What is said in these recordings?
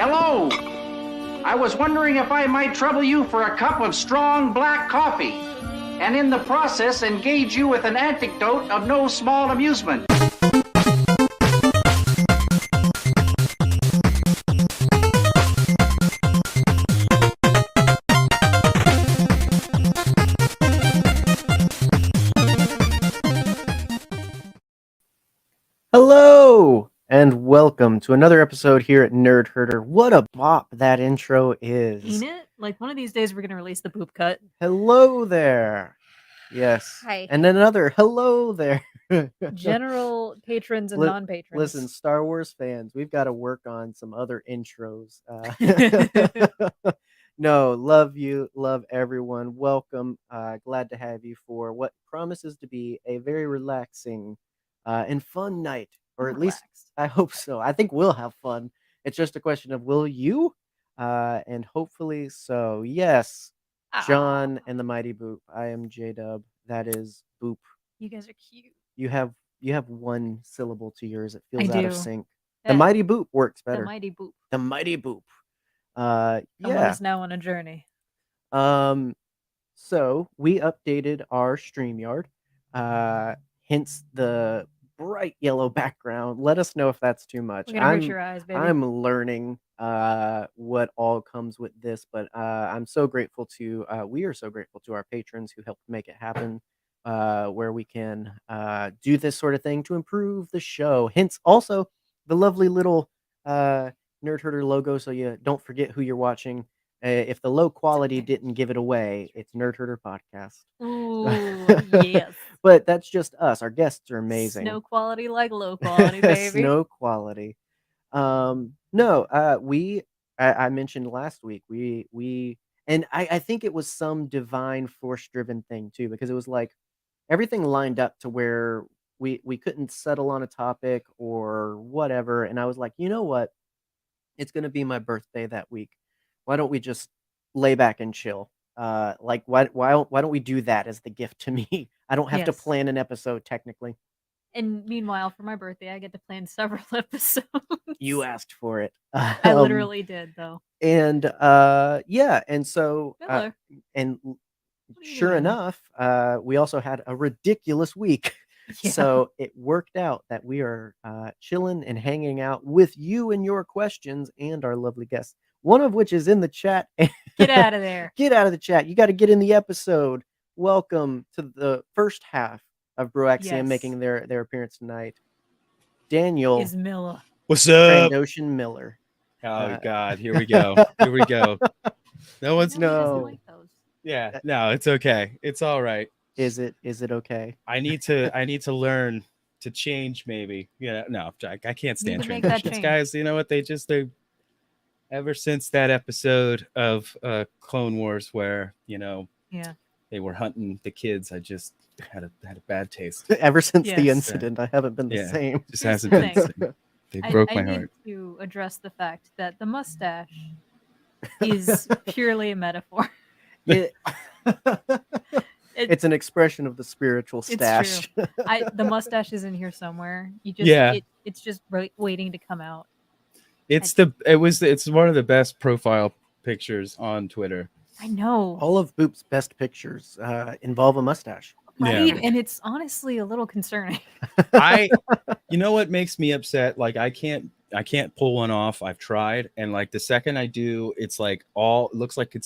Hello. I was wondering if I might trouble you for a cup of strong black coffee, and in the process engage you with an anecdote of no small amusement. Hello, and welcome to another episode here at Nerdherder. What a bop that intro is. Ain't it? Like one of these days we're going to release the poop cut. Hello there. Yes. Hi. And then another hello there. General patrons and non-patrons. Listen, Star Wars fans, we've got to work on some other intros. No, love you, love everyone. Welcome. Glad to have you for what promises to be a very relaxing and fun night, or at least I hope so. I think we'll have fun. It's just a question of will you? And hopefully so. Yes, John and the Mighty Boop. I am J-Dub. That is Boop. You guys are cute. You have one syllable to yours. It feels I out of do. sync. The Mighty Boop works better. The Mighty Boop. The Mighty Boop. Someone is now on a journey. So we updated our StreamYard. Hence the bright yellow background. Let us know if that's too much. We're gonna hurt your eyes, baby. I'm learning what all comes with this, but I'm so grateful to we are so grateful to our patrons who helped make it happen, where we can do this sort of thing to improve the show. Hence also the lovely little Nerdherder logo, so you don't forget who you're watching. If the low quality didn't give it away, it's Nerdherder Podcast. Ooh, yes. But that's just us. Our guests are amazing. Snow quality like low quality, baby. Snow quality. No, I mentioned last week, and I think it was some divine force-driven thing too, because it was like everything lined up to where we couldn't settle on a topic or whatever. And I was like, you know what? It's going to be my birthday that week. Why don't we just lay back and chill? Like why don't we do that as the gift to me? I don't have to plan an episode technically. And meanwhile, for my birthday, I get to plan several episodes. You asked for it. I literally did, though. And yeah, and so and sure enough, we also had a ridiculous week. Yeah. So it worked out that we are chilling and hanging out with you and your questions and our lovely guests. One of which is in the chat. Get out of there. Get out of the chat. You got to get in the episode. Welcome to the first half of Broaxium making their appearance tonight. Daniel is Miller. What's up? Trandoshan Miller. Oh God, here we go. Here we go. No one's like those. Yeah, no, it's okay. It's all right. Is it okay? I need to learn to change maybe. Yeah, no, I can't stand transitions, guys. You know what? They ever since that episode of Clone Wars where, they were hunting the kids, I just had a bad taste. Ever since the incident, I haven't been the same. Just hasn't been the same. They broke my heart. I need to address the fact that the mustache is purely a metaphor. It's an expression of the spiritual stash. It's true. The mustache is in here somewhere. It's just waiting to come out. It's one of the best profile pictures on Twitter. I know. All of Boop's best pictures involve a mustache. Right, yeah. And it's honestly a little concerning. You know what makes me upset? Like I can't pull one off. I've tried, and like the second I do, it's like it looks like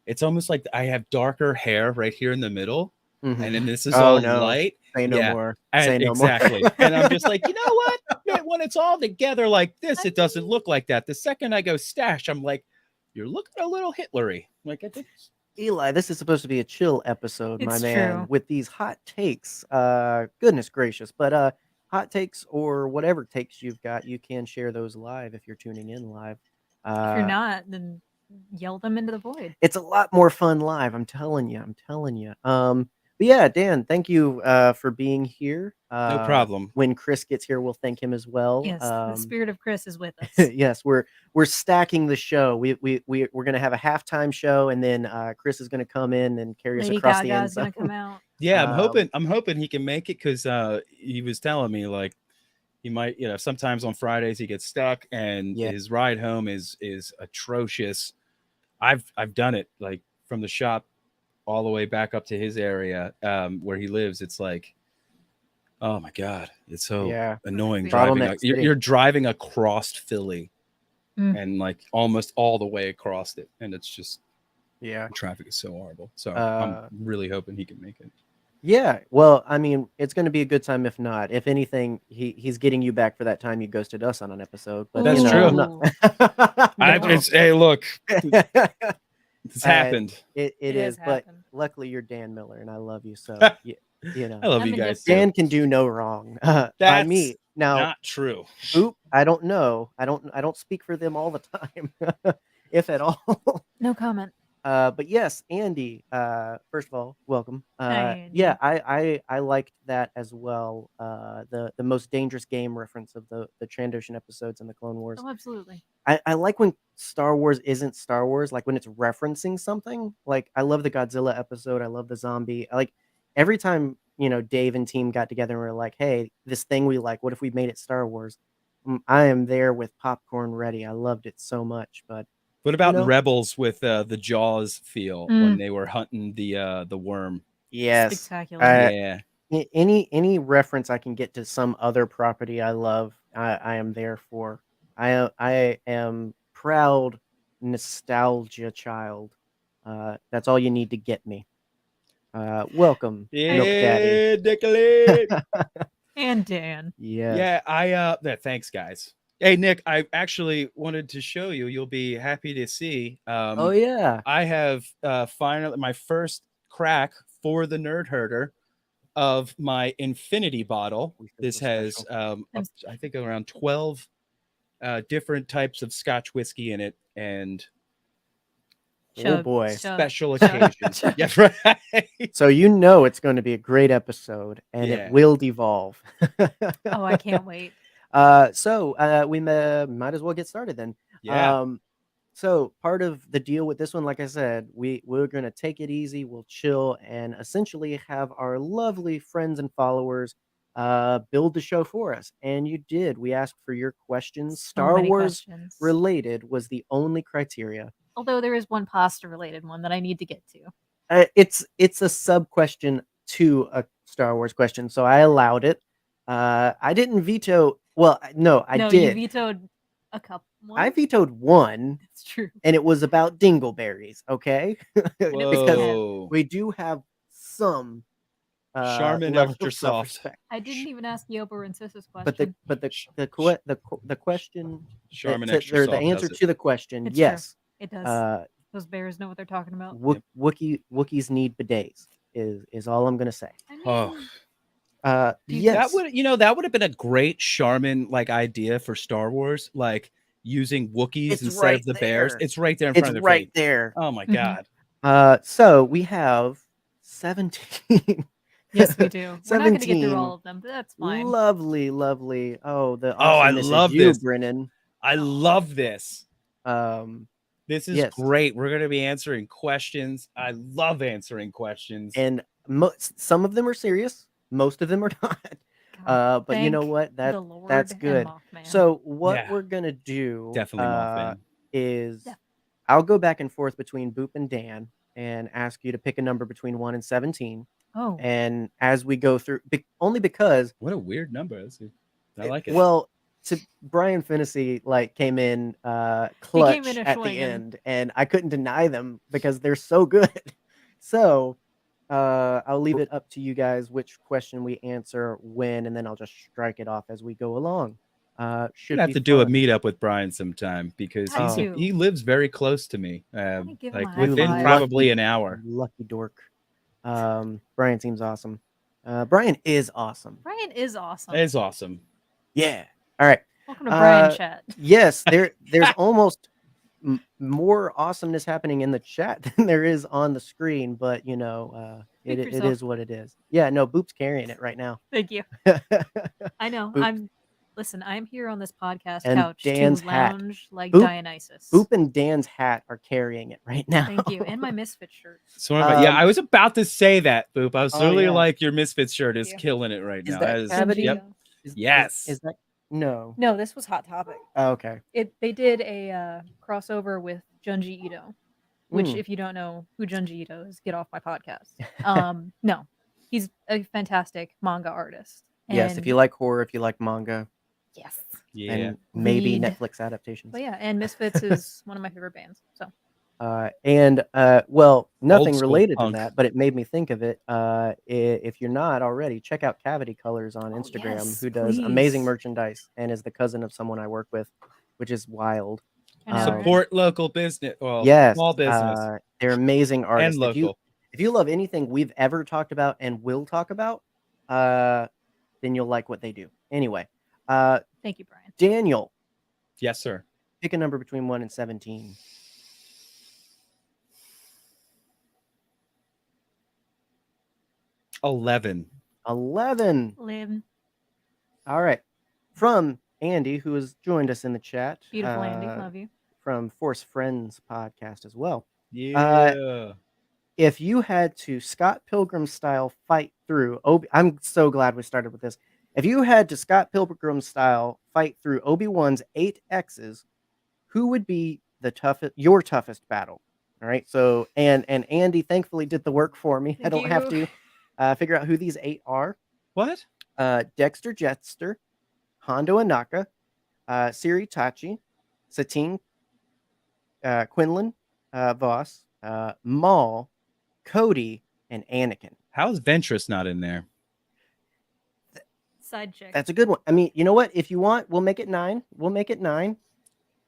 it's almost like I have darker hair right here in the middle, and then this is light. Say no more. Say no exactly. More. And I'm just like, you know what? When it's all together like this, it doesn't look like that. The second I go stash, I'm like, you're looking a little Hitlery. Like I think. Eli, this is supposed to be a chill episode, my man, true. with these hot takes. Goodness gracious. But hot takes or whatever takes you've got, you can share those live if you're tuning in live. If you're not, then yell them into the void. It's a lot more fun live. I'm telling you. But yeah, Dan, thank you for being here. No problem. When Chris gets here, we'll thank him as well. Yes, the spirit of Chris is with us. Yes, we're stacking the show. We're gonna have a halftime show, and then Chris is gonna come in and carry us across the end zone. Gonna come out. Yeah, I'm hoping he can make it because he was telling me like He might, sometimes on Fridays he gets stuck, and Yeah. his ride home is atrocious. I've done it, like, from the shop all the way back up to his area where he lives. It's like, oh my God, it's so annoying driving. You're driving across Philly and like almost all the way across it, and it's just traffic is so horrible. So I'm really hoping he can make it. Yeah, well, I mean, it's going to be a good time. If not, if anything, he's getting you back for that time you ghosted us on an episode. But that's true. Hey, look, this happened. It is, but luckily you're Dan Miller, and I love you. So I love you guys. Dan can do no wrong. By me now. Not true. Oop, I don't know. I don't speak for them all the time, if at all. No comment. But yes, Andy, first of all, welcome. Hi, yeah, I liked that as well. The most dangerous game reference of the Trandoshan episodes in the Clone Wars. Oh, absolutely. I like when Star Wars isn't Star Wars, like when it's referencing something. Like I love the Godzilla episode. I love the zombie. I like every time, Dave and team got together and were like, hey, this thing we like, what if we made it Star Wars? I am there with popcorn ready. I loved it so much, but what about in Rebels with the Jaws feel when they were hunting the worm? Yes, spectacular. Any reference I can get to some other property I love, I am there for. I am proud nostalgia child. That's all you need to get me. Welcome, Milk Daddy. Nicolette. And Dan. Yeah. Thanks, guys. Hey, Nick, I actually wanted to show you. You'll be happy to see. Oh, yeah. I have finally my first crack for the Nerdherder of my infinity bottle. This has, I think, around 12 different types of Scotch whiskey in it. And oh, boy. Special occasions. Yeah, right. So it's going to be a great episode, and it will devolve. Oh, I can't wait. So we might as well get started then. Yeah. So part of the deal with this one, like I said, we're going to take it easy, we'll chill, and essentially have our lovely friends and followers build the show for us. And you did. We asked for your questions. Star Wars related was the only criteria. Although there is one pasta related one that I need to get to. It's a sub question to a Star Wars question, so I allowed it. I didn't veto. Well, no, I did. You vetoed a couple. I vetoed one. It's true. And it was about dingleberries, okay? Because we do have some Charmin extra soft. I didn't even ask Yoba and Sis's question. But the question, Charmin extra soft, the answer to the question, it's yes. True. It does. Those bears know what they're talking about. Wookiees need bidets is all I'm gonna say. Yes. That would have been a great Charmin idea for Star Wars, like using Wookiees instead of the bears. It's right there in front of their feet. There. Oh my God. So we have 17. Yes, we do. We're not going to get through all of them, but that's fine. Lovely. Oh, I love this, Brennan. I love this. This is great. We're going to be answering questions. I love answering questions. And some of them are serious. Most of them are not. But you know what? That's good. So what we're gonna do is I'll go back and forth between Boop and Dan and ask you to pick a number between 1 and 17. Oh. And as we go through, only because what a weird number. I like it. Well, Brian Fennessy came in clutch at the end, and I couldn't deny them because they're so good. So I'll leave it up to you guys which question we answer when, and then I'll just strike it off as we go along. Should have to do a meetup with Brian sometime because he lives very close to me, within probably an hour. Lucky dork. Brian seems awesome. Brian is awesome. Brian is awesome. It's awesome. Yeah. All right. Welcome to Brian chat. Yes, there's almost more awesomeness happening in the chat than there is on the screen, but it is what it is. Yeah, no, Boop's carrying it right now. Thank you. I know. Boop. I'm here on this podcast and couch Dan's to lounge like Boop, Dionysus. Boop and Dan's hat are carrying it right now. Thank you. And my Misfit shirt. So I was about to say that, Boop. I was literally like, your Misfit shirt is killing it right now. That cavity? Yep. Yes. Is that No. No, this was Hot Topic. Oh, okay. They did a crossover with Junji Ito, which Mm. if you don't know who Junji Ito is, get off my podcast. No, he's a fantastic manga artist. Yes, if And you like horror, if you like manga, yes, Yeah. and maybe Read. Netflix adaptations. but yeah, and Misfits is one of my favorite bands. So Well, nothing school related punk. to that, but it made me think of it. If you're not already, check out Cavity Colors on Instagram, yes, who does amazing please. merchandise and is the cousin of someone I work with, which is wild. I know, right? Support local business. Well, Yes, small business they're amazing artists. and local. If you love anything we've ever talked about and will talk about, then you'll like what they do. Anyway, Thank you, Brian. Daniel, Yes, sir. pick a number between 1 and 17. 11. 11. Liam, All right. From Andy, who has joined us in the chat. beautiful Andy, love you. From Force Friends podcast as well. Yeah. If you had to Scott Pilgrim style fight through I'm so glad we started with this. If you had to Scott Pilgrim style fight through Obi-Wan's 8 X's, who would be your toughest battle? All right. So and Andy thankfully did the work for me. I don't have to figure out who these 8 are. What? Dexter Jetster, Hondo Anaka, Siri Tachi, Satine, Quinlan Voss, Maul, Cody, and Anakin. How's Ventress not in there? Side chick. That's a good one. I mean, you know what? If you want, we'll make it 9. We'll make it 9.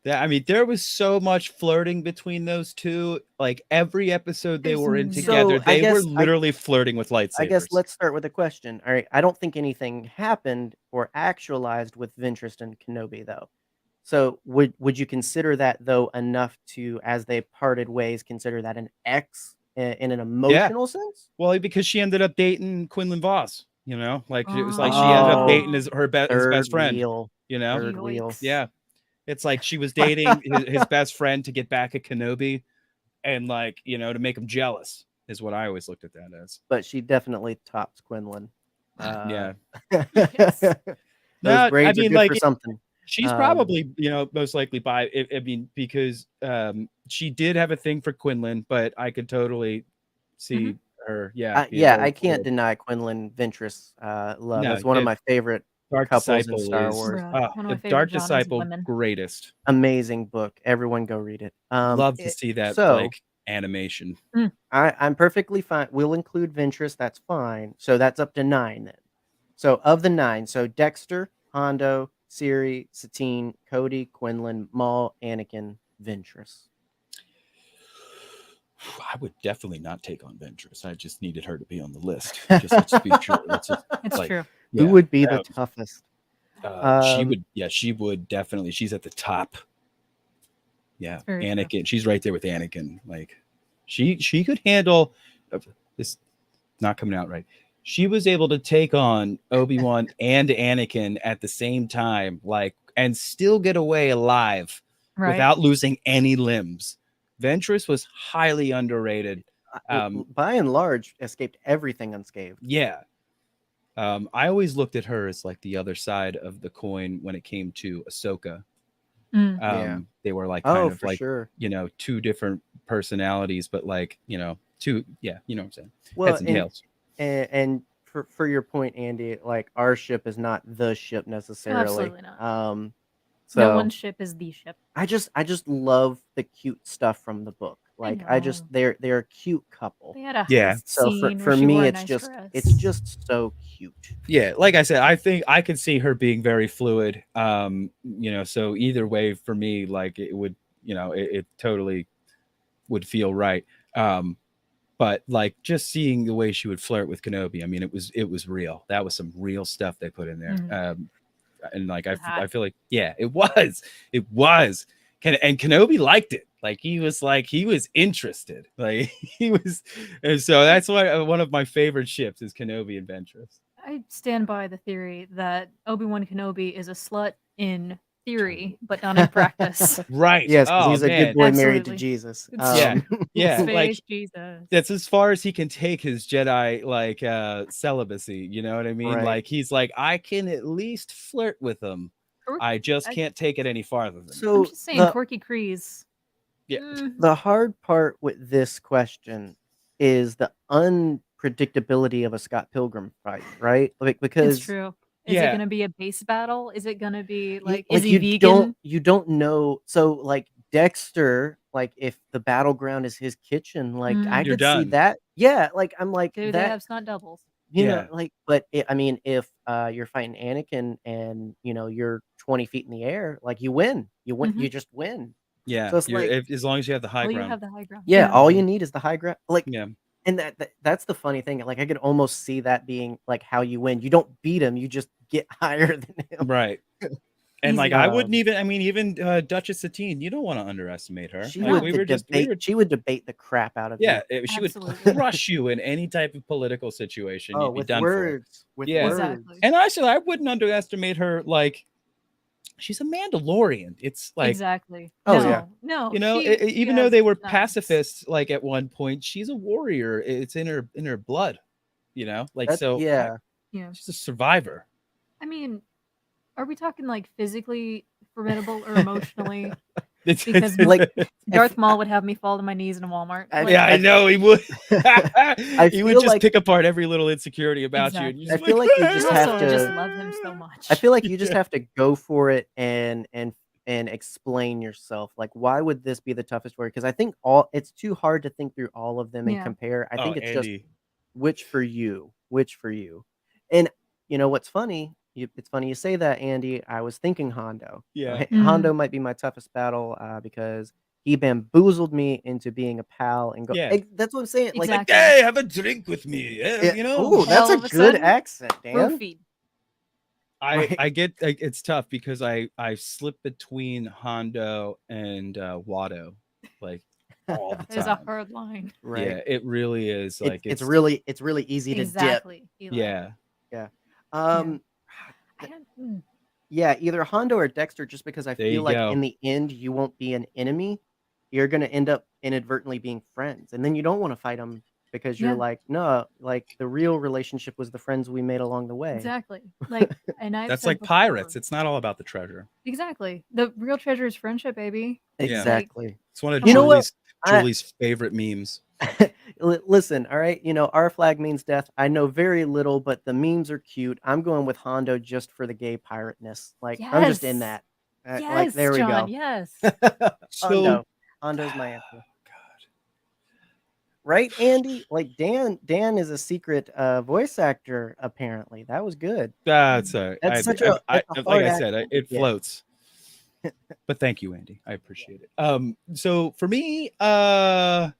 I mean, there was so much flirting between those two. Like every episode they were in together, they were literally flirting with lightsabers. I guess let's start with a question. All right. I don't think anything happened or actualized with Ventress and Kenobi, though. So would you consider that, though, enough to, as they parted ways, consider that an X in an emotional sense? Well, because she ended up dating Quinlan Voss, you know, like it was like she ended up dating his best friend, wheel, you know, third wheel. Yeah. It's like she was dating his best friend to get back at Kenobi and like, you know, to make him jealous is what I always looked at that as. But she definitely tops Quinlan. Yeah. Those grades are good for something. She's probably, you know, most likely because she did have a thing for Quinlan, but I could totally see her. Yeah. I can't deny Quinlan Ventress love. No, That's one of my favorite Dark couples Disciple in Star is Wars. the Dark Disciple, greatest. Amazing book. Everyone go read it. Love to see that like animation. I'm perfectly fine. We'll include Ventress. That's fine. So that's up to 9 then. So of the 9, so Dexter, Hondo, Siri, Satine, Cody, Quinlan, Maul, Anakin, Ventress. I would definitely not take on Ventress. I just needed her to be on the list. Just let's be true. It's true. Yeah, who would be the toughest? She would definitely. She's at the top. Yeah, Anakin. True. She's right there with Anakin. Like, she could handle this. Not coming out right. She was able to take on Obi-Wan and Anakin at the same time, like, and still get away alive without losing any limbs. Ventress was highly underrated. By and large, escaped everything unscathed. Yeah. I always looked at her as like the other side of the coin when it came to Ahsoka. They were like kind of like, you know, 2 different personalities, but like, you know, 2, you know what I'm saying? Well, heads and tails. And for your point, Andy, like our ship is not the ship necessarily. Absolutely not. So no one's ship is the ship. I just love the cute stuff from the book. Like they're a cute couple. They had a So for me, it's just so cute. Yeah, like I said, I think I could see her being very fluid. You know, so either way for me, like it would, you know, it totally would feel right. But like just seeing the way she would flirt with Kenobi, I mean, it was real. That was some real stuff they put in there. And like I feel like it was. And Kenobi liked it. Like he was interested. Like he was, and so that's why one of my favorite ships is Kenobi and Ventress. I stand by the theory that Obi-Wan Kenobi is a slut in theory, but not in practice. Right. Yes, he's a good boy married to Jesus. Yeah. Like Jesus. That's as far as he can take his Jedi like celibacy. You know what I mean? Right. Like he's like, I can at least flirt with him. I just can't take it any farther than that. I'm just saying, Corky Kreese. Yeah. The hard part with this question is the unpredictability of a Scott Pilgrim fight, right? Like, because it's true. Is it going to be a base battle? Is it going to be like, is he you vegan? You don't know. So like Dexter, like if the battleground is his kitchen, like I You're could see done. that. Yeah, like I'm like Dude, that. they have stunt doubles. You know, like, but I mean, if you're fighting Anakin and you're 20 feet in the air, like you win, you just win. Yeah, so it's like as long as you have the high ground. You have the high ground. Yeah, all you need is the high ground. Like, yeah, and that's the funny thing. Like, I could almost see that being like how you win. You don't beat him, you just get higher than him. Right. And like I wouldn't even. I mean, even Duchess Satine, you don't want to underestimate her. She Like, would she would debate the crap out of you. Yeah, she would crush you in any type of political situation. You'd be with done words, for. with words. Exactly. And actually, I wouldn't underestimate her. Like, she's a Mandalorian. It's like exactly. No. Even though they were pacifists, like at one point, she's a warrior. It's in her blood. Like she's a survivor. I mean, are we talking like physically formidable or emotionally? Because like Darth Maul would have me fall to my knees in a Walmart. I know he would. He would just like, pick apart every little insecurity about you. And I feel like you just have to. I just love him so much. I feel like you just have to go for it and explain yourself. Like, why would this be the toughest warrior? Because I think it's too hard to think through all of them and compare. I think it's Andy. just which for you. And what's funny? It's funny you say that, Andy. I was thinking Hondo. Yeah, Hondo might be my toughest battle because he bamboozled me into being a pal and go. Yeah. That's what I'm saying. Exactly. Like, hey, have a drink with me. Yeah, Ooh, that's a good accent, Dan. I get it's tough because I slip between Hondo and Watto, like all the time. There's a hard line. Right. Yeah, it really is. Like it's really easy to dip. Eli. Yeah. Yeah, either Hondo or Dexter, just because I feel like in the end you won't be an enemy. You're gonna end up inadvertently being friends, and then you don't want to fight them because you're like, no, like the real relationship was the friends we made along the way. Exactly. Like, and that's like pirates. It's not all about the treasure. Exactly. The real treasure is friendship, baby. Exactly. Like, it's one of Julie's favorite memes. Listen, all right, our flag means death. I know very little, but the memes are cute. I'm going with Hondo just for the gay pirateness. Like, I'm just in that. Like, there we go. Yes. Hondo's my answer. God. Right, Andy? Like, Dan is a secret voice actor, apparently. That was good. That's such like I said, it floats. But thank you, Andy. I appreciate it. So for me, like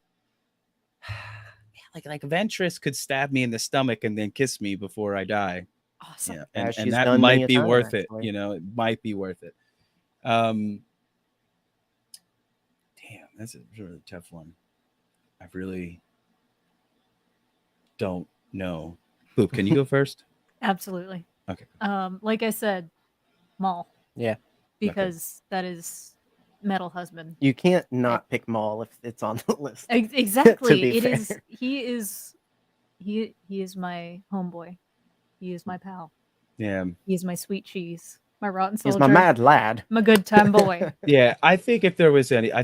Ventress could stab me in the stomach and then kiss me before I die. Awesome. Yeah, and that might be worth it. It might be worth it. Damn, that's a really tough one. I really don't know. Boop, can you go first? Absolutely. Okay. Like I said, Maul. Yeah. Because that is Metal Husband. You can't not pick Maul if it's on the list. Exactly. He is my homeboy. He is my pal. Yeah. He is my sweet cheese. My rotten soldier. He's my mad lad. My good time boy. Yeah, I think if there was any, I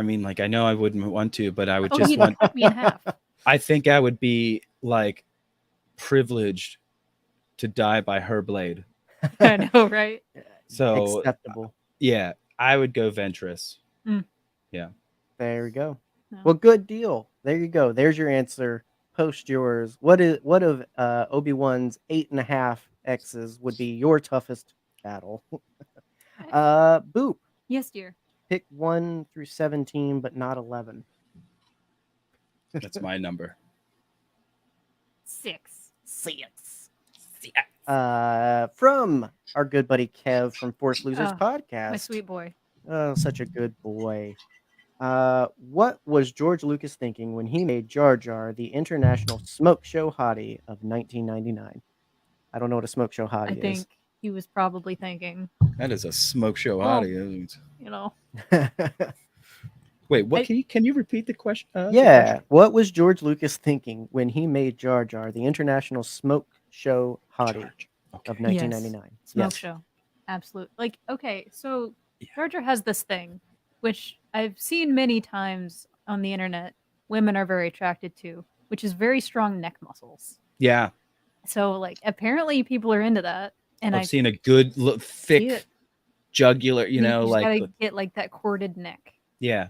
mean, like, I know I wouldn't want to, but I would just want. Cut me in half. I think I would be like privileged to die by her blade. I know, right? So acceptable. Yeah, I would go Ventress. Yeah. There we go. No. Well, good deal. There you go. There's your answer. Post yours. What of Obi-Wan's 8.5 X's would be your toughest battle? Boop. Yes, dear. Pick 1 through 17, but not 11. That's my number. 6. From our good buddy Kev from Force Losers Podcast. My sweet boy. Oh, such a good boy. What was George Lucas thinking when he made Jar Jar the international smoke show hottie of 1999? I don't know what a smoke show hottie is. I think he was probably thinking. That is a smoke show hottie. Wait, what? Can you repeat the question? Yeah. The question? What was George Lucas thinking when he made Jar Jar the international smoke show hottie of 1999? Smoke show. Absolutely. Like, okay, so Yeah. Jar Jar has this thing, which I've seen many times on the internet. Women are very attracted to, which is very strong neck muscles. Yeah. So, like, apparently people are into that, and I've seen a good, thick jugular. You know, just like gotta get like that corded neck. yeah,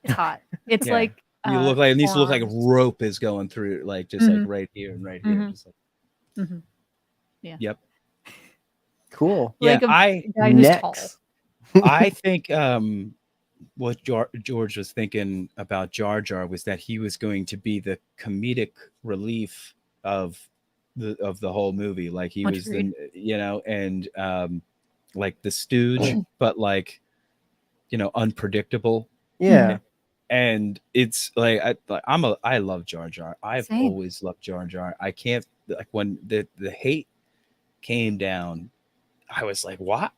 It's hot. It's yeah. like You look like it needs to look like forearms. rope is going through, like just like right here and right here, just like. Yeah. Yep. Cool. Like Yeah, a guy who's tall. I think what George was thinking about Jar Jar was that he was going to be the comedic relief of the whole movie. Like he was the, you know, and like the stooge, but like, you know, unpredictable. Yeah. And it's like I love Jar Jar. I've always loved Jar Jar. I can't, like, when the hate came down, I was like, what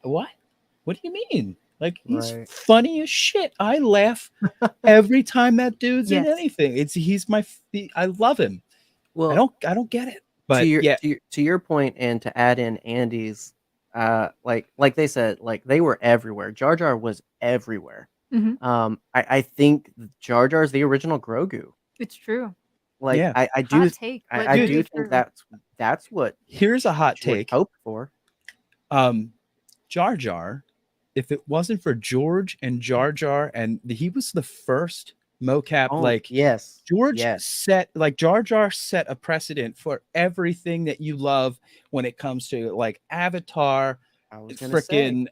do you mean? Like, he's funny as shit. I laugh every time that dude's in anything. I love him. Well, I don't get it. But to your point, and to add in Andy's, like they said, like they were everywhere. Jar Jar was everywhere. I think Jar Jar is the original Grogu. It's true. Like I do think that's what. Here's a hot take. Hoped for. Jar Jar, if it wasn't for George and Jar Jar, and he was the first mocap, Jar Jar set a precedent for everything that you love when it comes to like Avatar, freaking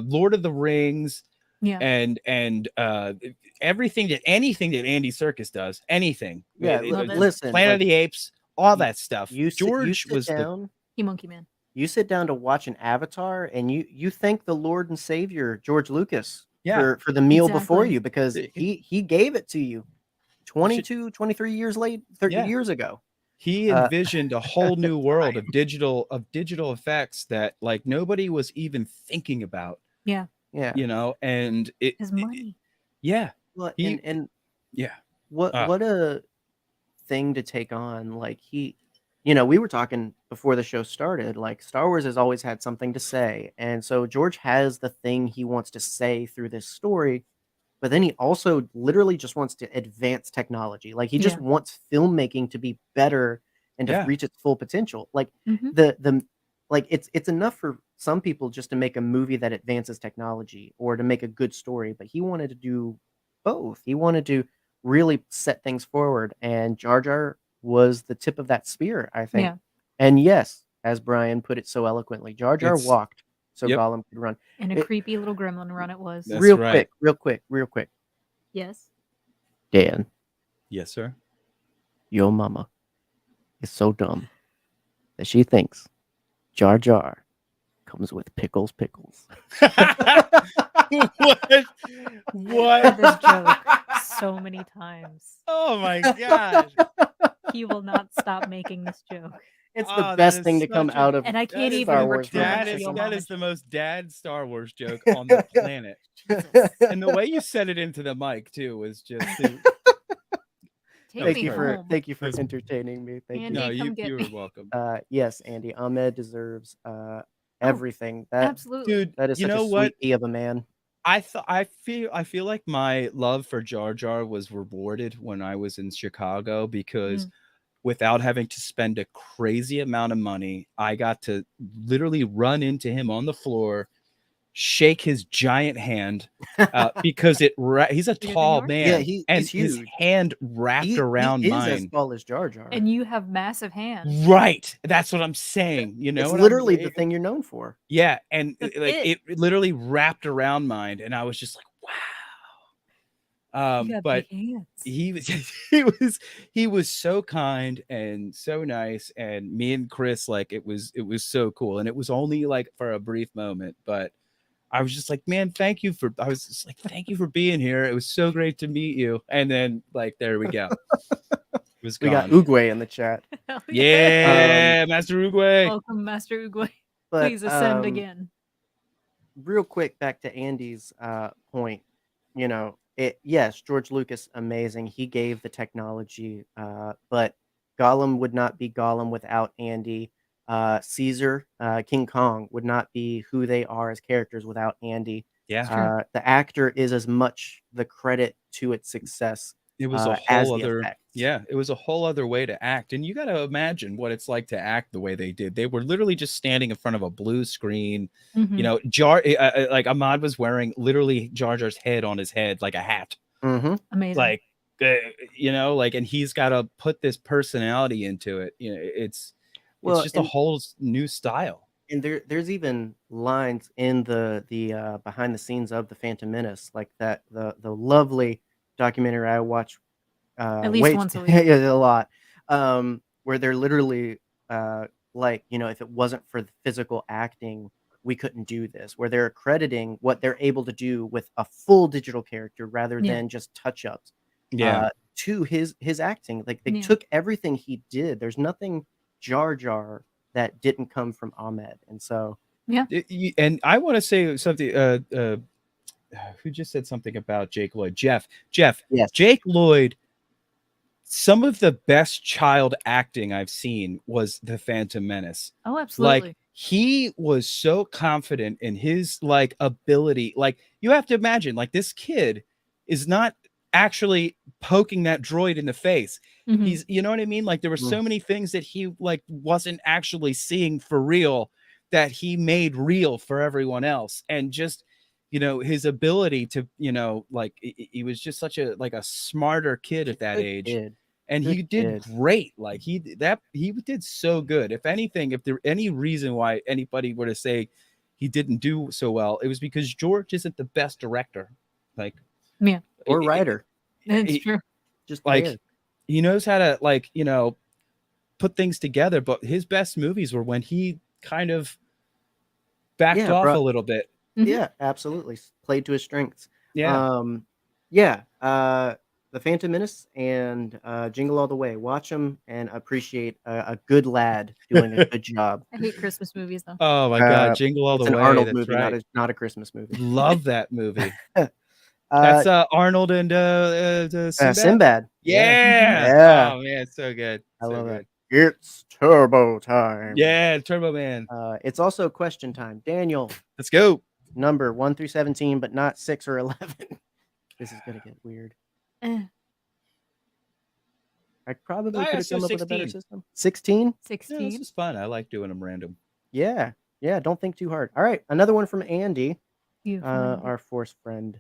Lord of the Rings, and anything that Andy Serkis does, anything. Listen, Planet of the Apes, all that stuff. George was the Monkey Man. You sit down to watch an Avatar, and you thank the Lord and Savior George Lucas for the meal before you, because he gave it to you 22, 23 years late, 30 years ago. He envisioned a whole new world of digital effects that like nobody was even thinking about. Yeah. You know, and his money. Well, what a thing to take on. Like we were talking before the show started, like Star Wars has always had something to say. And so George has the thing he wants to say through this story, but then he also literally just wants to advance technology. Like he just wants filmmaking to be better and to reach its full potential. Like it's enough for some people just to make a movie that advances technology or to make a good story, but he wanted to do both. He wanted to really set things forward, and Jar Jar was the tip of that spear, I think. And yes, as Brian put it so eloquently, Jar Jar walked so Gollum could run. And a creepy little gremlin run it was. That's real right. quick. Yes. Dan. Yes, sir. Your mama is so dumb that she thinks Jar Jar comes with pickles. What? This joke so many times. Oh my gosh. He will not stop making this joke. It's the best thing to come out of. And I can't even Star Wars. That is the most dad Star Wars joke on the planet. And the way you said it into the mic too was just. Thank you for entertaining me. Thank Andy, you. No, you were welcome. Yes, Andy. Ahmed deserves everything. Absolutely, dude. That is such a sweet pea of a man. I feel like my love for Jar Jar was rewarded when I was in Chicago, because without having to spend a crazy amount of money, I got to literally run into him on the floor, shake his giant hand, because he's a tall man, and his hand wrapped around mine. He is as tall as Jar Jar, and you have massive hands. Right, that's what I'm saying. You know, it's literally the thing you're known for. Yeah, and it literally wrapped around mine, and I was just like, wow. But he was so kind and so nice, and me and Chris, like it was so cool, and it was only like for a brief moment, but I was just like, man, thank you for being here. It was so great to meet you. And then like, there we go. It was gone. We got Uguay in the chat. Yeah, Master Uguay. Welcome, Master Uguay. Please ascend again. Real quick, back to Andy's point. Yes, George Lucas, amazing. He gave the technology, but Gollum would not be Gollum without Andy. Caesar, King Kong would not be who they are as characters without Andy. Yeah. The actor is as much the credit to its success It was a as whole the other effects. it was a whole other way to act. And you got to imagine what it's like to act the way they did. They were literally just standing in front of a blue screen. You know, like Ahmad was wearing literally Jar Jar's head on his head like a hat. Amazing. Like you know, like, and he's got to put this personality into it. You know, it's just a whole new style. And there's even lines in the behind the scenes of the Phantom Menace, like that the lovely documentary I watch at least once a week. a lot, where they're literally like, you know, if it wasn't for the physical acting, we couldn't do this. Where they're crediting what they're able to do with a full digital character rather than just touch-ups. To his acting, like they took everything he did. There's nothing Jar Jar that didn't come from Ahmed, and so and I want to say something. Who just said something about Jake Lloyd? Jeff. Yes. Jake Lloyd. Some of the best child acting I've seen was The Phantom Menace. Oh, absolutely. Like, he was so confident in his like ability. Like, you have to imagine, like, this kid is not actually poking that droid in the face. He's, you know what I mean? Like, there were so many things that he like wasn't actually seeing for real that he made real for everyone else. And just, you know, his ability to, you know, like, he was just such a like a smarter kid at that age. And he did great. Like, he did so good. If anything, if there any reason why anybody were to say he didn't do so well, it was because George isn't the best director. Like, or writer. It's true. Just like there. He knows how to, like, you know, put things together, but his best movies were when he kind of backed off a little bit. Yeah, absolutely. Played to his strengths. The Phantom Menace and Jingle All the Way. Watch them and appreciate a good lad doing a good job. I hate Christmas movies though. Oh my God, Jingle All the Way. It's an Arnold That's movie, right. not a Christmas movie. Love that movie. That's Arnold and Sinbad. Yeah. Oh man, it's so good. I love it. It's turbo time. Yeah, Turbo Man. It's also question time. Daniel, let's go. Number 1 through 17, but not 6 or 11. This is gonna get weird. I probably could have come up with a better system. 16? 16. Yeah, this is fun. I like doing them random. Yeah. Don't think too hard. All right, another one from Andy, our Force friend.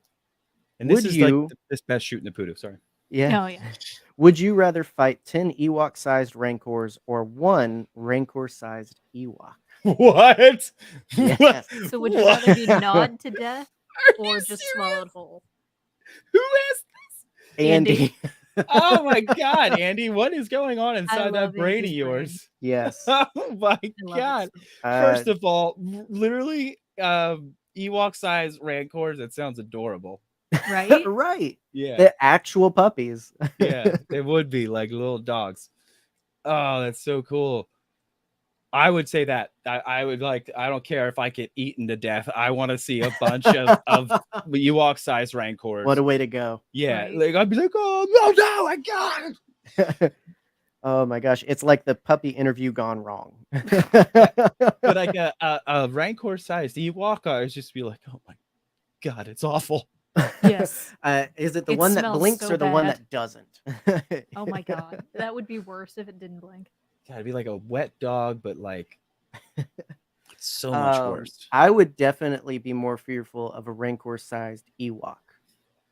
And this is like this best shooting the poodoo. Sorry. Yeah. Oh yeah. Would you rather fight 10 Ewok-sized Rancors or 1 Rancor-sized Ewok? What? Yes. So would you rather be gnawed to death or just swallowed whole? Who asked this? Andy. Oh my God, Andy, what is going on inside that brain of yours? Yes. Oh my God. First of all, literally Ewok-sized Rancors, that sounds adorable. Right? Right. Yeah. They're actual puppies. Yeah, they would be like little dogs. Oh, that's so cool. I would say that. I would like, I don't care if I get eaten to death. I want to see a bunch of Ewok-sized Rancors. What a way to go. Yeah. Right. Like, I'd be like, oh, no, I got it. Oh my gosh. It's like the puppy interview gone wrong. But like a Rancor-sized Ewok, I would just be like, oh my God, it's awful. Yes. Is it the one that blinks or the one that doesn't? Oh my God. That would be worse if it didn't blink. God, it'd be like a wet dog, but like so much worse. I would definitely be more fearful of a Rancor-sized Ewok.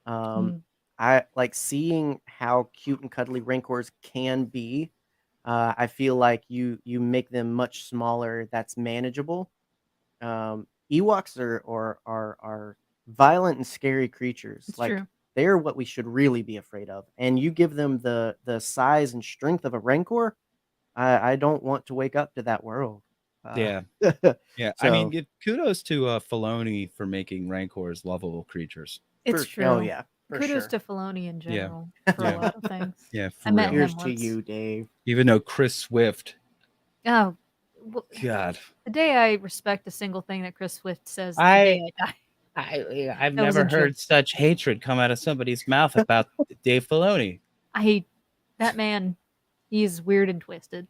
I like seeing how cute and cuddly Rancors can be. I feel like you make them much smaller. That's manageable. Ewoks are violent and scary creatures. It's like true. They're what we should really be afraid of. And you give them the size and strength of a Rancor, I don't want to wake up to that world. Yeah. So, I mean, kudos to Filoni for making Rancors lovable creatures. It's true. Oh yeah. Kudos to Filoni in general for a lot of things. Yeah. I met him Here's once. to you, Dave. Even though Chris Swift. Oh. God. The day I respect a single thing that Chris Swift says, the I day I die. I've never heard such hatred come out of somebody's mouth about Dave Filoni. That man, he's weird and twisted.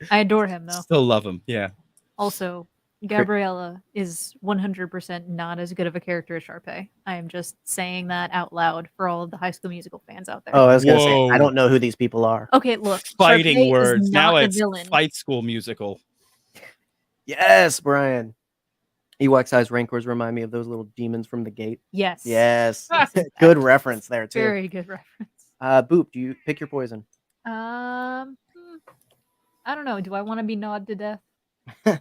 I adore him though. Still love him. Yeah. Also, Gabriella is 100% not as good of a character as Sharpay. I am just saying that out loud for all of the High School Musical fans out there. Oh, I was gonna say, I Whoa. don't know who these people are. Okay, look. Fighting Sharpay words. is Now not the it's villain. Fight School Musical. Yes, Brian. Ewok-sized rancors remind me of those little demons from the gate. Yes. Yes. Good reference there, too. Very good reference. Boop, do you pick your poison? I don't know. Do I want to be gnawed to death? I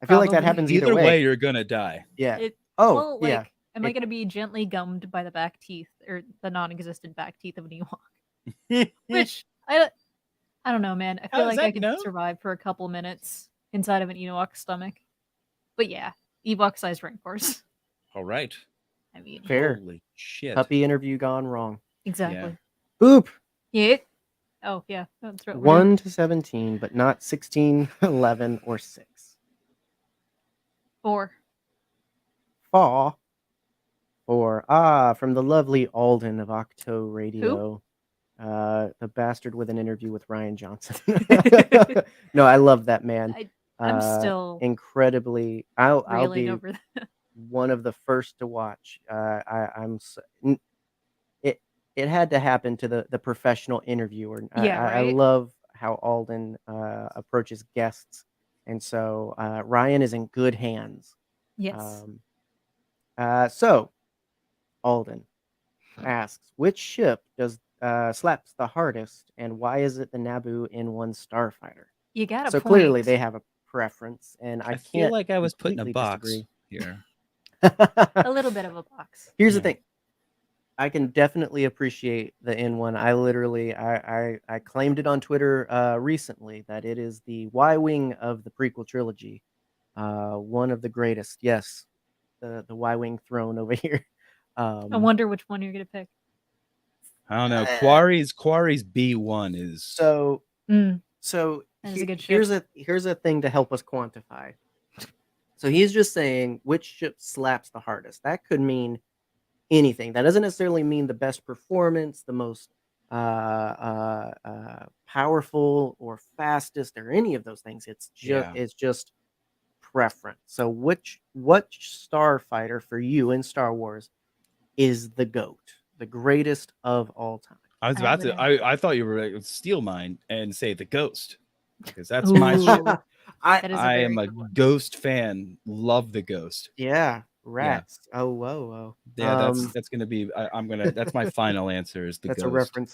feel like that Probably. happens Either way, you're gonna die. Yeah. Well, like, yeah. am I going to be gently gummed by the back teeth or the non-existent back teeth of an Ewok? Which I don't know, man. I feel like I could survive for a couple minutes inside of an Ewok stomach. But yeah, Ewok-sized rancors. All right. I mean, fair. Holy shit. Puppy interview gone wrong. Exactly. Yeah. Boop. Yeah. Oh yeah. That's right. 1 to 17, but not 16, 11, or 6. 4. Faw. 4. From the lovely Alden of Octo Radio. The bastard with an interview with Ryan Johnson. No, I love that man. I'm still incredibly. I'll be over that. one of the first to watch. It had to happen to the professional interviewer. I love how Alden approaches guests, and so Ryan is in good hands. Yes. So Alden asks, which ship does slaps the hardest, and why is it the Naboo N1 Starfighter? You got so clearly they have a preference, and I feel like I was put in a box here. A little bit of a box. Here's the thing. I can definitely appreciate the N1. I literally I claimed it on Twitter recently that it is the Y-wing of the prequel trilogy. One of the greatest. Yes. The Y-wing throne over here. I wonder which one you're gonna pick. I don't know. Quarry's B1 is so that is a good ship. Here's a thing to help us quantify. So he's just saying which ship slaps the hardest. That could mean anything. That doesn't necessarily mean the best performance, the most powerful or fastest, or any of those things. It's just preference. So what starfighter for you in Star Wars is the GOAT, the greatest of all time? I was about to. I thought you were going to steal mine and say the Ghost, because that's my ship. I am a Ghost fan. Love the Ghost. Yeah. Rats. Yeah. Oh, whoa. Yeah, that's gonna be. That's my final answer. Is the that's Ghost. A reference.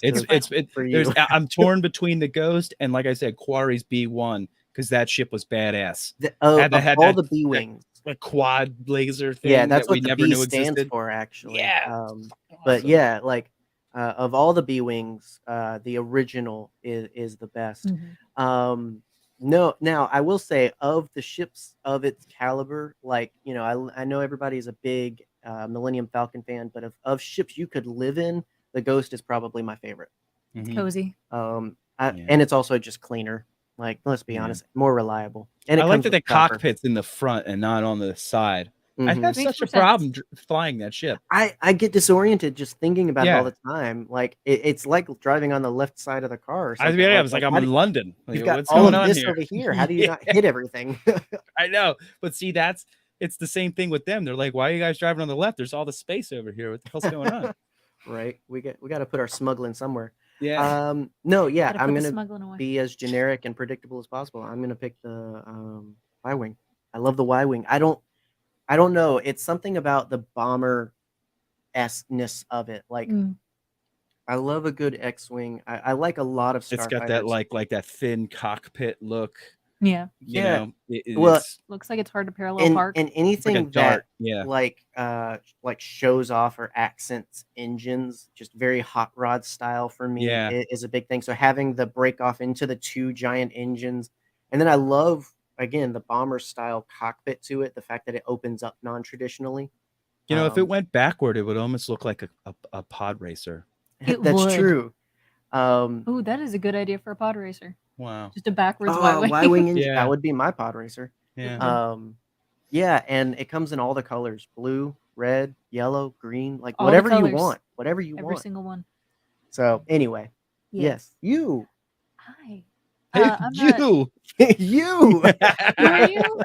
For you. I'm torn between the Ghost and, like I said, Quarry's B1, because that ship was badass. All the B wings, a quad laser thing. Yeah, that's that what we the never B knew stands existed. for, actually. Yeah. Awesome. But yeah, like of all the B wings, the original is the best. Mm-hmm. No, now I will say, of the ships of its caliber, like, I know everybody's a big Millennium Falcon fan, but of ships you could live in, the Ghost is probably my favorite. It's cozy. And it's also just cleaner. Like, let's be honest, more reliable. And I like that the cockpit's in the front and not on the side. I have such a problem flying that ship. I get disoriented just thinking about it all the time. Like it's like driving on the left side of the car. Or something. I was like, I'm in London. You've got what's all going of on this here? over here. How do you not hit everything? I know, but see, it's the same thing with them. They're like, why are you guys driving on the left? There's all the space over here. What the hell's going on? Right. We got to put our smuggling somewhere. Yeah. No. Yeah. I'm gonna be as generic and predictable as possible. I'm gonna pick the Y-wing. I love the Y-wing. I don't know. It's something about the bomber-esque-ness of it. Like, I love a good X-wing. I like a lot of starfighters. It's got that like that thin cockpit look. Yeah. You know, looks like it's hard to parallel park. And anything that like shows off or accents engines, just very hot rod style for me is a big thing. So having the break off into the two giant engines, and then I love, again, the bomber style cockpit to it, the fact that it opens up non-traditionally. If it went backward, it would almost look like a pod racer. That's true. Oh, that is a good idea for a pod racer. Wow. Just a backwards Y-wing. Y-wing engine. That would be my pod racer. Yeah. Yeah, and it comes in all the colors: blue, red, yellow, green, like all whatever you want. Whatever you want. Every single one. So anyway, yes, you. I'm not. You. Who are you?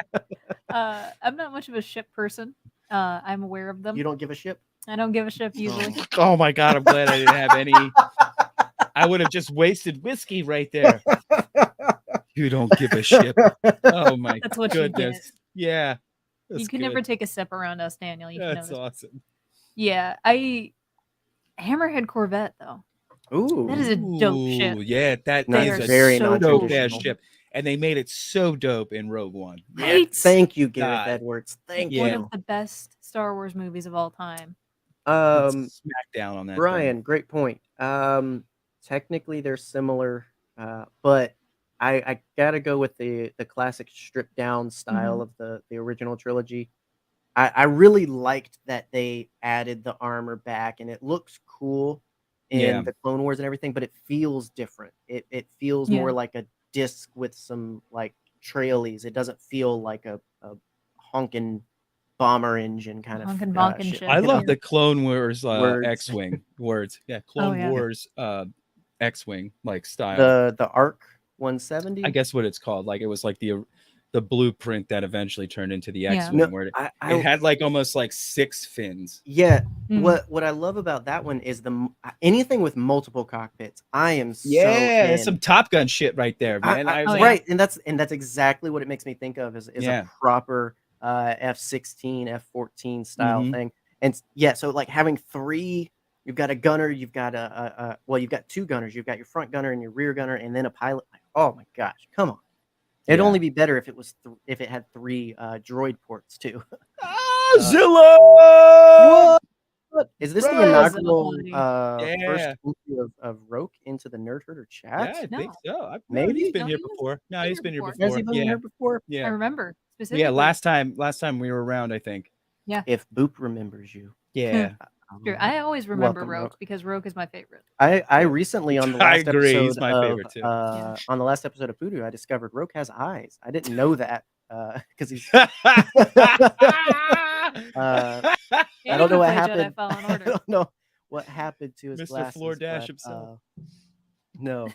I'm not much of a ship person. I'm aware of them. You don't give a shit? I don't give a shit usually. Oh my god, I'm glad I didn't have any. I would have just wasted whiskey right there. You don't give a shit. Oh my That's what goodness. you get. Yeah. You can never take a sip around us, Daniel. That's awesome. Yeah, Hammerhead Corvette though. Ooh, that is a dope ship. Yeah, that is a very so dope ass ship, and they made it so dope in Rogue One. Right? Yeah, thank you, Gareth Edwards. Thank you. One of the best Star Wars movies of all time. Smack down on that. Brian, great point. Technically they're similar, but I gotta go with the classic stripped down style of the original trilogy. I really liked that they added the armor back, and it looks cool in the Clone Wars and everything, but it feels different. It feels more like a disc with some like trailies. It doesn't feel like a honking bomber engine kind of ship. I love the Clone Wars X-wing words. Yeah, Clone Wars X-wing like style. The Arc 170. I guess what it's called. Like it was like the blueprint that eventually turned into the X-wing, where it had like almost like 6 fins. Yeah. What I love about that one is anything with multiple cockpits. I am so some Top Gun shit right there, man. Right, and that's exactly what it makes me think of is a proper F-16, F-14 style thing. And so like having 3, you've got a gunner, you've got you've got 2 gunners, you've got your front gunner and your rear gunner, and then a pilot. Oh my gosh, come on! It'd only be better if it was if it had 3 droid ports too. Zilla! What? Is this the inaugural first entry of Roke into the Nerdherder chat? Yeah, I think so. Maybe he's been here before. No, he's been here before. Has he been here before? Yeah, I remember specifically. Yeah, last time we were around, I think. Yeah. If Boop remembers you. Yeah. Sure. I always remember Roke because Roke is my favorite. I recently on the last episode he's my favorite too. On the last episode of Voodoo, I discovered Roke has eyes. I didn't know that because he's I don't know what happened. I don't know what happened to his Mr. glasses. Floor Dash himself. No.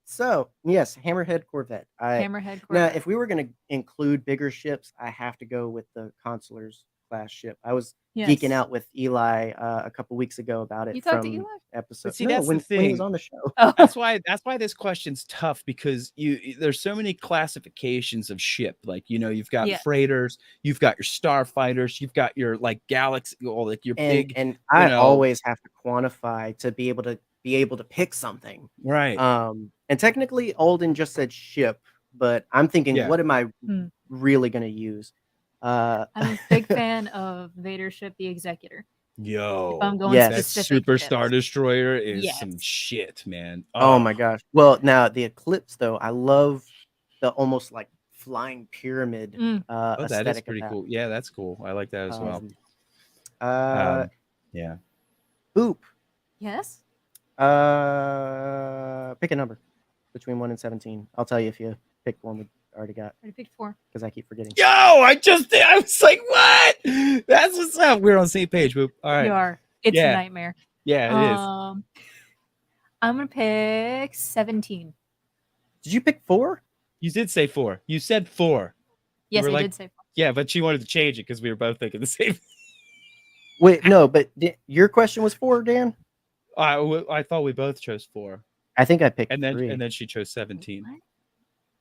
So yes, Hammerhead Corvette. Hammerhead Corvette. Now, if we were going to include bigger ships, I have to go with the Consular's class ship. I was geeking out with Eli a couple weeks ago about it. You talked to Eli? Episode. See, that's when the thing. he was on the show. Oh. That's why this question's tough because there's so many classifications of ship. Like you've got freighters, you've got your starfighters, you've got your like galaxy, like your big. And I always have to quantify to be able to pick something. Right. And technically, Alden just said ship, but I'm thinking, what am I really going to use? I'm a big fan of Vader's ship, the Executor. Yo, if I'm going that Super Star Destroyer is some shit, man. Oh my gosh. Well, now the Eclipse, though, I love the almost like flying pyramid aesthetic. That is pretty cool. Yeah, that's cool. I like that as well. Yeah. Boop. Yes. Pick a number between 1 and 17. I'll tell you if you picked one we already got. I picked 4 because I keep forgetting. Yo, I was like, what? That's what's up. We're on the same page. Boop. All right. You are. It's a nightmare. Yeah, it is. I'm gonna pick 17. Did you pick 4? You did say 4. You said 4. Yes, I did say 4. Yeah, but she wanted to change it because we were both thinking the same. Wait, no, but your question was 4, Dan? I thought we both chose 4. I think I picked 3. And then she chose 17. What?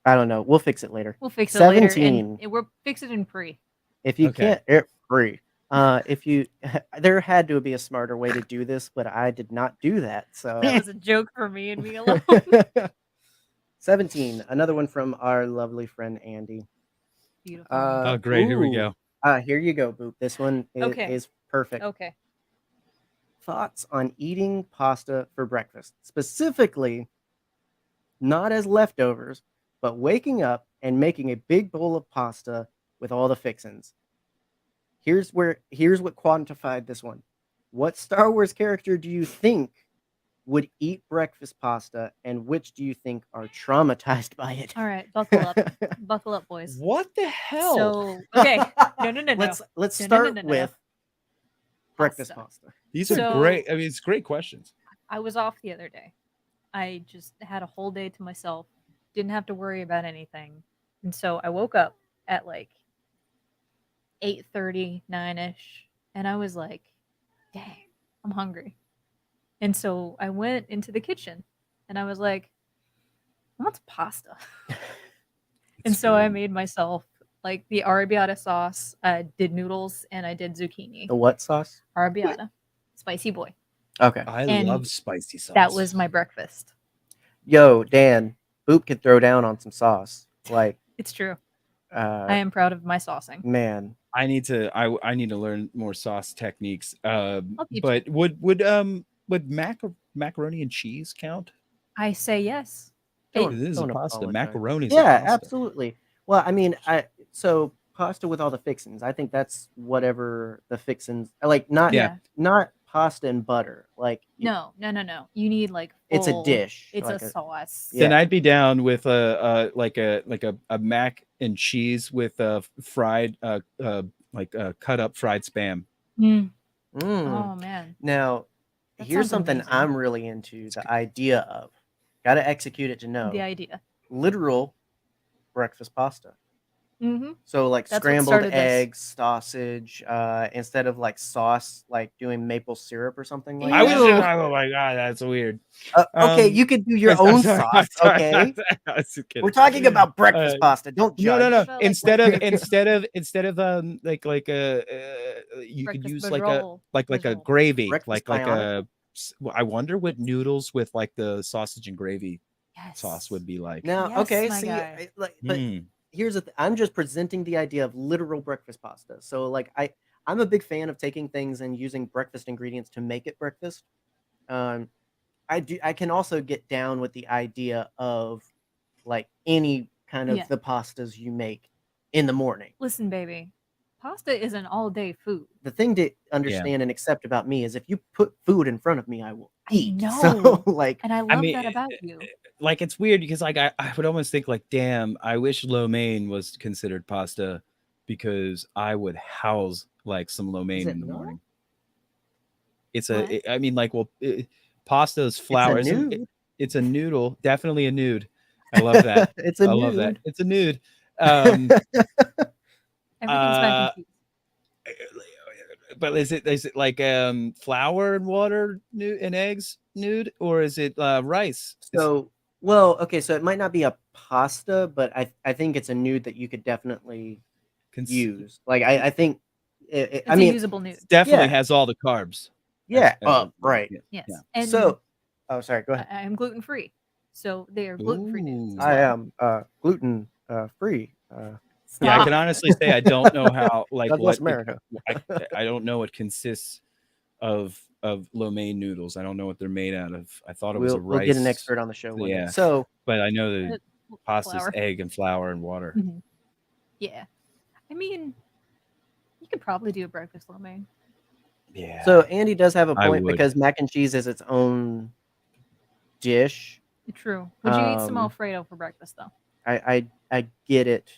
I don't know. We'll fix it later. We'll fix it 17. later. We'll fix it in pre. If you can't, free. If you, there had to be a smarter way to do this, but I did not do that. So that was a joke for me and me alone. 17. Another one from our lovely friend Andy. Beautiful. Oh, great! Here we go. Here you go, Boop. This one is perfect. Okay. Thoughts on eating pasta for breakfast, specifically not as leftovers, but waking up and making a big bowl of pasta with all the fixins. Here's what quantified this one. What Star Wars character do you think would eat breakfast pasta, and which do you think are traumatized by it? All right, buckle up. Buckle up, boys. What the hell? So, okay. No. Let's start with breakfast pasta. These are great. It's great questions. I was off the other day. I just had a whole day to myself. Didn't have to worry about anything. And so I woke up at like 8:30, 9-ish, and I was like, dang, I'm hungry. And so I went into the kitchen and I was like, I want some pasta. And so I made myself like the arrabbiata sauce. I did noodles and I did zucchini. The what sauce? Arrabbiata. Spicy boy. Okay. I And love spicy sauce. that was my breakfast. Yo, Dan, Boop could throw down on some sauce. Like, It's true. I am proud of my saucing. Man, I need to learn more sauce techniques. But you. would macaroni and cheese count? I say yes. This is a pasta. Macaroni. Yeah, absolutely. Well, I mean, so pasta with all the fixings. I think that's whatever the fixings like. Not pasta and butter. Like no. You need like it's a dish. It's like a sauce. Then I'd be down with a mac and cheese with fried cut up fried spam. Oh man. Now, here's something amazing. I'm really into. The idea of got to execute it to know the idea. Literal breakfast pasta. Mm-hmm. So like scrambled eggs, sausage, instead of like sauce, like doing maple syrup or something like that. Oh my god, that's weird. Okay, you could do your own sauce. Okay, we're talking about breakfast pasta. Don't judge. No. Instead of you could use like a gravy, like a. I wonder what noodles with like the sausage and gravy sauce would be like. Now, okay, see, but. Here's the thing. I'm just presenting the idea of literal breakfast pasta. So like I'm a big fan of taking things and using breakfast ingredients to make it breakfast. I can also get down with the idea of like any kind of the pastas you make in the morning. Listen, baby, pasta is an all-day food. The thing to understand and accept about me is if you put food in front of me, I will eat. I know. So like, and I love that about you. Like it's weird because like I would almost think like, damn, I wish lo mein was considered pasta because I would house like some lo mein in the morning. It's pasta is flour. It's a noodle, definitely a nude. I love that. It's a nude. Love that. It's a nude. Everything's mac and cheese. But is it like flour and water and eggs nude, or is it rice? So so it might not be a pasta, but I think it's a nude that you could definitely use. Like I think it's a usable nude. Definitely has all the carbs. Yeah. Right. Yes. Yeah. And sorry. Go ahead. I am gluten free, so they are gluten free nudes. I am gluten free. Yeah, I can honestly say I don't know how America. I don't know what consists of lo mein noodles. I don't know what they're made out of. I thought it was a rice. We'll get an expert on the show. Yeah. So, but I know that pasta is egg and flour and water. Mm-hmm. Yeah, I mean, you could probably do a breakfast lo mein. Yeah. So Andy does have a point because mac and cheese is its own dish. True. Would you eat some Alfredo for breakfast though? I get it.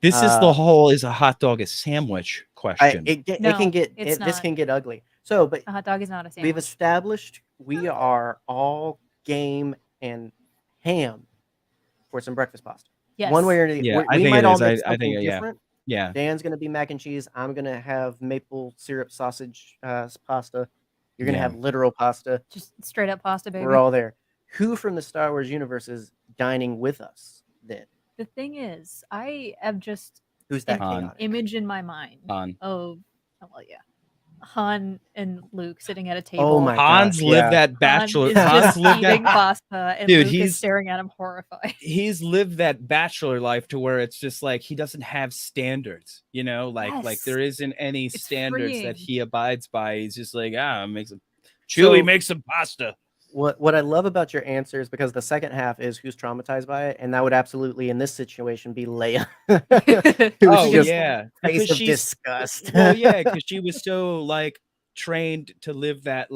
This is the whole is a hot dog a sandwich question. This can get ugly. So, but a hot dog is not a sandwich. We've established we are all game and ham for some breakfast pasta. Yes. One way or another. Yeah, we might all make something different. Yeah. Dan's gonna be mac and cheese. I'm gonna have maple syrup sausage pasta. You're gonna have literal pasta. Just straight up pasta, baby. We're all there. Who from the Star Wars universe is dining with us then? The thing is, I have just who's that image in my mind Han. Han and Luke sitting at a table. Oh my Han's lived that bachelor. Han's lived that pasta, and dude, Luke is staring at him horrified. He's lived that bachelor life to where it's just like he doesn't have standards, like there isn't any standards that he abides by. He's just like make some pasta. What I love about your answer is because the second half is who's traumatized by it, and that would absolutely in this situation be Leia. Face of disgust. Well, yeah, because she was so trained to live that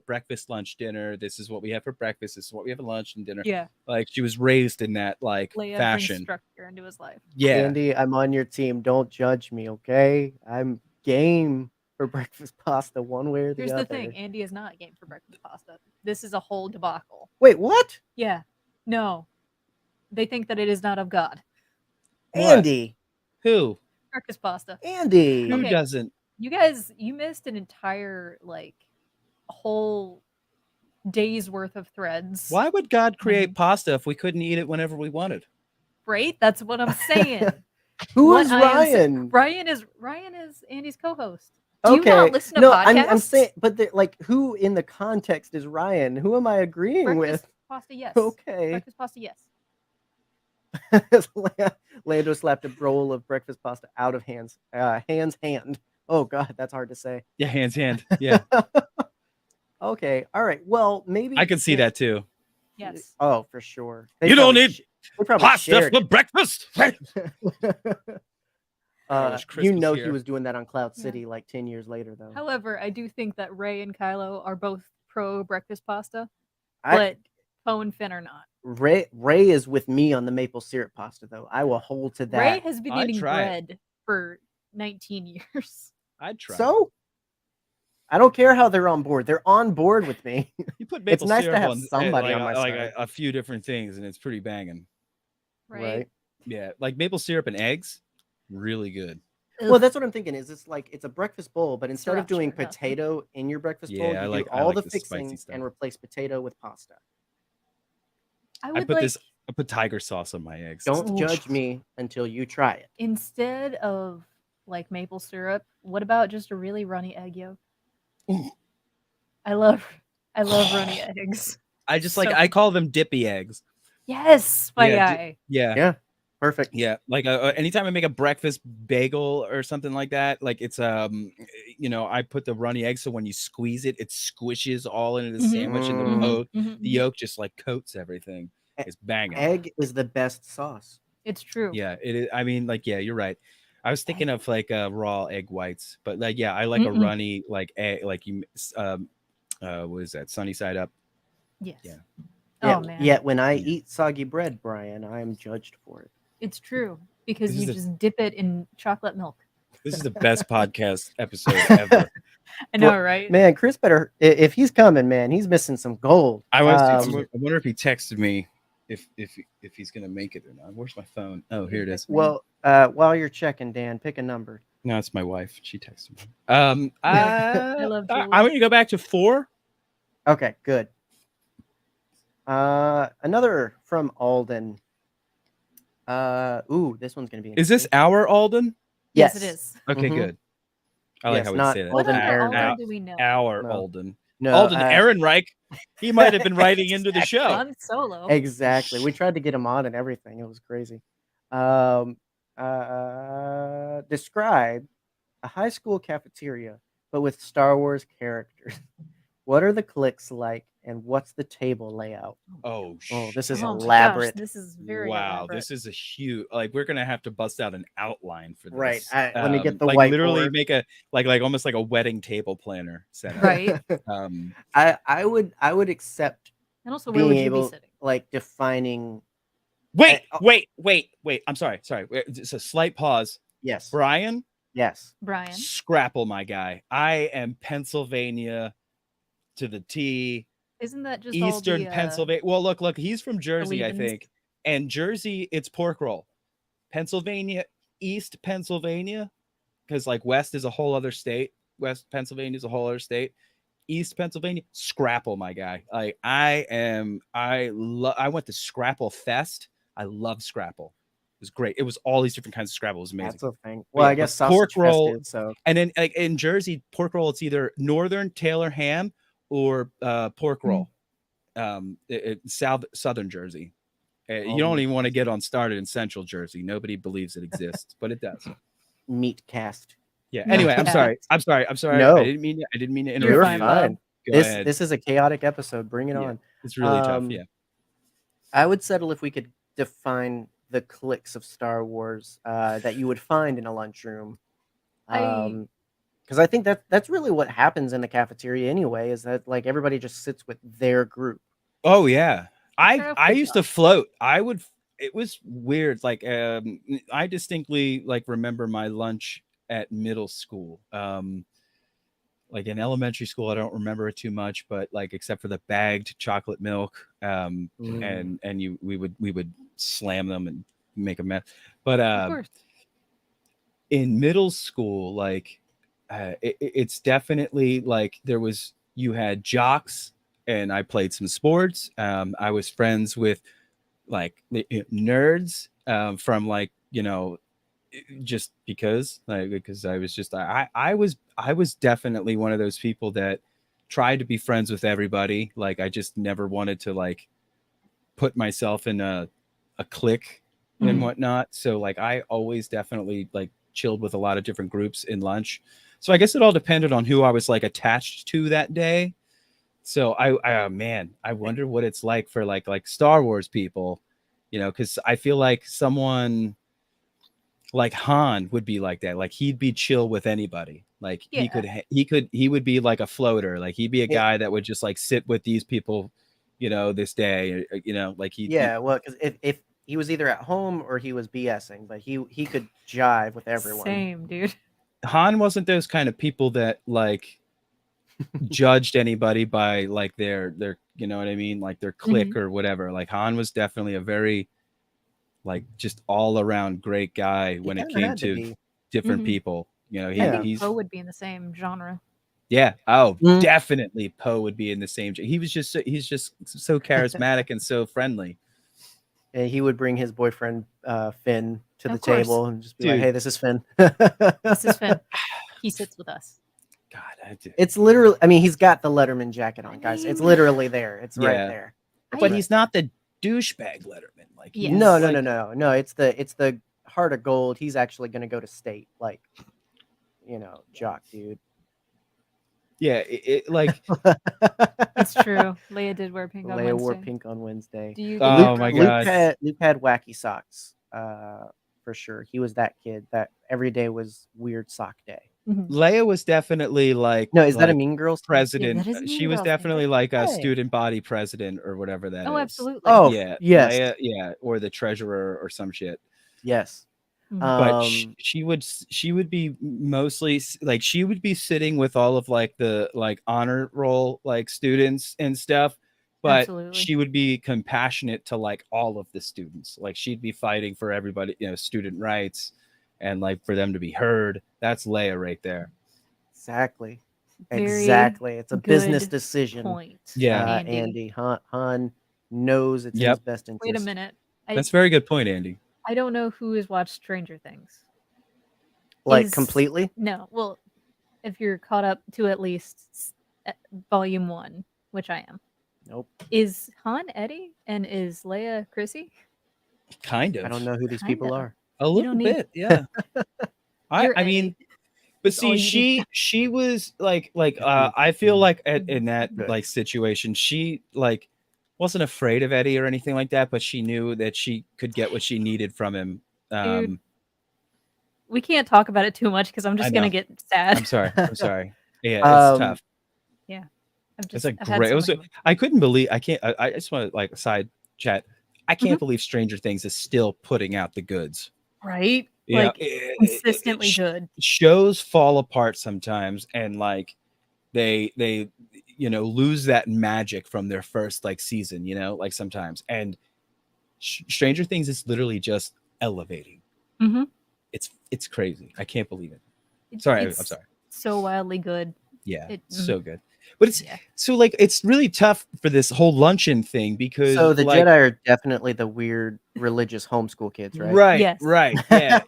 breakfast, lunch, dinner. This is what we have for breakfast. This is what we have for lunch and dinner. Yeah, she was raised in that Leia fashion. Structure into his life. Yeah, Andy, I'm on your team. Don't judge me, okay? I'm game for breakfast pasta one way or the other. Here's the thing, Andy is not game for breakfast pasta. This is a whole debacle. Wait, what? Yeah. No. they think that it is not of God. Andy. Who? Breakfast pasta. Andy. Who doesn't? You guys, you missed an entire whole day's worth of threads. Why would God create pasta if we couldn't eat it whenever we wanted? Right? That's what I'm saying. Who is Ryan? Ryan is Andy's co-host. Do you Okay. not listen to No, podcasts? I'm saying, but who in the context is Ryan? Who am I agreeing Breakfast with? pasta, yes. Okay. Breakfast pasta, yes. Lando slapped a bowl of breakfast pasta out of hand. Oh God, that's hard to say. Yeah, hand. Yeah. Okay. All right. Well, maybe I can see that too. Yes. Oh, for sure. You don't need pasta for it. breakfast. You know he was doing that on Cloud City 10 years later, though. However, I do think that Ray and Kylo are both pro breakfast pasta, but Poe and Finn are not. Ray is with me on the maple syrup pasta, though. I will hold to that. Ray has been eating bread for 19 years. I'd try. So I don't care how they're on board. They're on board with me. You put maple it's nice syrup to have on somebody on my side. a few different things, and it's pretty banging. Right? Yeah, like maple syrup and eggs, really good. Well, that's what I'm thinking. Is it's a breakfast bowl, but instead of doing potato in your breakfast bowl, you do all the fixings and replace potato with pasta. I put tiger sauce on my eggs. Don't judge me until you try it. Instead of maple syrup, what about just a really runny egg yolk? I love runny eggs. I just I call them dippy eggs. Yes, my guy. Yeah. Perfect. Yeah, anytime I make a breakfast bagel or something like that, it's I put the runny egg so when you squeeze it, it squishes all into the sandwich, and the yolk just coats everything. It's banging. Egg is the best sauce. It's true. Yeah, it is. I mean, you're right. I was thinking of raw egg whites, but I like a runny egg, what is that? Sunny side up. Yes. Yeah. Oh man. Yet when I eat soggy bread, Brian, I am judged for it. It's true because you just dip it in chocolate milk. This is the best podcast episode ever. I know, right? Man, Chris better if he's coming, man, he's missing some gold. I wonder if he texted me if he's gonna make it or not. Where's my phone? Oh, here it is. Well, while you're checking, Dan, pick a number. No, it's my wife. She texted me. I love I'm gonna go back to 4. Okay, good. Another from Alden. This one's gonna be. Is this our Alden? Yes, it is. Okay, good. I like how we say that. What other Alden do we know? Our Alden. No, Alden Ehrenreich. He might have been writing into the show. On Solo. Exactly. We tried to get him on and everything. It was crazy. Describe a high school cafeteria, but with Star Wars characters. What are the cliques like, and what's the table layout? Oh, this is elaborate. Gosh, this is very elaborate. This is a huge. We're gonna have to bust out an outline for this. Right. Let me get the whiteboard. Literally make a almost like a wedding table planner setup. Right. I would accept. And also, where would you be sitting? Defining. Wait. I'm sorry. It's a slight pause. Yes. Brian. Yes. Brian. Scrapple, my guy. I am Pennsylvania to the T. Isn't that just Eastern all the, Pennsylvania? Well, look, he's from Jersey, allegiance? I think. And Jersey, it's pork roll. Pennsylvania, East Pennsylvania, because West is a whole other state. West Pennsylvania is a whole other state. East Pennsylvania, Scrapple, my guy. I went to Scrapple Fest. I love Scrapple. It was great. It was all these different kinds of Scrapple. It was amazing. That's a thing. Well, I guess pork roll. Festive, so. And then in Jersey, pork roll, it's either Northern Taylor ham or pork roll. Southern Jersey. You don't even want to get on started in Central Jersey. Nobody believes it exists, but it does. Meat cast. Yeah. Anyway, I'm sorry. No. I didn't mean to interrupt. You're fine. Go This is a chaotic episode. Bring it on. It's really tough. Yeah. I would settle if we could define the cliques of Star Wars that you would find in a lunchroom. Because I think that's really what happens in the cafeteria anyway, is that everybody just sits with their group. Oh yeah. I used to float. It was weird. I distinctly remember my lunch at middle school. In elementary school, I don't remember it too much, but except for the bagged chocolate milk, and we would slam them and make a mess. But Of course. in middle school, like it's definitely like you had jocks, and I played some sports. I was friends with like the nerds from like, just because I was just I was definitely one of those people that tried to be friends with everybody. Like I just never wanted to like put myself in a clique and whatnot. So like I always definitely like chilled with a lot of different groups in lunch. So I guess it all depended on who I was like attached to that day. So I wonder what it's like for like Star Wars people, because I feel like someone like Han would be like that. Like he'd be chill with anybody. Like he would be like a floater. Like he'd be a guy that would just like sit with these people, this day, like well, because if he was either at home or he was BSing, but he could jive with everyone. Same, dude. Han wasn't those kind of people that like judged anybody by like their you know what I mean, like their clique or whatever. Like Han was definitely a very like just all around great guy when it came to different people. I think Poe would be in the same genre. Yeah. Oh, definitely Poe would be in the same. He's just so charismatic and so friendly. And he would bring his boyfriend Finn to the table and just be like, "Hey, this is Finn. This is Finn. He sits with us." God, it's literally. I mean, he's got the Letterman jacket on, guys. It's literally there. It's right there. But he's not the douchebag Letterman. Like no. It's the heart of gold. He's actually going to go to state, like, jock dude. Yeah, like it's true. Leia did wear pink on Wednesday. Leia wore pink on Wednesday. My God. Luke had wacky socks, for sure. He was that kid that every day was weird sock day. Leia was definitely like is that a Mean Girls president? Yeah, she was definitely like a student body president or whatever that is. Oh, absolutely. Oh, yeah, yes. Leia, or the treasurer or some shit. Yes. But she would be mostly like she would be sitting with all of like the like honor roll like students and stuff, but she would be compassionate to like all of the students. Like she'd be fighting for everybody, student rights and like for them to be heard. That's Leia right there. Exactly. It's a business decision. Point. Yeah, Andy. Han knows it's in his best interest. Wait a minute. That's a very good point, Andy. I don't know who has watched Stranger Things. Like completely? No. Well, if you're caught up to at least volume 1, which I am. Nope. Is Han Eddie and is Leia Chrissy? Kind of. I don't know who these people are. A little bit, yeah. I mean, but see, she was like I feel like in that like situation, she like wasn't afraid of Eddie or anything like that, but she knew that she could get what she needed from him. Dude, we can't talk about it too much because I'm just gonna get sad. I'm sorry. Yeah, it's tough. Yeah, it's like great. I couldn't believe. I just want to like side chat. I can't believe Stranger Things is still putting out the goods. Right? Yeah, like consistently good. Shows fall apart sometimes, and like they lose that magic from their first like season, like sometimes. And Stranger Things is literally just elevating. It's crazy. I can't believe it. I'm sorry. So wildly good. Yeah, so good. But it's so like it's really tough for this whole luncheon thing because the Jedi are definitely the weird religious homeschool kids, right? Right. Yes. Right. Yeah.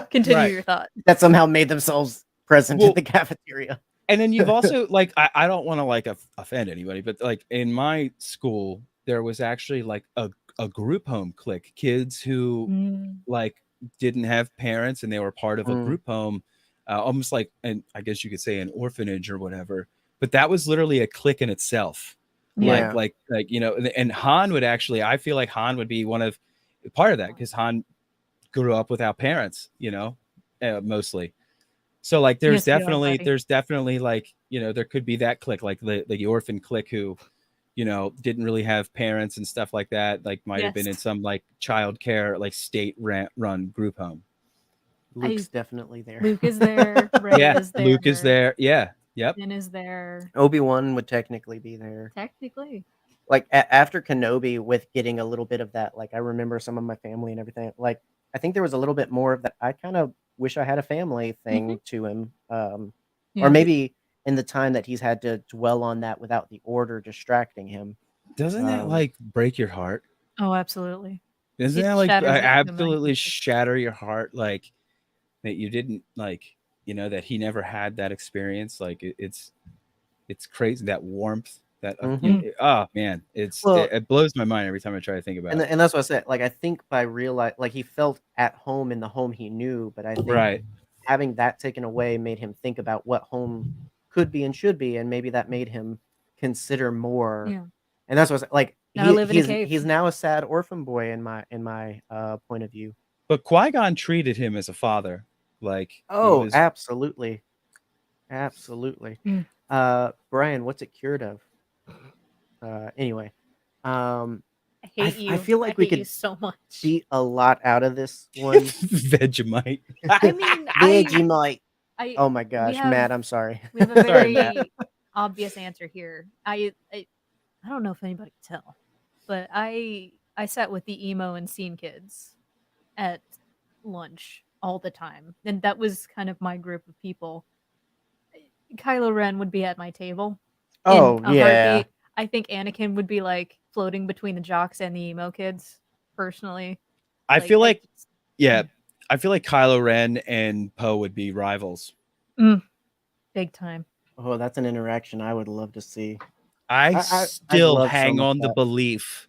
Continue your thought. That somehow made themselves present in the cafeteria. And then you've also like I don't want to like offend anybody, but like in my school there was actually like a group home clique, kids who like didn't have parents and they were part of a group home, almost like, and I guess you could say an orphanage or whatever. But that was literally a clique in itself. Yeah. Like and Han would actually, I feel like Han would be part of that because Han grew up without parents, mostly. So like there's definitely like, there could be that clique, like the orphan clique who, didn't really have parents and stuff like that. Like might have been in some like childcare, like state run group home. Luke's definitely there. Luke is there. Rey is there. Luke is there. Yeah. Yep. Finn is there. Obi-Wan would technically be there. Technically. like after Kenobi, with getting a little bit of that, like I remember some of my family and everything. Like I think there was a little bit more of that. I kind of wish I had a family thing to him, or maybe in the time that he's had to dwell on that without the order distracting him. Doesn't that like break your heart? Oh, absolutely. Doesn't that like absolutely shatter your heart? Like that you didn't like, you know, that he never had that experience. Like it's crazy, that warmth. That oh man, it blows my mind every time I try to think about it. And that's what I said. Like I think by like he felt at home in the home he knew, but I think having that taken away made him think about what home could be and should be, and maybe that made him consider more. Yeah. And that's what I was like. He's now a sad orphan boy in my point of view. But Qui-Gon treated him as a father. Like absolutely. Brian, what's it cured of? Anyway, I hate you. I feel like we could so much beat a lot out of this one. Vegemite. I mean, Vegemite. Oh my gosh, Matt, I'm sorry. We have a very obvious answer here. I don't know if anybody can tell, but I sat with the emo and scene kids at lunch all the time, and that was kind of my group of people. Kylo Ren would be at my table. Oh yeah. Heartbeat. I think Anakin would be like floating between the jocks and the emo kids. Personally, I feel like Kylo Ren and Poe would be rivals. Big time. Oh, that's an interaction I would love to see. I still hang on the belief.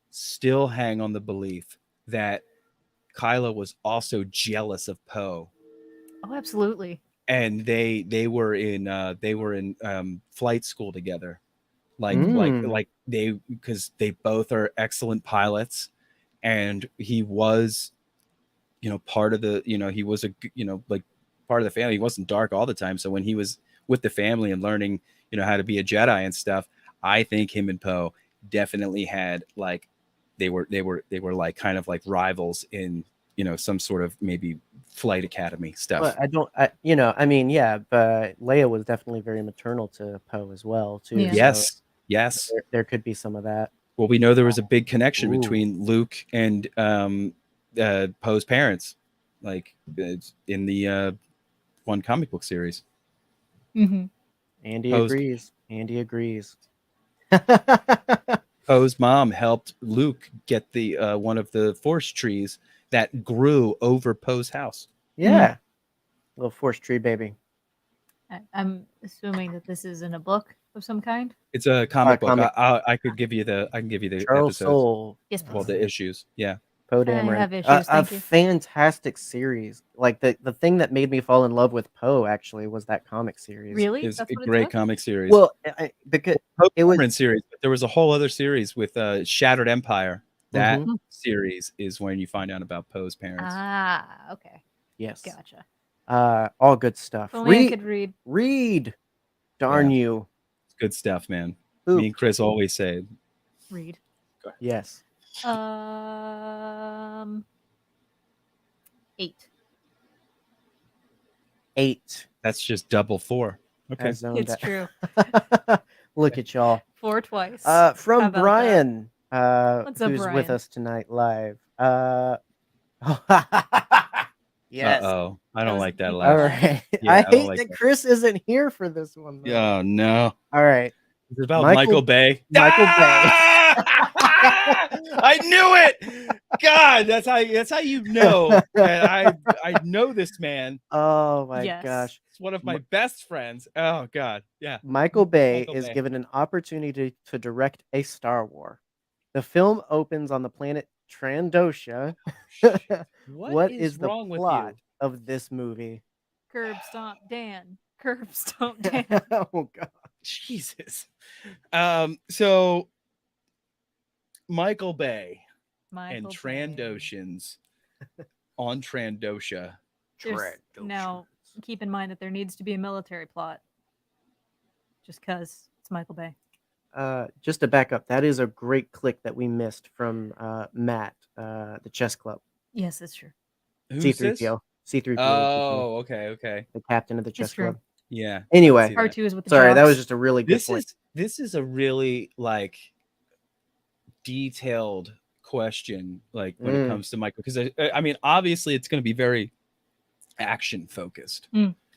Still hang on the belief that Kylo was also jealous of Poe. Oh, absolutely. And they were in flight school together. Like because they both are excellent pilots, and he was, you know, part of the, you know, he was a, you know, like part of the family. He wasn't dark all the time. So when he was with the family and learning, you know, how to be a Jedi and stuff, I think him and Poe definitely had like they were like kind of like rivals in, you know, some sort of maybe flight academy stuff. Well, but Leia was definitely very maternal to Poe as well too. Yeah. Yes. There could be some of that. Well, we know there was a big connection between Luke and Poe's parents, like in the one comic book series. Andy agrees. Poe's mom helped Luke get the one of the force trees that grew over Poe's house. Yeah. Little force tree baby. I'm assuming that this is in a book of some kind. It's a comic book. I can give you the Charles episodes. Soule. Yes, please. Well, the issues. Yeah. Poe Dameron. I have issues, a fantastic series. like the thing that made me fall in love with Poe actually was that comic series. Really? It's a great comic series. Well, because it was series, but there was a whole other series with Shattered Empire. That series is when you find out about Poe's parents. Ah, okay. Yes. Gotcha. All good stuff. Only I could read. Read. Darn you. It's good stuff, man. Me and Chris always say. Read. Yes. 8. That's just double 4. Okay. It's true. Look at y'all. 4 twice. From Brian, What's up, who's Brian? with us tonight live. Yes. Uh-oh. I don't like that All laugh. right. Yeah, I hate like that Chris isn't here for this one. Oh, no. All right. It's about Michael Bay. Michael Bay. I knew it. God, that's how you know. And I know this man. Oh my gosh. It's one of my best friends. Oh God. Yeah. Michael Bay is given an opportunity to direct a Star Wars. The film opens on the planet Trandosha. What is the plot of this movie? Curb Stomp Dan. Curb Stomp Dan. Oh God. Jesus. So Michael Bay and Trandoshans on Trandosha. Now, keep in mind that there needs to be a military plot. Just because it's Michael Bay. Just to back up, that is a great click that we missed from Matt, the chess club. Yes, that's true. C-3PO. C-3PO. Oh, okay. The captain of the chess club. Yeah. Anyway, R2 is with the sorry, jocks. that was just a really good point. This is a really like detailed question, like when it comes to Michael, because I mean, obviously it's going to be very action focused.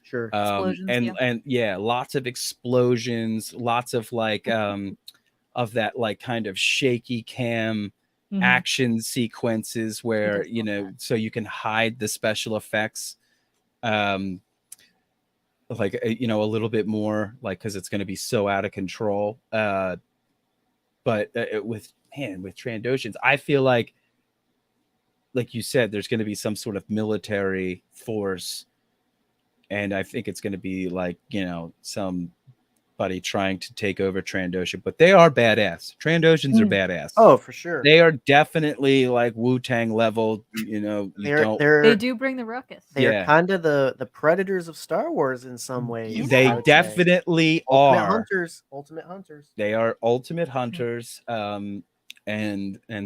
Sure. And lots of explosions, lots of like of that like kind of shaky cam action sequences where so you can hide the special effects like a little bit more, like, because it's going to be so out of control. But with Trandoshans, I feel like you said, there's going to be some sort of military force, and I think it's going to be like somebody trying to take over Trandoshan, but they are badass. Trandoshans are badass. Oh, for sure. They are definitely like Wu-Tang level. They do bring the ruckus. They're kind of the predators of Star Wars in some ways. They definitely are ultimate hunters. They are ultimate hunters, and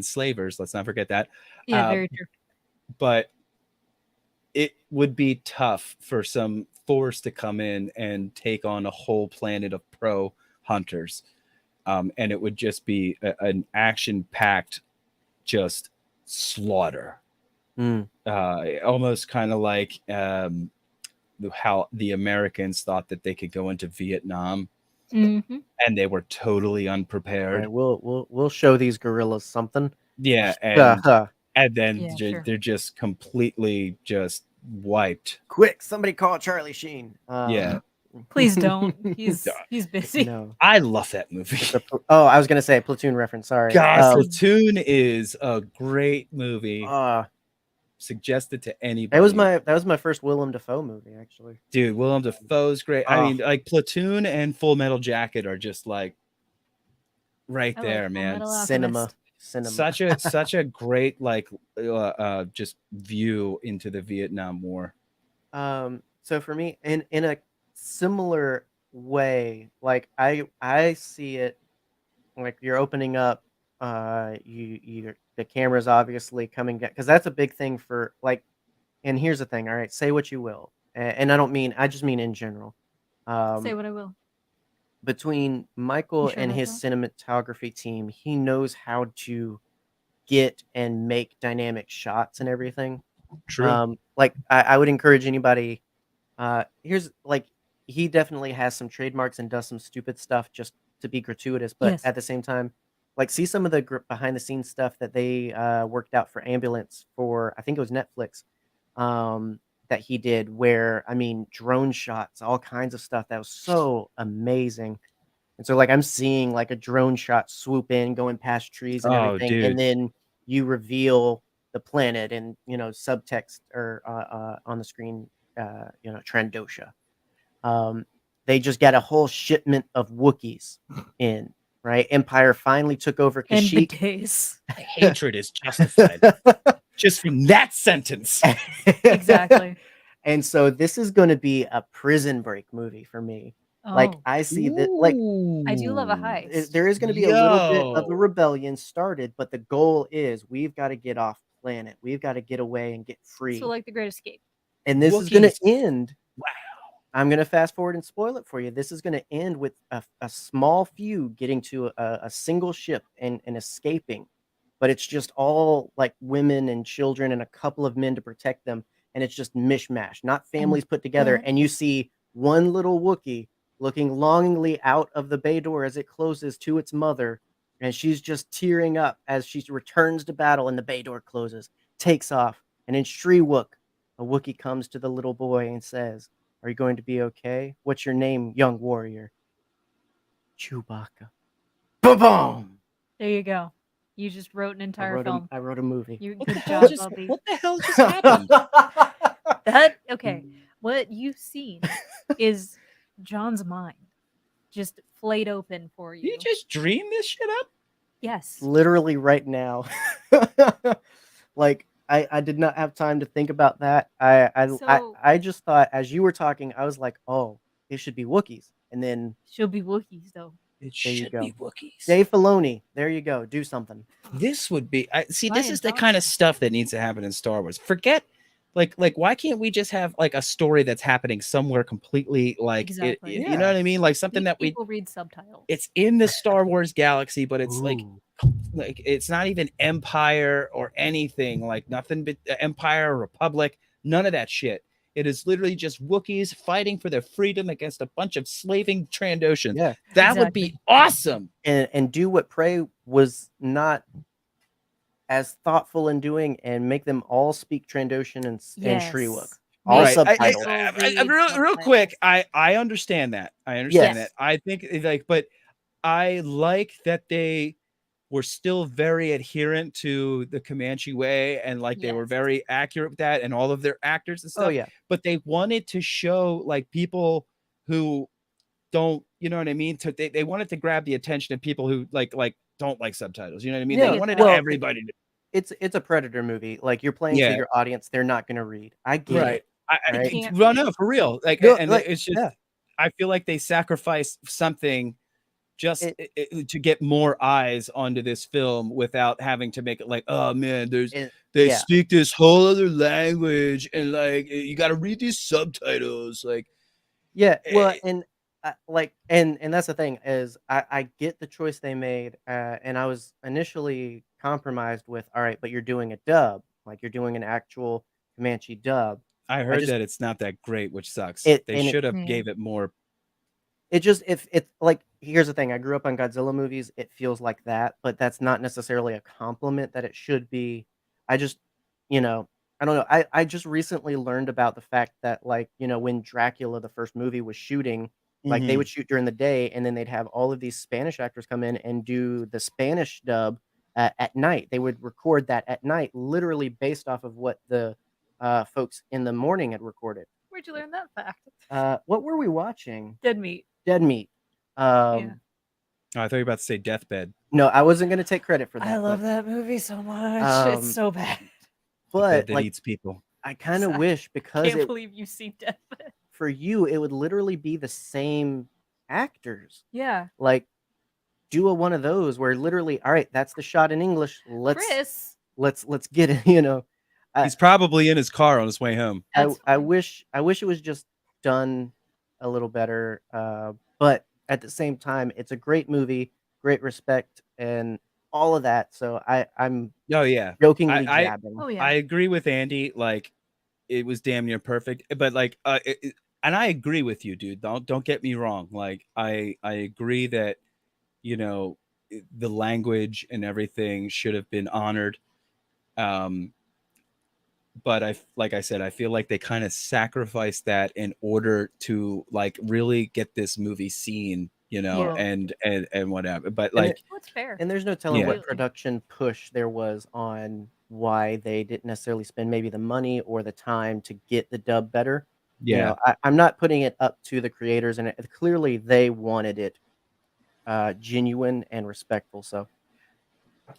slavers. Let's not forget that. Yeah, very true. But it would be tough for some force to come in and take on a whole planet of pro hunters. And it would just be an action-packed just slaughter. Almost kind of like how the Americans thought that they could go into Vietnam, and they were totally unprepared. Right, we'll show these guerrillas something. Yeah, and then they're just completely just wiped. Quick, somebody call Charlie Sheen. Please don't. He's busy. No. I love that movie. I was gonna say Platoon reference. Sorry. God, Platoon is a great movie. Suggested to anybody. That was my first Willem Dafoe movie, actually. Dude, Willem Dafoe's great. I mean, like Platoon and Full Metal Jacket are just like right there, man. Cinema. Such a great like just view into the Vietnam War. So for me, in a similar way, like I see it, like you're opening up, the camera's obviously coming down, because that's a big thing for like. And here's the thing, all right, say what you will, and I just mean in general. Say what I will. Between Michael and his cinematography team, he knows how to get and make dynamic shots and everything. True. Like I would encourage anybody. Here's like, he definitely has some trademarks and does some stupid stuff just to be gratuitous, but at the same time, like, see some of the behind the scenes stuff that they worked out for Ambulance for, I think it was Netflix, that he did, where, I mean, drone shots, all kinds of stuff that was so amazing. And so like I'm seeing like a drone shot swoop in, going past trees and everything, and then you reveal the planet and subtext or on the screen, Trandosha. They just got a whole shipment of Wookiees in, right? Empire finally took over Kashyyyk. Hatred is justified. Just from that sentence. Exactly. And so this is going to be a prison break movie for me. Like, I see that, like, I do love a heist. There is going to be a little bit of a rebellion started, but the goal is we've got to get off planet. We've got to get away and get free. So like The Great Escape. And this is going to end. Wow. I'm going to fast forward and spoil it for you. This is going to end with a small few getting to a single ship and escaping. But it's just all like women and children and a couple of men to protect them. And it's just mishmash, not families put together. And you see one little Wookiee looking longingly out of the bay door as it closes to its mother. And she's just tearing up as she returns to battle, and the bay door closes, takes off. And in Shriwook, a Wookiee comes to the little boy and says, "Are you going to be okay? What's your name, young warrior?" Chewbacca. Boom! There you go. You just wrote an entire film. I wrote a movie. Good job, Bobby. What the hell just happened? What you've seen is John's mind just flayed open for you. You just dream this shit up? Yes. Literally right now. Like, I did not have time to think about that. I just thought, as you were talking, I was like, oh, it should be Wookiees. And then should be Wookiees, though. It should be Wookiees. Dave Filoni, there you go. Do something. This would be this is the kind of stuff that needs to happen in Star Wars. Forget like why can't we just have like a story that's happening somewhere completely like Exactly. you know what I mean? Like something that people read subtitles. It's in the Star Wars galaxy, but it's like Ooh. it's not even Empire or anything, like nothing but Empire or Republic, none of that shit. It is literally just Wookiees fighting for their freedom against a bunch of slaving Trandoshans. Yeah. That would be awesome. And do what Prey was not as thoughtful in doing, and make them all speak Trandoshan and Shriwook. All Right. subtitled. Real quick, I understand that. I understand that. I think like, but I like that they were still very adherent to the Comanche way, and like they were very accurate with that, and all of their actors and stuff. Oh yeah. But they wanted to show like people who don't, you know what I mean? They wanted to grab the attention of people who like don't like subtitles. You know what I mean? Yeah, They wanted everybody to. It's a Predator movie. Like, you're playing to your audience. They're not going to read. I get it. Well, no, for real. Like, and like, it's just, I feel like they sacrificed something just to get more eyes onto this film without having to make it like, oh man, they speak this whole other language, and like you got to read these subtitles. Like, well, and and that's the thing is I get the choice they made, and I was initially compromised with, all right, but you're doing a dub, like you're doing an actual Comanche dub. I heard that it's not that great, which sucks. They should have gave it more. It just, if it's like, here's the thing, I grew up on Godzilla movies. It feels like that, but that's not necessarily a compliment that it should be. I just, I don't know. I just recently learned about the fact that, like, when Dracula, the first movie, was shooting, like they would shoot during the day, and then they'd have all of these Spanish actors come in and do the Spanish dub at night. They would record that at night, literally based off of what the folks in the morning had recorded. Where'd you learn that fact? What were we watching? Dead Meat. Oh, I thought you were about to say Deathbed. No, I wasn't going to take credit for that. I love that movie so much. It's so bad. But that eats people. I kind of wish, because I can't believe you've seen Deathbed. For you, it would literally be the same actors. Yeah. Like, do one of those where literally, all right, that's the shot in English. Let's get it. He's probably in his car on his way home. I wish it was just done a little better. But at the same time, it's a great movie, great respect, and all of that. So I'm jokingly jabbing. I agree with Andy. Like, it was damn near perfect. But like, and I agree with you, dude. Don't get me wrong. Like, I agree that the language and everything should have been honored. But like I said, I feel like they kind of sacrificed that in order to like really get this movie seen, and whatever. But like, what's fair? And there's no telling what production push there was on why they didn't necessarily spend maybe the money or the time to get the dub better. Yeah, I'm not putting it up to the creators, and clearly they wanted it genuine and respectful. So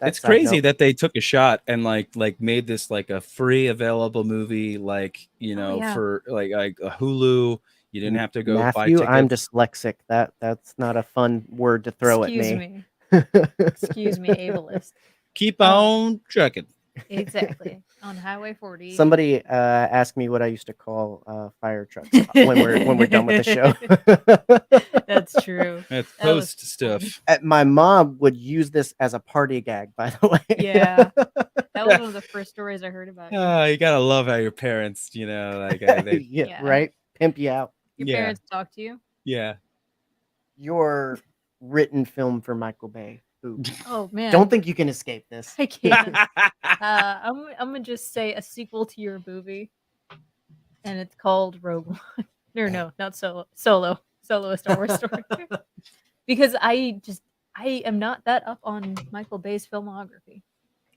it's crazy that they took a shot and like made this like a free available movie, like for like a Hulu. You didn't have to go buy tickets. I'm dyslexic. That's not a fun word to throw at me. Excuse me, ableist. Keep on trucking. Exactly. On Highway 40. Somebody asked me what I used to call fire trucks when we're done with the show. That's true. That's post stuff. My mom would use this as a party gag, by the way. Yeah. That was one of the first stories I heard about. You gotta love how your parents, like they right? Pimp you out. Your parents talk to you? Yeah. Your written film for Michael Bay. Ooh. Oh man! Don't think you can escape this. I can't. I'm gonna just say a sequel to your movie, and it's called Rogue One. No, not Solo. Solo, a Star Wars story. Because I am not that up on Michael Bay's filmography.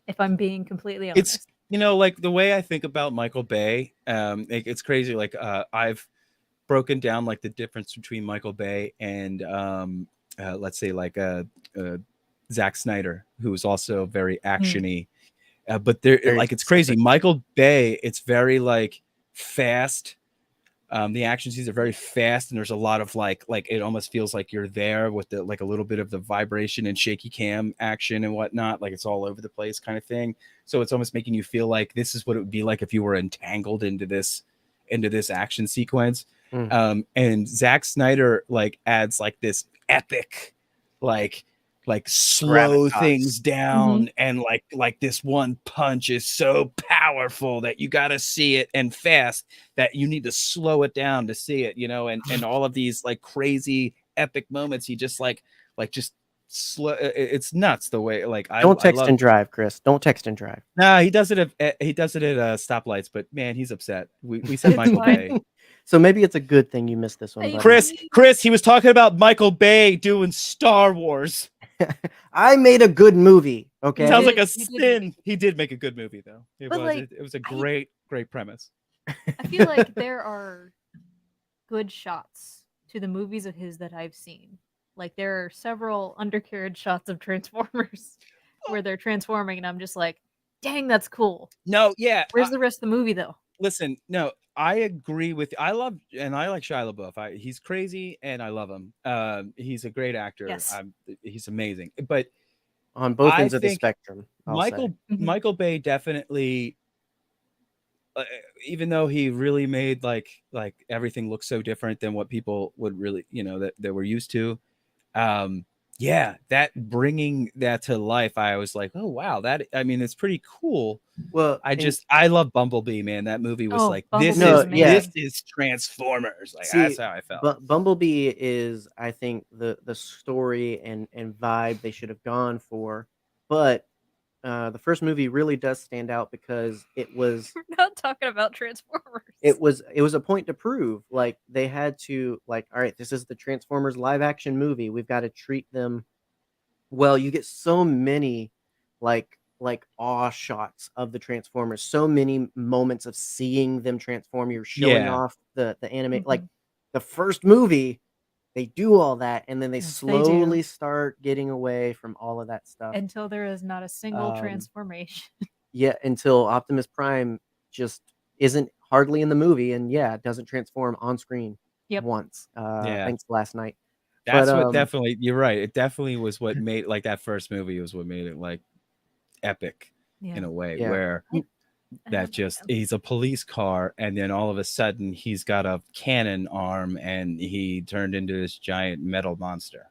If I'm being completely honest, it's like the way I think about Michael Bay. It's crazy. Like I've broken down like the difference between Michael Bay and let's say like Zack Snyder, who is also very actiony, but they're like, it's crazy. Michael Bay, it's very like fast, The action scenes are very fast, and there's a lot of like it almost feels like you're there with the like a little bit of the vibration and shaky cam action and whatnot. Like it's all over the place kind of thing. So it's almost making you feel like this is what it would be like if you were entangled into this action sequence. And Zack Snyder like adds like this epic like slow things down, and like this one punch is so powerful that you got to see it, and fast that you need to slow it down to see it, you know, and all of these like crazy epic moments he just like just slow. It's nuts the way like don't text and drive, Chris. Don't text and drive. Nah, he does it at stoplights, but man, he's upset. We said Michael Bay. So maybe it's a good thing you missed this one. Chris, he was talking about Michael Bay doing Star Wars. I made a good movie. Okay, sounds like a sin. He did make a good movie though. It was a great premise. I feel like there are good shots to the movies of his that I've seen. Like there are several undercarriage shots of Transformers where they're transforming, and I'm just like, dang, that's cool. No, yeah. Where's the rest of the movie though? Listen, no, I agree with. I like Shia LaBeouf. He's crazy, and I love him. He's a great actor. Yes. He's amazing. But on both ends of the spectrum, Michael Bay definitely, even though he really made like everything look so different than what people would really, you know, that we're used to. Yeah, that bringing that to life, I was like, oh wow, it's pretty cool. Well, I love Bumblebee, man. That movie was this is Transformers. Like that's how I felt. Bumblebee is, I think, the story and vibe they should have gone for, but the first movie really does stand out because it was. We're not talking about Transformers. It was a point to prove. Like they had to all right, this is the Transformers live action movie. We've got to treat them well. You get so many like awe shots of the Transformers, so many moments of seeing them transform. You're showing off the anime. Like the first movie, they do all that, and then they slowly start getting away from all of that stuff until there is not a single transformation. Yeah, until Optimus Prime just isn't hardly in the movie, and doesn't transform on screen once. Thanks to last night. That's what definitely. You're right. It definitely was what made like that first movie was what made it like epic in a way where. That just he's a police car, and then all of a sudden he's got a cannon arm, and he turned into this giant metal monster.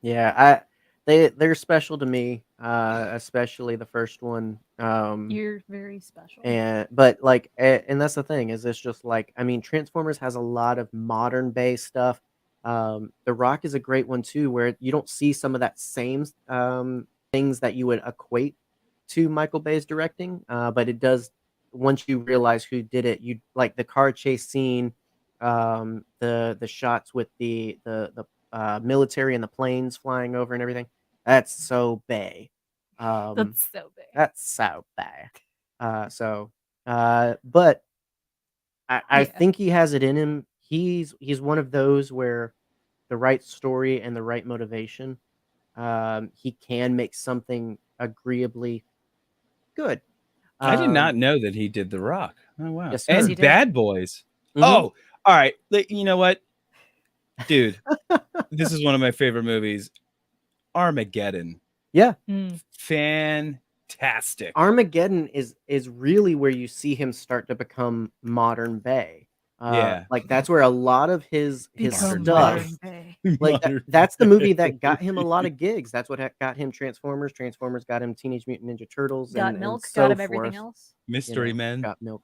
Yeah, they're special to me, especially the first one. You're very special. But that's the thing is it's just like Transformers has a lot of modern Bay stuff. The Rock is a great one too, where you don't see some of that same things that you would equate to Michael Bay's directing, but it does. Once you realize who did it, you like the car chase scene, the shots with the military and the planes flying over and everything. That's so Bay. That's so Bay. That's so Bay. But I think he has it in him. He's one of those where the right story and the right motivation, he can make something agreeably good. I did not know that he did The Rock. Oh wow! Yes, and Bad Boys. Oh, all right. You know what, dude? This is one of my favorite movies. Armageddon. Yeah, fantastic. Armageddon is really where you see him start to become modern Bay. Like that's where a lot of his stuff. Like that's the movie that got him a lot of gigs. That's what got him Transformers. Transformers got him Teenage Mutant Ninja Turtles. Got Milk. Got him everything else. Mystery Men. Got Milk.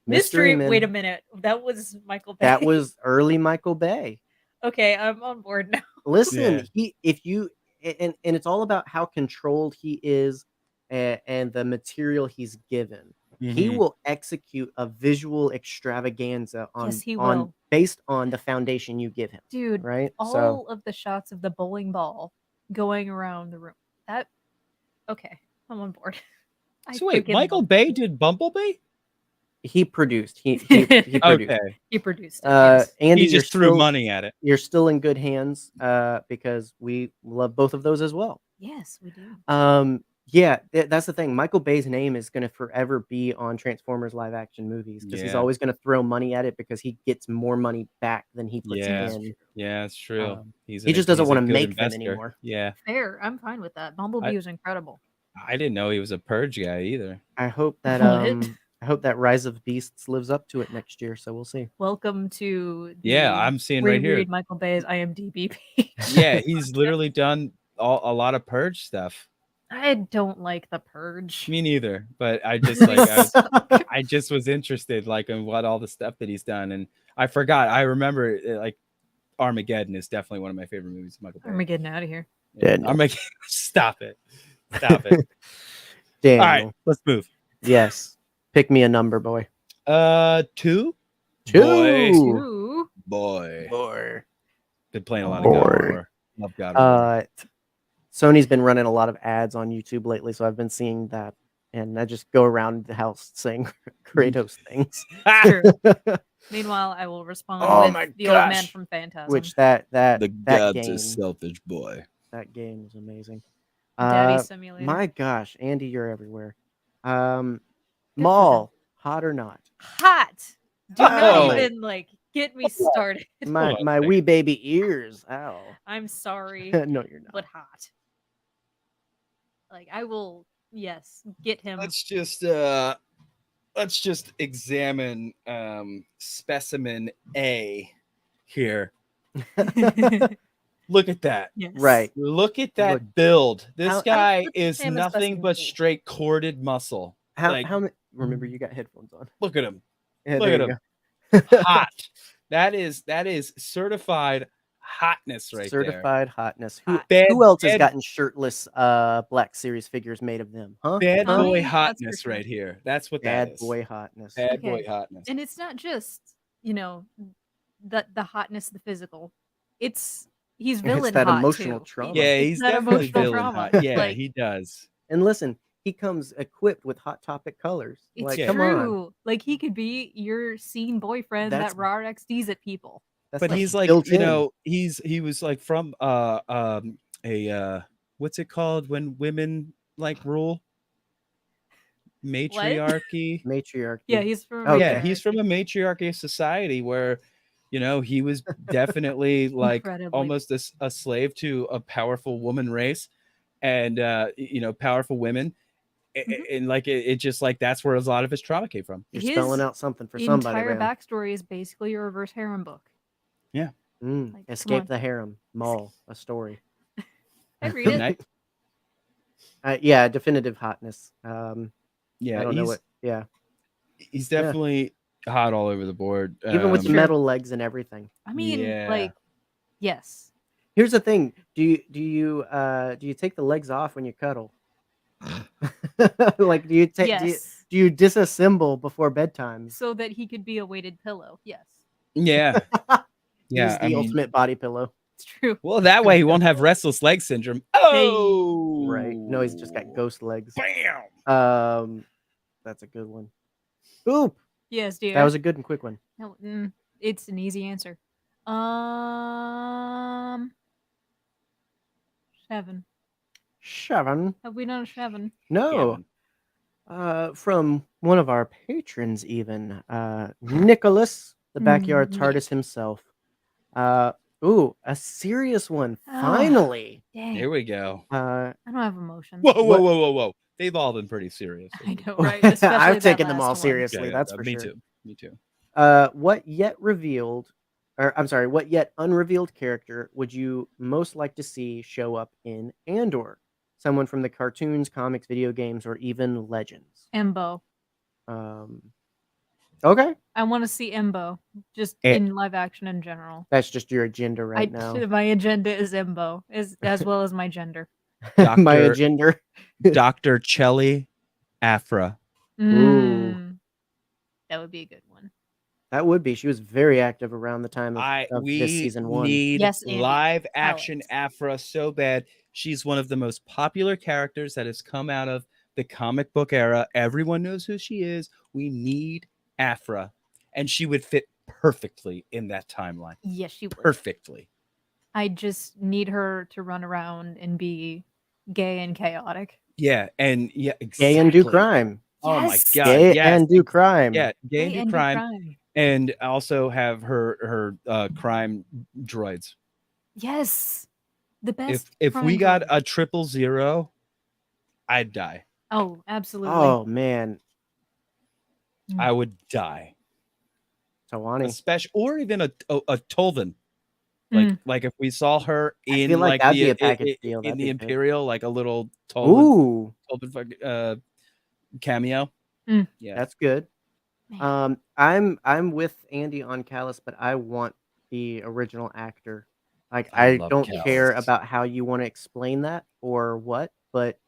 Mystery Men. Wait a minute. That was Michael Bay. That was early Michael Bay. Okay, I'm on board now. Listen, and it's all about how controlled he is and the material he's given. He will execute a visual extravaganza based on the foundation you give him. Dude, right? All of the shots of the bowling ball going around the room. Okay, I'm on board. So wait, Michael Bay did Bumblebee? He produced. He produced. Okay. He produced. Andy, he just threw money at it. You're still in good hands because we love both of those as well. Yes, we do. Yeah, that's the thing. Michael Bay's name is going to forever be on Transformers live action movies because he's always going to throw money at it because he gets more money back than he puts in. Yeah, it's true. He just doesn't want to make investor. them anymore. Yeah. Fair. I'm fine with that. Bumblebee was incredible. I didn't know he was a Purge guy either. I hope that Rise of Beasts lives up to it next year, so we'll see. Welcome to I'm seeing right here Michael Bay's IMDb page. Yeah, he's literally done a lot of Purge stuff. I don't like the Purge. Me neither, but I just I just was interested in what all the stuff that he's done, and I forgot. I remember Armageddon is definitely one of my favorite movies. Michael Bay. Armageddon out of here. Yeah, Armageddon. Stop it. Daniel. All right, let's move. Yes, pick me a number, boy. 2. Boy. Been playing a lot of God of War. Love God of War. Sony's been running a lot of ads on YouTube lately, so I've been seeing that, and I just go around the house saying Kratos things. Meanwhile, I will respond with the old man from Phantasm. Which that the gods game, is selfish boy. That game is amazing. Daddy Simulator. My gosh, Andy, you're everywhere. Mall, hot or not? Hot. Do not even get me started. My wee baby ears. Ow. I'm sorry. No, you're not. But hot. I will, yes, get him. Let's just examine specimen A here. Look at that. Yes. Right. Look at that build. This guy is nothing but straight corded muscle. How many? Remember, you got headphones on. Look at him. Yeah, look at him. Hot. That is certified hotness right certified hotness. Who else has gotten shirtless Black Series figures made of them? Huh? Bad boy hotness right here. That's what that is. Bad boy hotness. Bad boy hotness. And it's not just, the hotness, the physical. He's villain it's that hot emotional too. trauma. Yeah, he's definitely villain hot. Yeah, he does. And listen, he comes equipped with Hot Topic colors. It's true. He could be your scene boyfriend that raw XDs at people. But he's he was from what's it called when women rule? Matriarchy. Matriarchy. Yeah, he's from he's from a matriarchy society where he was definitely almost a slave to a powerful woman race and powerful women. And it just that's where a lot of his trauma came from. You're spelling out something for somebody. Entire backstory is basically a reverse harem book. Yeah. Escape the Harem. Mall. A story. I read it. Yeah, definitive hotness. Yeah, I don't know what. Yeah, he's definitely hot all over the board. Even with metal legs and everything. I mean, yes. Here's the thing: do you take the legs off when you cuddle? Do you take? Yes. Do you disassemble before bedtime so that he could be a weighted pillow? Yes. Yeah. Yeah, the ultimate body pillow. It's true. Well, that way he won't have restless leg syndrome. Oh, right. No, he's just got ghost legs. Bam. That's a good one. Oop. Yes, dear. That was a good and quick one. No, it's an easy answer. 7. 7. Have we done a 7? No. From one of our patrons, even Nicholas, the backyard TARDIS himself. A serious one. Finally. Dang. Here we go. I don't have emotions. Whoa. They've all been pretty serious. I know, right? I've taken them all seriously. That's for sure. Me too. What yet unrevealed character would you most like to see show up in Andor? Someone from the cartoons, comics, video games, or even Legends? Embo. Okay. I want to see Embo, just in live action in general. That's just your agenda now. My agenda is Embo, as well as my gender. My agenda. Dr. Chelly Afra. Ooh. That would be a good one. That would be. She was very active around the time of this season 1. We need live action Afra so bad. She's one of the most popular characters that has come out of the comic book era. Everyone knows who she is. We need Afra. And she would fit perfectly in that timeline. Yes, she would. Perfectly. I just need her to run around and be gay and chaotic. Yeah, and yeah, Gay and do exactly. crime. Oh my Yes. god, Gay yes. and do crime. Yeah, gay and do and crime, and also have her crime droids. Yes. The best. If we crime got droid. a 000, I'd die. Oh, absolutely. Oh man, I would die. Tawani. Especially, or even a Tolvan. Like if we saw her I in feel like like that'd be the a package deal. in That'd the be good. Imperial, like a little Ooh, Tolvan cameo. Yeah, that's good. Man. I'm with Andy on Callus, but I want the original actor. Like I I love don't Callus. care about how you want to explain that or what, but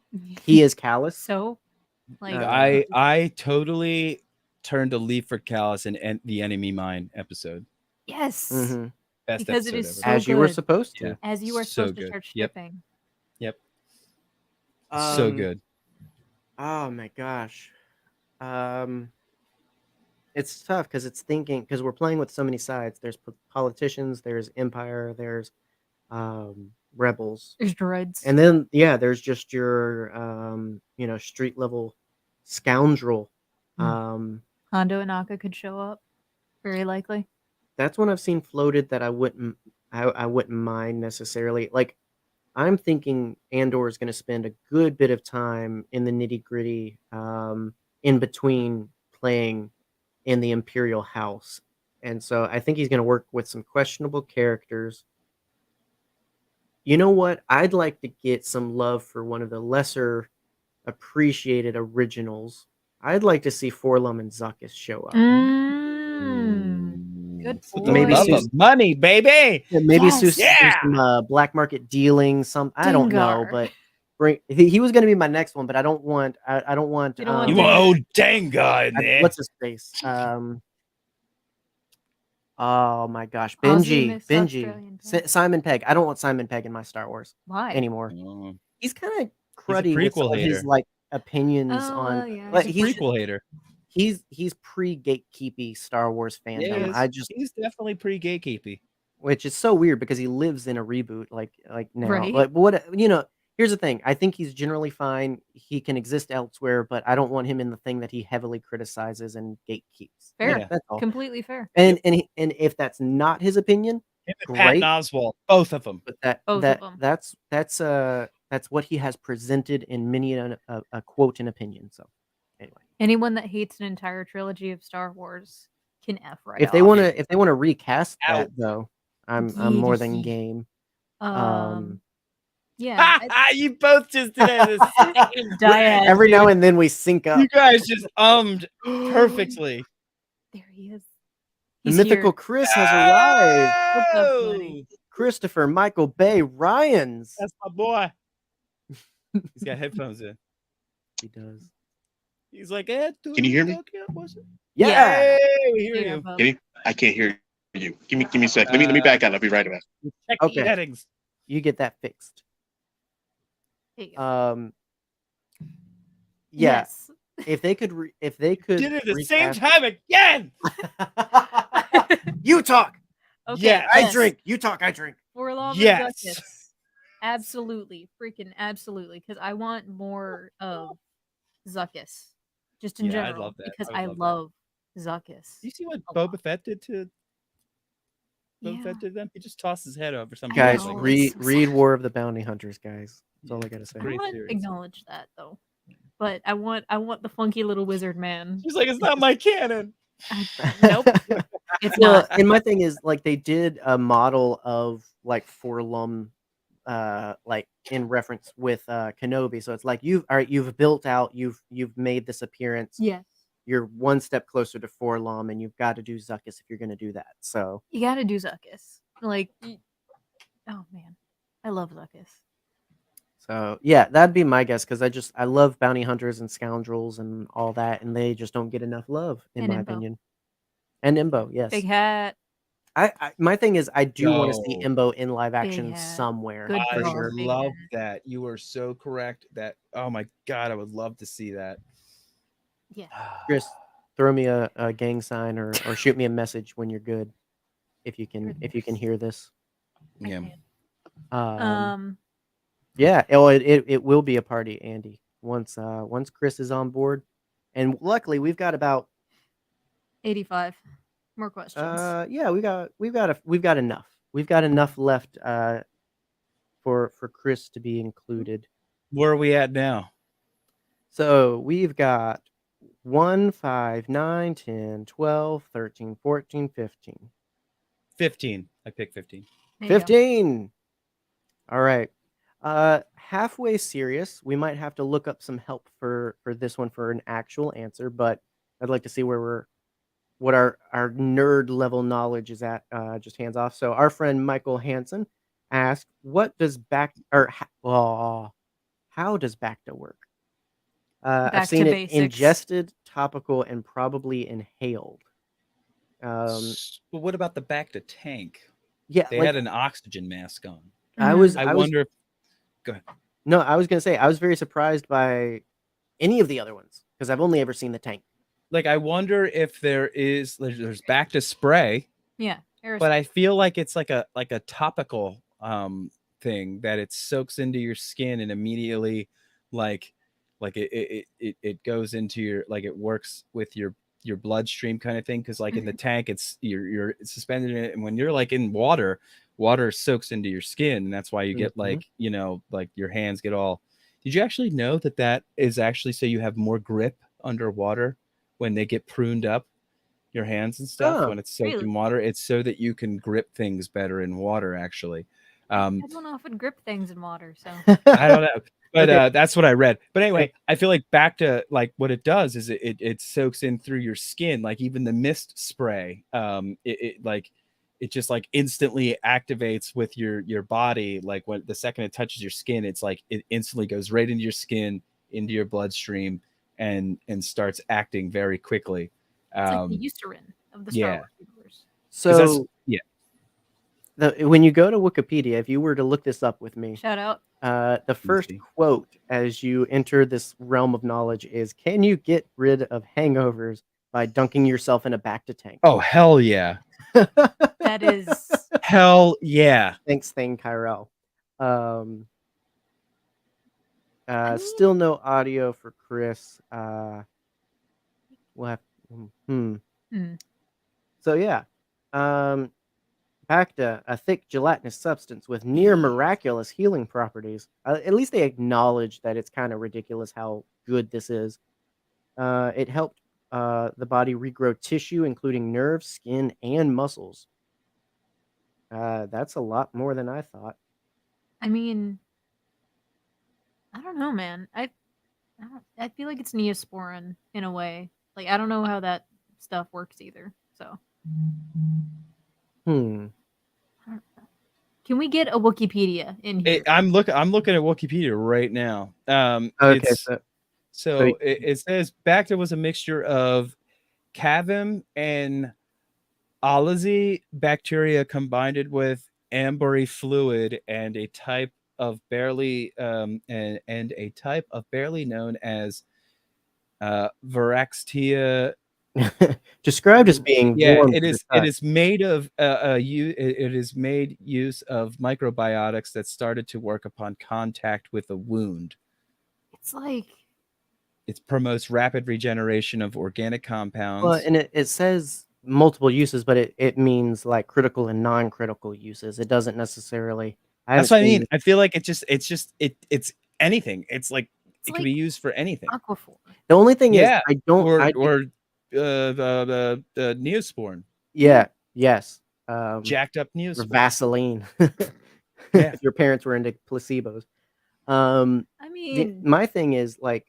he is Callus. So, like, I totally turned a leaf for Callus in the Enemy Mine episode. yes, Best because episode it is ever. so as you were supposed to. Yeah. as you are So supposed to good. start Yep. stripping. Yep. So good. Oh my gosh. It's tough because it's thinking because we're playing with so many sides. There's politicians, there's Empire, there's rebels, There's droids. and then there's just your street level scoundrel. Hondo and Akka could show up, very likely. That's one I've seen floated that I wouldn't mind necessarily. Like I'm thinking Andor is going to spend a good bit of time in the nitty gritty, in between playing in the Imperial House, and so I think he's going to work with some questionable characters. You know what? I'd like to get some love for one of the lesser appreciated originals. I'd like to see Forlum and Zuckuss show up. Good For boy. the Maybe love Sus- of money, baby. Maybe Yes. some black market dealing. I don't know, Dengar. but he was going to be my next one, but I don't want. I don't want. You don't want You Dengar. want old Dengar in there. What's his face? Oh my gosh, Aussie Benji, Miss Australian Peg. Simon Pegg. I don't want Simon Pegg in my Star Wars Why? anymore. Oh, He's kind of He's a cruddy with some prequel of his hater. like opinions Oh, on. well, yeah. Like, He's a prequel hater. He's pre-gatekeepy Star Wars fandom. He's definitely pre-gatekeepy. Which is so weird because he lives in a reboot like now. Right. Like here's the thing. I think he's generally fine. He can exist elsewhere, but I don't want him in the thing that he heavily criticizes and gatekeeps. Fair. Yeah. That's all. Completely fair. And if that's not his opinion, Him and Patton great. Oswalt, both of them. But Both of 'em. that's what he has presented in many a quote and opinion. So anyway, Anyone that hates an entire trilogy of Star Wars can F right if they off. want to recast Out. that though, I'm more than Ye- game. Yeah. You both just did the same Dyad. Every now and then we sync up. You guys just perfectly. There he is. The He's mythical here. Chris has arrived. What's up, Oh, buddy? Christopher Michael Bay Ryans. that's my boy. He's got headphones in. He does. He's like, Can you hear me? Yeah. Hey, we hear Yeah, you. bub. I can't hear you. Give me a sec. Let me back out. I'll be right back. Check Okay. the settings. You get that fixed. There you go. Yeah. Yes. If they could Did it at the same recast- time again. You talk. Okay. Yeah, I yes. drink. You talk. I drink. Forlom Yes. and Zuckuss. Absolutely. Freaking absolutely. Because I want more of Zuckuss. Just in Yeah, I general. love that. Because I I would love Zuckuss. You see what A lot. Boba Fett did to Yeah. them? He just tossed his head over something. Guys, know, read it's so read sad. War of the Bounty Hunters, guys. That's all I gotta say. I Great want series. to acknowledge that though. But I want the funky little wizard man. He's like, it's not my canon. Nope. It's Well, not. and my thing is like they did a model of like Forlum, like in reference with Kenobi. So it's like you've built out, you've made this appearance. Yes. You're one step closer to Forlum, and you've got to do Zuckuss if you're going to do that. So You gotta do Zuckuss. Like, oh man, I love Zuckuss. yeah, that'd be my guess because I love bounty hunters and scoundrels and all that, and they just don't get enough love in And my Imbo. opinion. And Imbo, yes. Big hat. My thing is I do want to see Yo. Imbo in live action hat. somewhere. Good I for call. sure. Big love hat. that. You are so correct. That oh my god, I would love to see that. Yeah. Chris, throw me a gang sign or shoot me a message when you're good. If you can hear this. Yeah. Okay. Yeah. Oh, it will be a party, Andy. once Chris is on board. And luckily, we've got about 85 more questions. Yeah, we've got enough. We've got enough left for Chris to be included. Where are we at now? So we've got 1, 5, 9, 10, 12, 13, 14, 15. 15. I picked 15. 15. All right. Halfway serious. We might have to look up some help for this one for an actual answer, but I'd like to see what our nerd level knowledge is at. Just hands off. So our friend Michael Hansen asked, "What does how does Bacta work?" I've seen it ingested, topical, and probably inhaled. But what about the Bacta tank? Yeah, they had an oxygen mask on. I wonder if. Go ahead. No, I was gonna say I was very surprised by any of the other ones because I've only ever seen the tank. Like, I wonder if there's Bacta spray. Yeah, but I feel like it's like a topical thing that it soaks into your skin and immediately it goes into your, like, it works with your bloodstream kind of thing, because like in the tank it's you're suspended in it, and when you're like in water soaks into your skin, and that's why you get like, you know, like your hands get all. Did you actually know that is actually so you have more grip underwater when they get pruned up, your hands and stuff, when it's soaked in water? It's so that you can grip things better in water, actually. I don't often grip things in water, so I don't know, but that's what I read. But anyway, I feel like Bacta, like what it does is it soaks in through your skin, like even the mist spray. It just like instantly activates with your body. Like when the second it touches your skin, it's like it instantly goes right into your skin, into your bloodstream, and starts acting very quickly. It's like the Eucerin of the Star Wars universe. So when you go to Wikipedia, if you were to look this up with me, shout out. The first quote as you enter this realm of knowledge is, "Can you get rid of hangovers by dunking yourself in a Bacta tank?" Oh, hell yeah. That is hell yeah. Thanks, Thane Kyrell. Still no audio for Chris. We'll have So yeah. Bacta, a thick gelatinous substance with near miraculous healing properties. At least they acknowledge that it's kind of ridiculous how good this is. It helped the body regrow tissue, including nerves, skin, and muscles. That's a lot more than I thought. I mean, I don't know, man. I feel like it's Neosporin in a way. Like, I don't know how that stuff works either. So. Can we get a Wikipedia in here? I'm looking at Wikipedia right now. Okay, so it says Bacta was a mixture of cavum and Alizi bacteria combined with ambery fluid and a type of barely known as Varaxtia. Described as being warm. It is made of it is made use of microbiotics that started to work upon contact with a wound. It's like it promotes rapid regeneration of organic compounds. Well, and it says multiple uses, but it means like critical and non-critical uses. It doesn't necessarily. That's what I mean. I feel like it's anything. It's like it can be used for anything. Aquaphor. The only thing is I don't the Neosporin. Yeah. Yes. Jacked up Neosporin. Vaseline. If your parents were into placebos. I mean, my thing is like,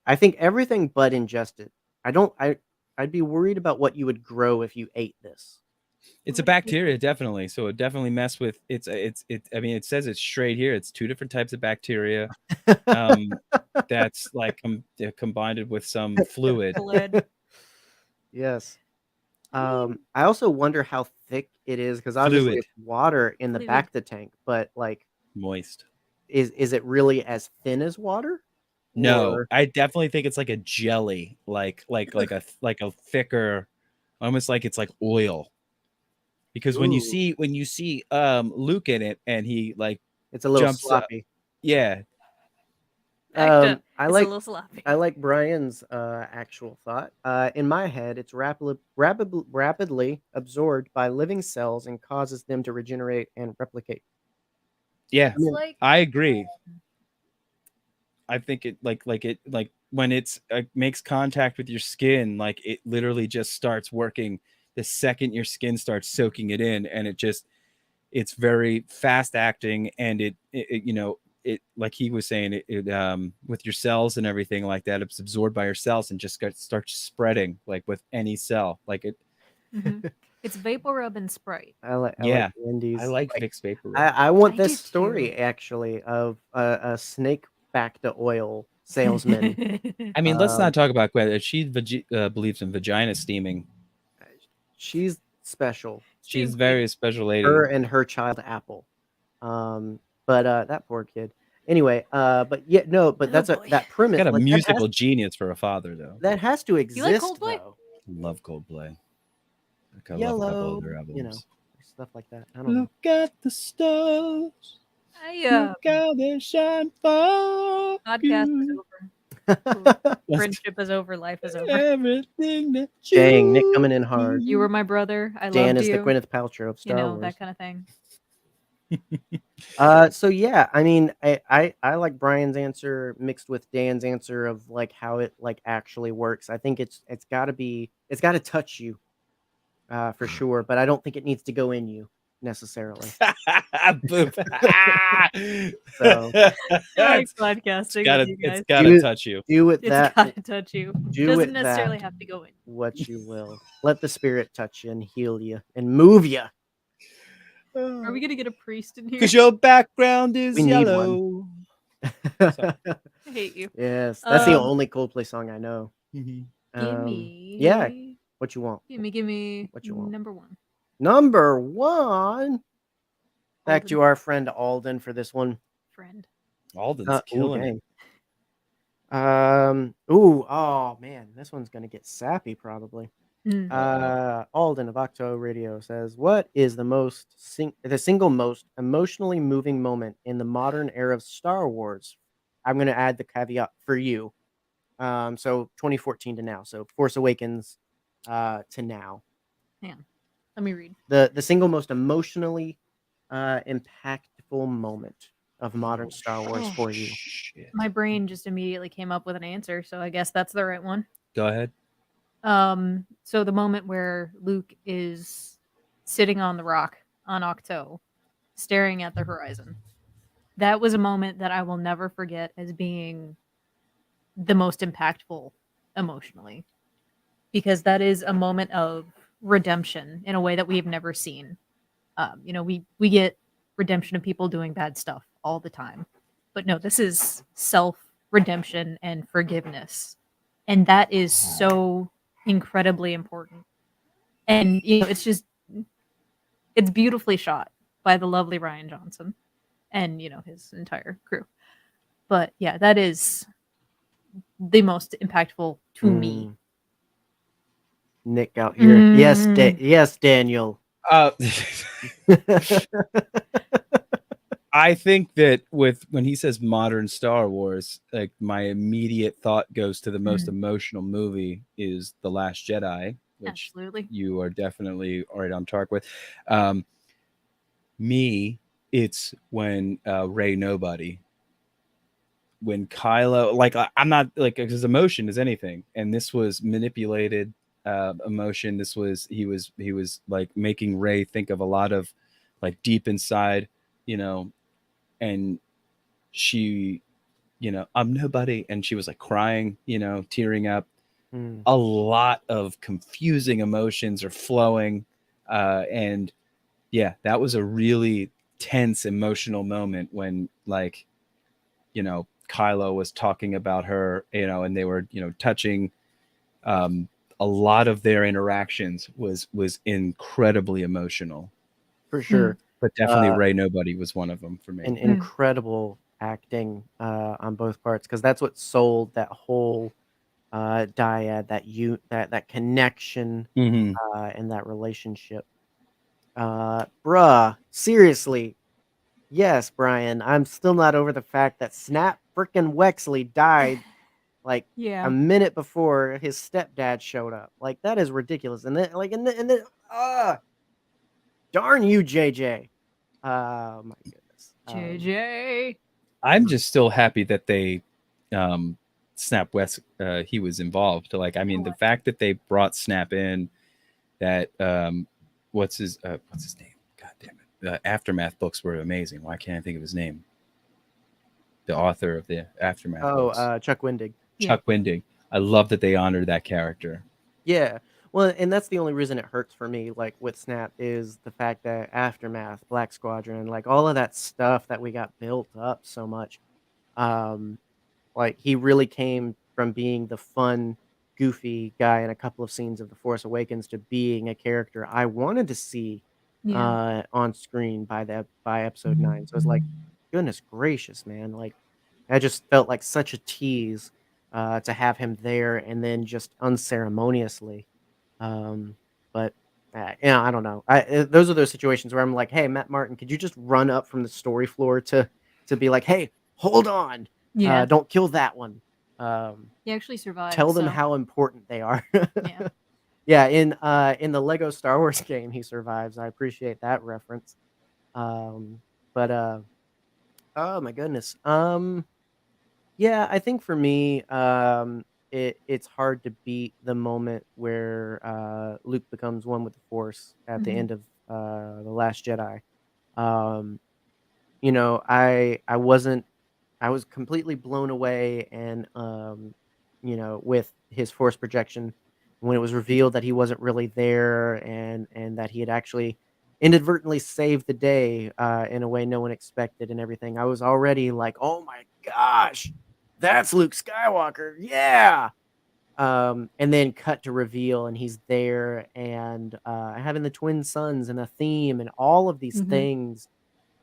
I think everything but ingested. I'd be worried about what you would grow if you ate this. It's a bacteria, definitely. So it definitely mess with I mean, it says it's straight here. It's 2 different types of bacteria. That's like combined with some fluid. Yes. I also wonder how thick it is, because obviously it's water in the Bacta tank, but like moist. Is it really as thin as water? No, I definitely think it's like a jelly, like a thicker, almost like it's like oil. Because when you see Luke in it and he like it's a little sloppy. Yeah. I It's like a little sloppy. I like Brian's actual thought. In my head, it's rapidly absorbed by living cells and causes them to regenerate and replicate. Yeah, I mean, Like, I agree. I think it like when it's makes contact with your skin, like it literally just starts working the second your skin starts soaking it in, and it's very fast acting, and it you know, it like he was saying, it with your cells and everything like that, it's absorbed by your cells and just starts spreading like with any cell, like it. it's Vapor Rub and Sprite. I like Yeah, Wendy's. I like Vicks Vapor Rub. I want I this do story too. actually of a snake back to oil salesman. I mean, let's not talk about whether she believes in vagina steaming. She's special. She's a very special lady. Her and her child Apple. But that poor kid. Anyway, but yeah, no, but that's boy. that premise. Got a like, musical genius for a father, though. that has to You like exist, Coldplay? though. Love Coldplay. I love a couple Yellow, of their albums. stuff like that. I don't know. Look at the stars. I Look how they shine for podcast is you. over. Friendship is over. Life is over. Everything that Dang, Nick coming in hard. You were my brother. I Dan loved is you. the Gwyneth Paltrow of Star Wars. That kind of thing. So yeah, I mean, I like Brian's answer mixed with Dan's answer of like how it like actually works. I think it's got to touch you, for sure, but I don't think it needs to go in you necessarily. So It's podcasting. It's gotta touch you. Do it It's that. gotta touch you. Do Doesn't it necessarily that have to go in. what you will. Let the spirit touch you and heal you and move you. Are we gonna get a priest in here? Because your background is We need yellow. I hate you. Yes, that's the only Coldplay song I know. Give me. Yeah, what you want? Give me. What you want? Number one. Number one. Back Alden. to our friend Alden for this one. Friend. Alden's killing it. Oh man, this one's gonna get sappy probably. Alden of Octo Radio says, "What is the single most emotionally moving moment in the modern era of Star Wars?" I'm gonna add the caveat for you. So 2014 to now. So Force Awakens, to now. Hang on. Let me read. The single most emotionally impactful moment of modern Star Wars for you. Shit. My brain just immediately came up with an answer, so I guess that's the right one. Go ahead. So the moment where Luke is sitting on the rock on Octo, staring at the horizon. That was a moment that I will never forget as being the most impactful emotionally. Because that is a moment of redemption in a way that we've never seen. We get redemption of people doing bad stuff all the time. But no, this is self-redemption and forgiveness. And that is so incredibly important. And it's beautifully shot by the lovely Rian Johnson and his entire crew. But yeah, that is the most impactful to me. Nick out here. Yes, Daniel. I think that when he says modern Star Wars, like my immediate thought goes to the most emotional movie is The Last Jedi, which Absolutely. You are definitely right on track with. Me, it's when Rey Nobody, when Kylo, like I'm not like his emotion is anything, and this was manipulated emotion. This was he was like making Rey think of a lot of like deep inside, and she, I'm nobody, and she was like crying, tearing up. A lot of confusing emotions are flowing, and yeah, that was a really tense emotional moment when like Kylo was talking about her, and they were touching. A lot of their interactions was incredibly emotional, for sure. But definitely Rey Nobody was one of them for me. And incredible acting on both parts, because that's what sold that whole dyad, that connection, and that relationship. Bruh, seriously, Yes, Brian. I'm still not over the fact that Snap frickin' Wexley died like a minute before his stepdad showed up. Like that is ridiculous. And then darn you, JJ. My goodness. JJ. I'm just still happy that they Snap West he was involved. Like, I mean, the fact that they brought Snap in, that what's his name? God damn it. The Aftermath books were amazing. Why can't I think of his name? The author of the Aftermath books. Chuck Wendig. Chuck Wendig. I love that they honored that character. Yeah. Well, and that's the only reason it hurts for me, like with Snap, is the fact that Aftermath, Black Squadron, like all of that stuff that we got built up so much. Like he really came from being the fun, goofy guy in a couple of scenes of The Force Awakens to being a character I wanted to see on screen by episode 9. So it's like, goodness gracious, man. Like I just felt like such a tease to have him there and then just unceremoniously. But yeah, I don't know. Those are those situations where I'm like, hey, Matt Martin, could you just run up from the story floor to be like, hey, hold on. Yeah. Don't kill that one. He actually survived. Tell them how important they are. Yeah. In the Lego Star Wars game, he survives. I appreciate that reference. But oh my goodness. Yeah, I think for me, it's hard to beat the moment where Luke becomes one with the Force at the end of The Last Jedi. You know, I was completely blown away, and you know, with his Force projection when it was revealed that he wasn't really there, and that he had actually inadvertently saved the day in a way no one expected and everything. I was already like, oh my gosh, that's Luke Skywalker. Yeah. And then cut to reveal, and he's there, and having the twin sons and a theme and all of these things.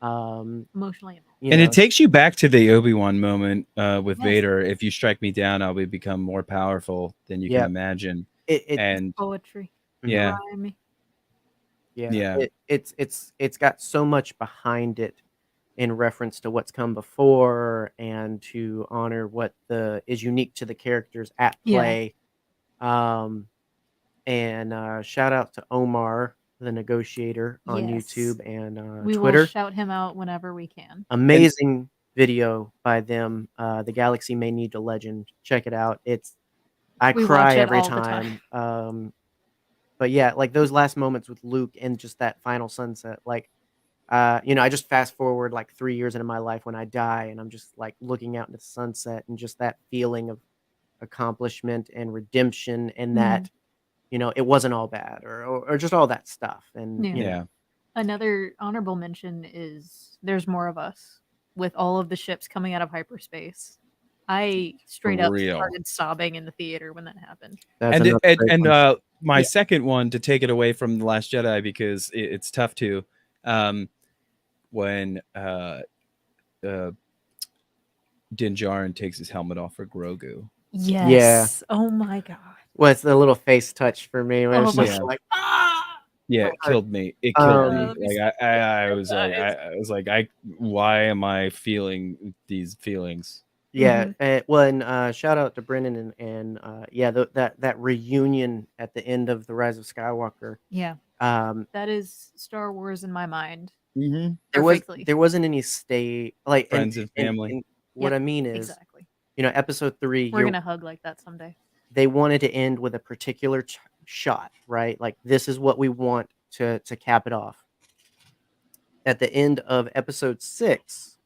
Emotionally. And it takes you back to the Obi-Wan moment with Vader. If you strike me down, I'll become more powerful than you can imagine. And poetry. Yeah. Yeah. It's got so much behind it in reference to what's come before and to honor what is unique to the characters at play. And shout out to Omar, the negotiator, on YouTube and we Twitter. Will shout him out whenever we can. Amazing video by them. The Galaxy May Need a Legend. Check it out. I cry every time. But yeah, like those last moments with Luke and just that final sunset, like you know, I just fast forward like 3 years into my life when I die, and I'm just like looking out into the sunset and just that feeling of accomplishment and redemption, and that, you know, it wasn't all bad, or just all that stuff. And you know. Another honorable mention is There's More of Us, with all of the ships coming out of hyperspace. I straight up started sobbing in the theater when that happened. And my second one, to take it away from The Last Jedi, because it's tough to, when Din Djarin takes his helmet off for Grogu. Yes. Yeah. Oh my god. Well, it's the little face touch for me. Where it's just like, yeah, it killed me. It killed me. Like I was like, why am I feeling these feelings? Yeah. Well, shout out to Brennan and yeah, that reunion at the end of The Rise of Skywalker. Yeah. That is Star Wars in my mind. There wasn't any friends and family. And what I mean is, you know, episode 3. We're gonna hug like that someday. They wanted to end with a particular shot, right? Like this is what we want to cap it off. At the end of episode 6,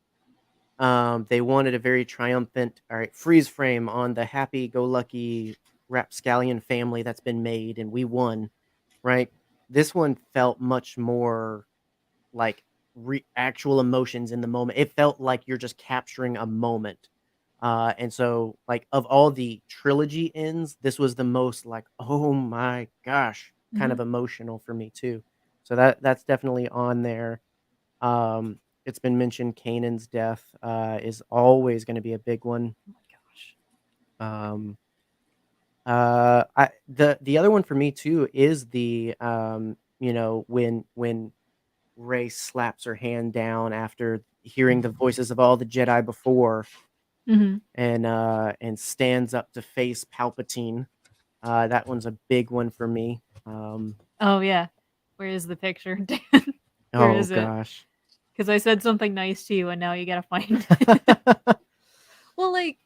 they wanted a very triumphant, all right, freeze frame on the happy-go-lucky rapscallion family that's been made, and we won, right? This one felt much more like actual emotions in the moment. It felt like you're just capturing a moment. And so, like, of all the trilogy ends, this was the most like, oh my gosh, kind of emotional for me too. So that's definitely on there. It's been mentioned Kanan's death is always going to be a big one. Oh my gosh. The other one for me too is the you know, when Rey slaps her hand down after hearing the voices of all the Jedi before, Mm-hmm. and stands up to face Palpatine. That one's a big one for me. Oh yeah, where is the picture, Dan? Where Oh is it? gosh. Because I said something nice to you, and now you gotta find it. Well, like,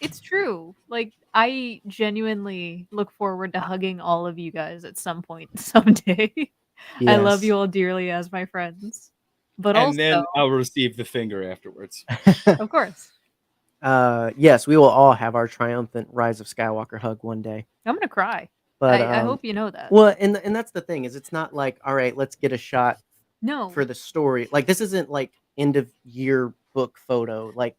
it's true. Like, I genuinely look forward to hugging all of you guys at some point someday. I love Yes. you all dearly as my friends. But And also, then I'll receive the finger afterwards. of course, Yes, we will all have our triumphant Rise of Skywalker hug one day. I'm gonna cry. But I hope you know that. well, and that's the thing is, it's not like, all right, let's get a shot No. for the story. Like, this isn't like end of year book photo. Like,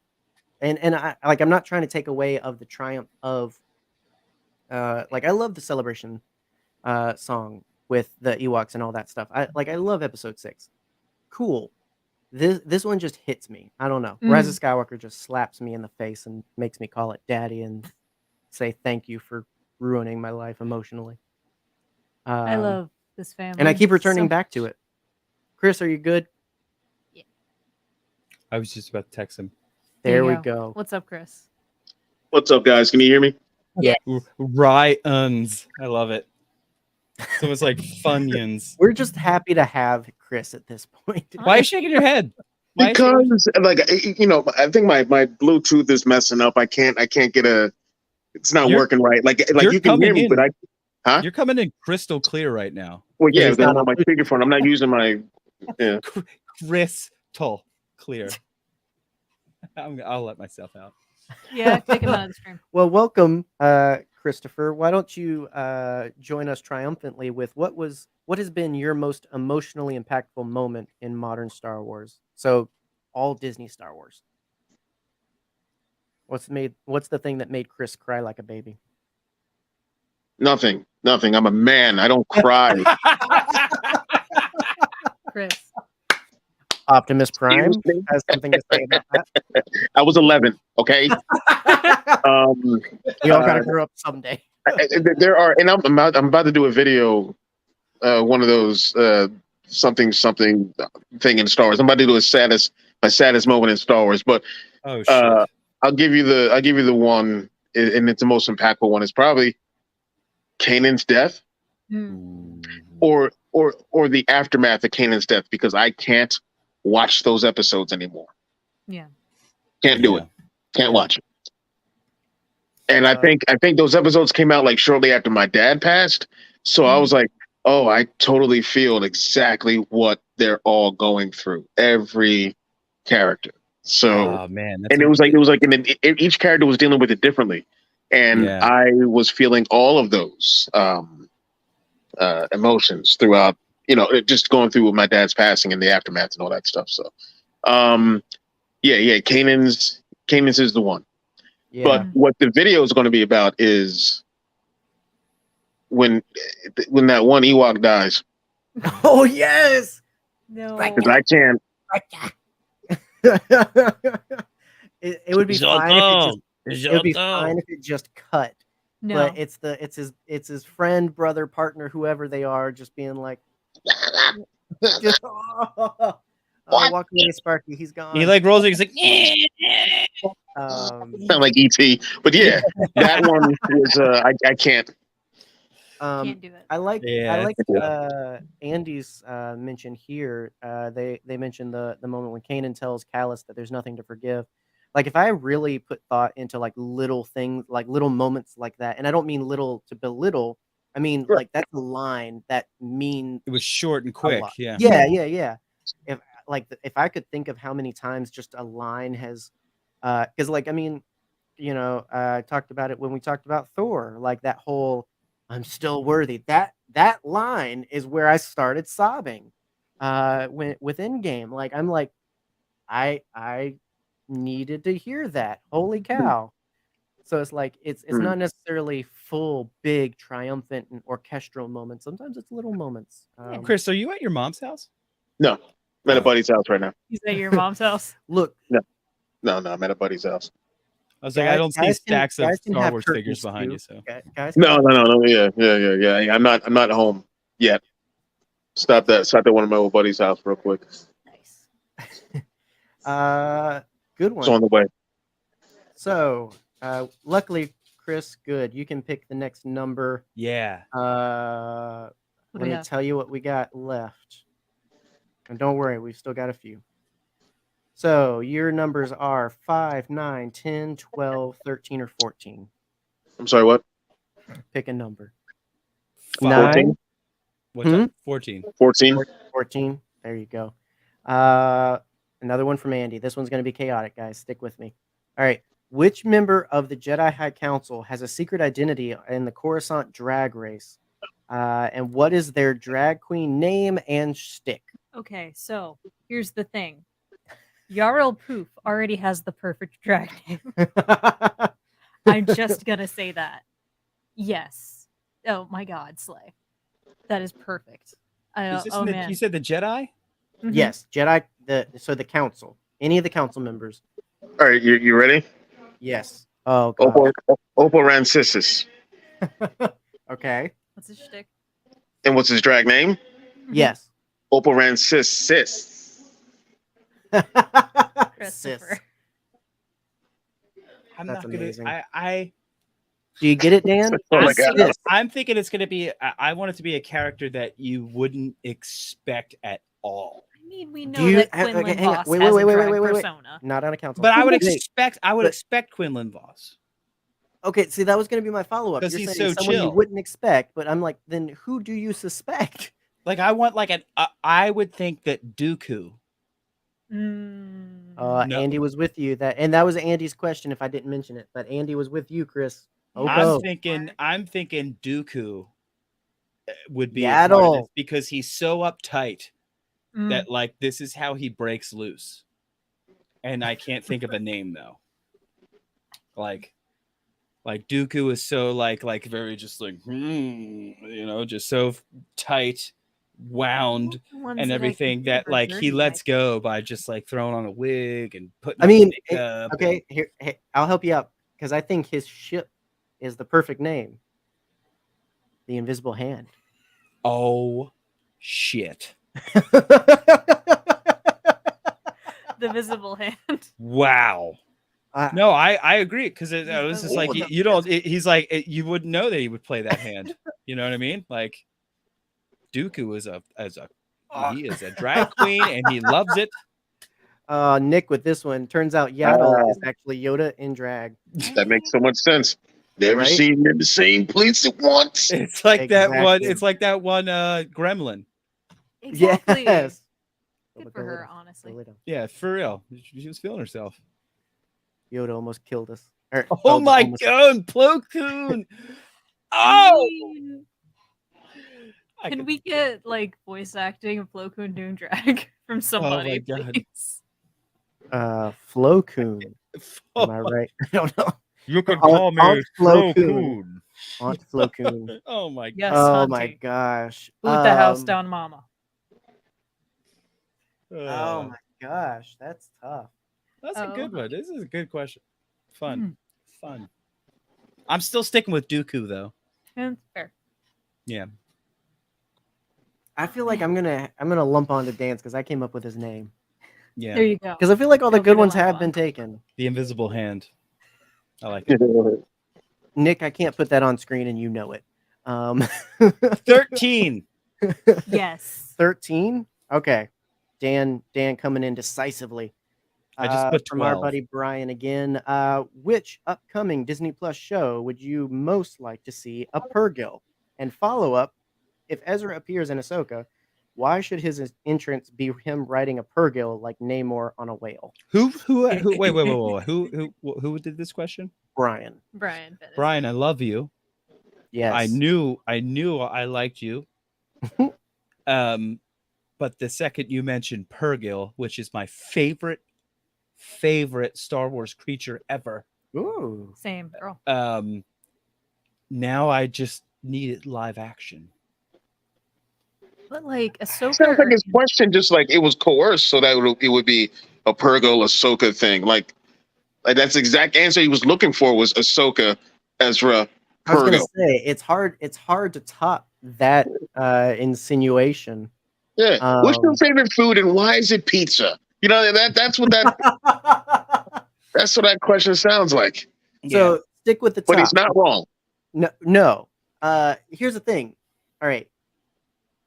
and I'm not trying to take away of the triumph of like, I love the celebration song with the Ewoks and all that stuff. I love episode 6. Cool. This one just hits me. I don't know. Rise of Skywalker just slaps me in the face and makes me call it daddy and say thank you for ruining my life emotionally. I love this family. And I keep returning so back to it. Chris, are you good? I was just about to text him. There we you go. What's up, Chris? What's up, guys? Can you hear me? Yeah. Ryans. I love it. So it's like Funyuns. We're just happy to have Chris at this point. Why are you shaking your head? Because like I think my Bluetooth is messing up. I can't get it's not working right. Like you can hear me, but You're coming in crystal clear right now. Well, yeah, It's because I'm not on my speakerphone. I'm not using my Crystal clear. I'll let myself out. Yeah, take him out of the stream. Well, welcome, Christopher. Why don't you join us triumphantly with what has been your most emotionally impactful moment in modern Star Wars? So, all Disney Star Wars. What's the thing that made Chris cry like a baby? Nothing. I'm a man. I don't cry. Chris. Optimus Prime has something to say about that. I was 11. Okay. We all gotta grow up someday. There are, and I'm about to do a video, one of those something thing in Star Wars. I'm about to do my saddest moment in Star Wars. But I'll give you the one, and it's the most impactful one. It's probably Kanan's death, or the aftermath of Kanan's death, because I can't watch those episodes anymore. Yeah. Can't do it. Can't watch it. And I think those episodes came out like shortly after my dad passed. So I was like, oh, I totally feel exactly what they're all going through. Every character. So man, and it was like each character was dealing with it differently. And I was feeling all of those emotions throughout, just going through with my dad's passing and the aftermath and all that stuff. So Kanan's is the one. Yeah. But what the video is going to be about is when that one Ewok dies. Oh yes. No. Because I can't. It would be fine. It would be fine if it just cut. No. But it's his friend, brother, partner, whoever they are, just being like, walk away, Sparky. He's gone. He like rolls. He's like, sound like ET. But yeah, that one was I can't. Can't do it. I like Andy's mention here. They mentioned the moment when Kanan tells Callus that there's nothing to forgive. Like, if I really put thought into like little things, like little moments like that, and I don't mean little to belittle, I mean like that's a line that means it was short and quick. Yeah. If I could think of how many times just a line has, because like, I mean, I talked about it when we talked about Thor, like that whole "I'm still worthy." That line is where I started sobbing. With Endgame, like I'm like, I needed to hear that. Holy cow! So it's like it's not necessarily full, big, triumphant, and orchestral moments. Sometimes it's little moments. Chris, are you at your mom's house? No, I'm at a buddy's house right now. He's at your mom's house. Look, no, I'm at a buddy's house. I was like, I don't see stacks of Star Wars figures behind you. So no, yeah. I'm not home yet. Stop at one of my old buddy's house real quick. Nice. Good one. It's on the way. So, luckily, Chris, good. You can pick the next number. Yeah. Let me tell you what we got left. And don't worry, we've still got a few. So, your numbers are 5, 9, 10, 12, 13, or 14. I'm sorry, what? Pick a number. 14. What's that? 14. 14. There you go. Another one from Andy. This one's going to be chaotic, guys. Stick with me. All right. Which member of the Jedi High Council has a secret identity in the Coruscant drag race? And what is their drag queen name and shtick? Okay, so here's the thing. Yarl Poof already has the perfect drag name. I'm just going to say that. Yes. Oh my God, Slay. That is perfect. Man. You said the Jedi? Mm-hmm. Yes, Jedi. The council. Any of the council members. All right, you ready? Yes. Oh, God. Opal Rancisis. Okay. What's his shtick? And what's his drag name? Yes. Opal Rancisis. Christopher. That's amazing. Do you get it, Dan? Oh my God. I'm thinking it's going to be. I want it to be a character that you wouldn't expect at all. I mean, we know that Quinlan Voss has a drag persona. Not on a council. But I would expect Quinlan Voss. Okay, see, that was going to be my follow-up. Because he's saying so someone chill. You wouldn't expect, but I'm like, then who do you suspect? Like, I want I would think that Dooku. No. Andy was with you. That was Andy's question if I didn't mention it. But Andy was with you, Chris. I'm thinking Dooku would be a part of this because he's so uptight that like this is how he breaks loose. And I can't think of a name though. Like Dooku is so like very just like just so tight, wound and everything that like he lets go by just like throwing on a wig and putting makeup. Okay, here I'll help you out because I think his ship is the perfect name. The Invisible Hand. Oh shit. The Visible Hand. Wow. No, I agree because it was just like you don't. He's like you wouldn't know that he would play that hand. You know what I mean? Like Dooku is he is a drag queen and he loves it. Nick with this one turns out Yaddle is actually Yoda in drag. That makes so much sense. Never seen him in the same place at once. It's like that one. It's like that one Gremlin. Exactly. Yes. Good for her, honestly. Yeah, for real. She was feeling herself. Yoda almost killed us. Oh my God, Plo Koon! Oh! Can we get like voice acting of Plo Koon doing drag from somebody, please? Flo Koon. Am I right? I don't know. You can call me Flo Koon. Aunt Flo Koon. Oh my God. Yes, oh my gosh. Boot the house down, mama. Oh my gosh, that's tough. That's a good one. This is a good question. Fun. I'm still sticking with Dooku though. That's fair. Yeah. I feel like I'm gonna lump on to Dance because I came up with his name. Yeah. There you go. Because I feel like all the good ones have been taken. The Invisible Hand. I like it. Nick, I can't put that on screen and you know it. 13. Yes. 13? Okay. Dan coming in decisively. I just put 12. From our buddy Brian again. Which upcoming Disney Plus show would you most like to see a Purrgil? And follow up, if Ezra appears in Ahsoka, why should his entrance be him riding a Purrgil like Namor on a whale? Who wait. Who did this question? Brian. Brian, I love you. Yes. I knew I liked you. But the second you mentioned Purrgil, which is my favorite Star Wars creature ever. Ooh. Same, girl. Now I just need it live action. But like Ahsoka. Sounds like his question just like it was coerced, so that it would be a Purrgil Ahsoka thing. Like that's the exact answer he was looking for was Ahsoka, Ezra, Purrgil. I was gonna say it's hard to top that insinuation. Yeah. What's your favorite food and why is it pizza? You know, that's what that question sounds like. So stick with the top. But he's not wrong. No. Here's the thing. All right.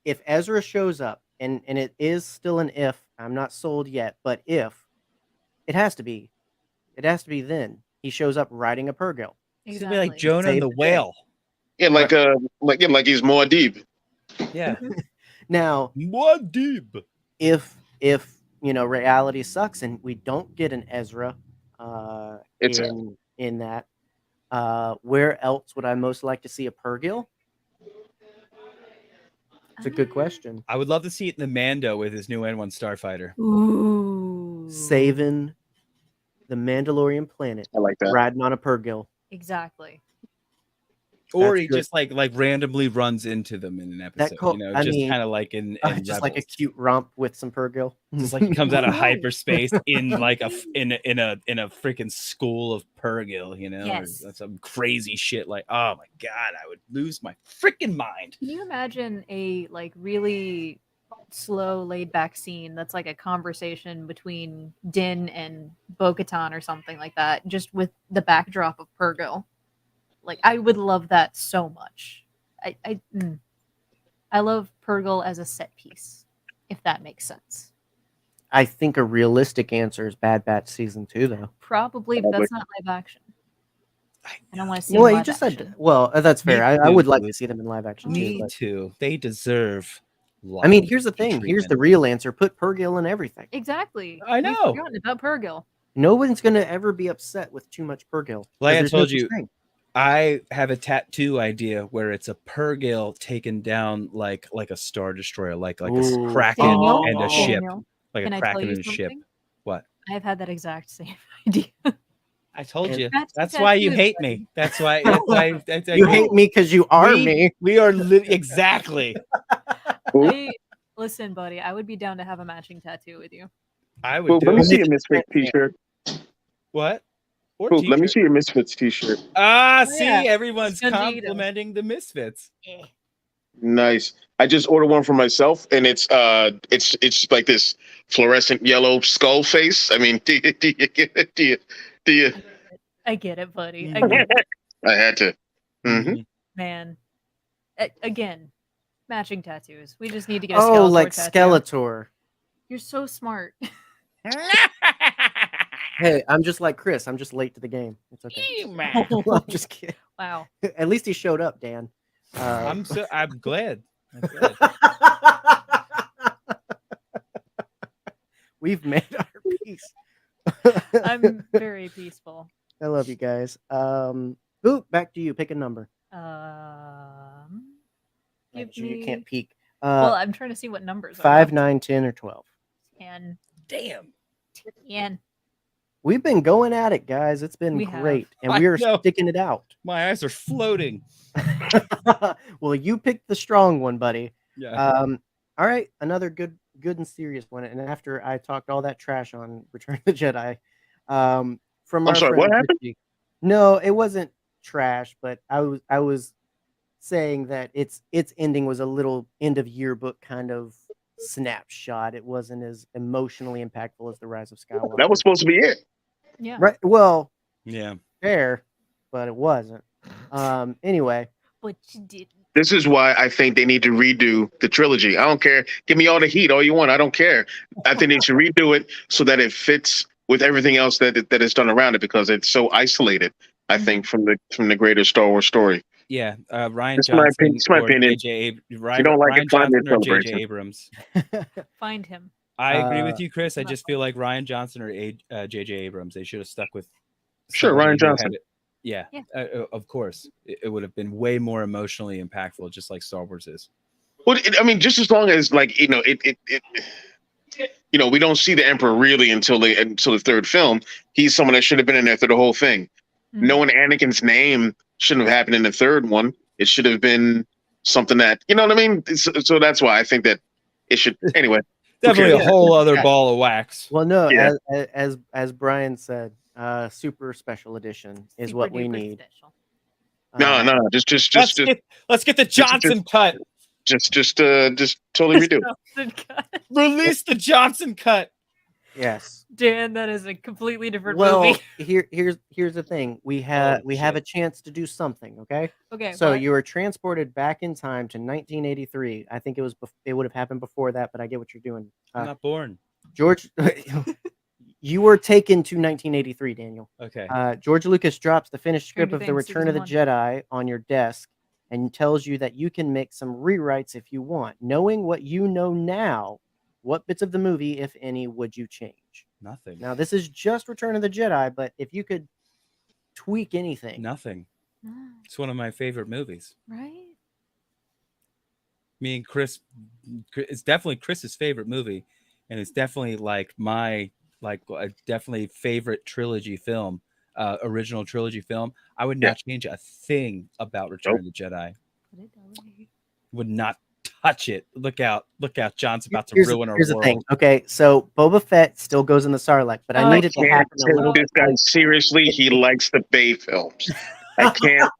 If Ezra shows up, and it is still an if, I'm not sold yet, but if, it has to be then. He shows up riding a Purrgil. He's gonna be like Jonah and the whale. Yeah, like he's Muad'Dib. Yeah. Now, Muad'Dib. If reality sucks and we don't get an Ezra in that, where else would I most like to see a Purrgil? It's a good question. I would love to see it in the Mando with his new N1 starfighter. Ooh. Saving the Mandalorian planet. I like that. Riding on a Purrgil. Exactly. Or That's he good. just like randomly runs into them in an episode. Just kind of like in just Rebels. like a cute romp with some Purrgil. Just like he comes out of hyperspace in like in a freaking school of Purrgil, Yes. Or some crazy shit. Like, oh my god, I would lose my freaking mind. Can you imagine a like really slow, laid back scene that's like a conversation between Din and Bo-Katan or something like that, just with the backdrop of Purrgil? Like, I would love that so much. I love Purrgil as a set piece, if that makes sense. I think a realistic answer is Bad Batch season 2, though. Probably, but that's not live action. I don't want to see. Well, live you just action. said. Well, that's fair. I would like to see them in live action Me too. too. They deserve. I mean, here's the thing. Here's the real answer. Put Purrgil in everything. Exactly. I know. We've forgotten about Purrgil. No one's gonna ever be upset with too much Purrgil. Like I told you, I have a tattoo idea where it's a Purrgil taken down like a Star Destroyer, like a Kraken and a ship, like Can a I tell Kraken you and a ship. something? What? I've had that exact same idea. I told you. That's That's why you tattoos, hate buddy. me. That's why. You hate me because you are me. We are exactly. Listen, buddy, I would be down to have a matching tattoo with you. I would. Let me see your Misfits t-shirt. What? Or Let me t-shirt. see your Misfits t-shirt. See, everyone's Gunjito. complimenting the Misfits. Nice. I just ordered one for myself, and it's like this fluorescent yellow skull face. I mean, do you get it? Do you? I get it, buddy. I get it. I had to. Mm-hmm. Man. Again, matching tattoos. We just need to get a Skeletor like tattoo. Skeletor. You're so smart. Hey, I'm just like Chris. I'm just late to the game. It's okay. I'm just kidding. Wow. At least he showed up, Dan. I'm glad. I'm glad. We've made our peace. I'm very peaceful. I love you guys. Ooh, back to you. Pick a number. You can't peek. Well, I'm trying to see what numbers. 5, 9, 10, or 12. 10. Damn. 10. We've been going at it, guys. It's been great, and we are sticking it out. My eyes are floating. Well, you picked the strong one, buddy. Yeah. All right, another good and serious one. And after I talked all that trash on Return of the Jedi, from I'm sorry, what happened? Richie, no, it wasn't trash, but I was saying that its ending was a little end of yearbook kind of snapshot. It wasn't as emotionally impactful as The Rise of Skywalker. That was supposed to be it. Yeah. Right. Well, yeah. Fair, but it wasn't. Anyway. But you didn't. This is why I think they need to redo the trilogy. I don't care. Give me all the heat, all you want. I don't care. I think they should redo it so that it fits with everything else that is done around it, because it's so isolated, I think, from the greater Star Wars story. Yeah, Ryan It's Johnson. my opinion. Ryan, you don't like Ryan it, find Johnson it, or J.J. celebration. Abrams. Find him. I agree with you, Chris. I just feel like Ryan Johnson or J.J. Abrams. They should have stuck with. Sure, Ryan Johnson. Yeah. Of course. It would have been way more emotionally impactful, just like Star Wars is. Well, I mean, just as long as, like, we don't see the Emperor really until the third film. He's someone that should have been in there through the whole thing. Mm-hmm. Knowing Anakin's name shouldn't have happened in the third one. It should have been something that, you know what I mean? So that's why I think that it should. Anyway, definitely a whole other ball of wax. Well, no, as Brian said, super special edition is what we need. No, just let's get the Johnson cut. Just totally redo. Release the Johnson cut. Yes. Dan, that is a completely different movie. Here's the thing. We have a chance to do something, okay? Okay. So you were transported back in time to 1983. I think it would have happened before that, but I get what you're doing. I'm not born. George, you were taken to 1983, Daniel. Okay. George Lucas drops the finished script Stranger of The Things Return of the season 1. Jedi on your desk and tells you that you can make some rewrites if you want. Knowing what you know now, what bits of the movie, if any, would you change? Nothing. Now, this is just Return of the Jedi, but if you could tweak anything. Nothing. It's one of my favorite movies. Right? Me and Chris, it's definitely Chris's favorite movie, and it's definitely like my definitely favorite trilogy film, original trilogy film. I would not change a thing about Return of the Jedi. Would not touch it. Look out! John's about to ruin our world. Here's the thing. Okay, so Boba Fett still goes in the Sarlacc, but I need it to happen a little bit. This guy, seriously, he likes the Bay films. I can't.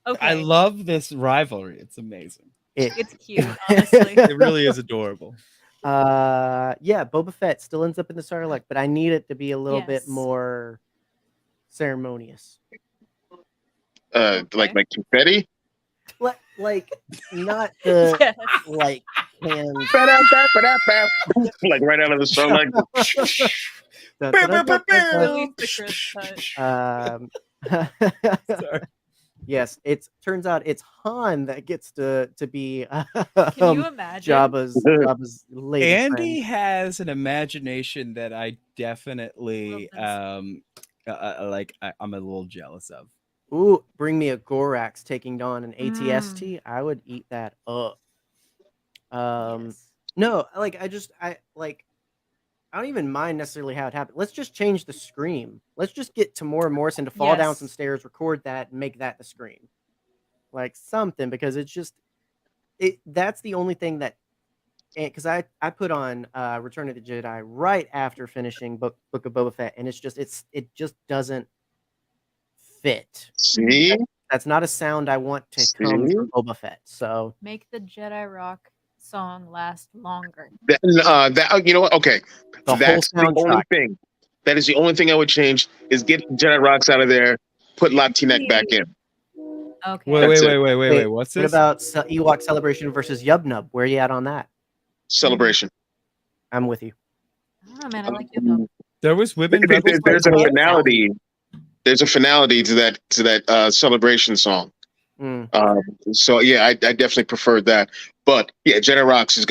Okay. I love this rivalry. It's amazing. It's cute, honestly. It really is adorable. Yeah, Boba Fett still ends up in the Sarlacc, but I need it to be a little bit more ceremonious. Like confetti. Like not the like hands. Like right out of the Sarlacc. Sorry. Yes, it turns out it's Han that gets to be Can you imagine? Jabba's lady Andy friend. has an imagination that I definitely I'm a little jealous of. Ooh, bring me a Gorax taking down an ATST. I would eat that up. No, like I don't even mind necessarily how it happened. Let's just change the scream. Let's just get Tamora Morrison to fall down some stairs, record that, and make that the scream. Like something, because it's just that's the only thing that, because I put on Return of the Jedi right after finishing Book of Boba Fett, and it just doesn't fit. See? That's not a sound I want to come from Boba Fett. So make the Jedi Rock song last longer. That you know what? Okay, that's the only thing. That is the only thing I would change is get Jedi Rocks out of there, put Latinx back in. Okay. Wait. What's this? What about Ewok Celebration versus Yub Nub? Where are you at on that? Celebration. I'm with you. Oh man, I like Yub Nub. There was women. There's a finality. There's a finality to that celebration song. So yeah, I definitely preferred that. But yeah, Jedi Rocks it's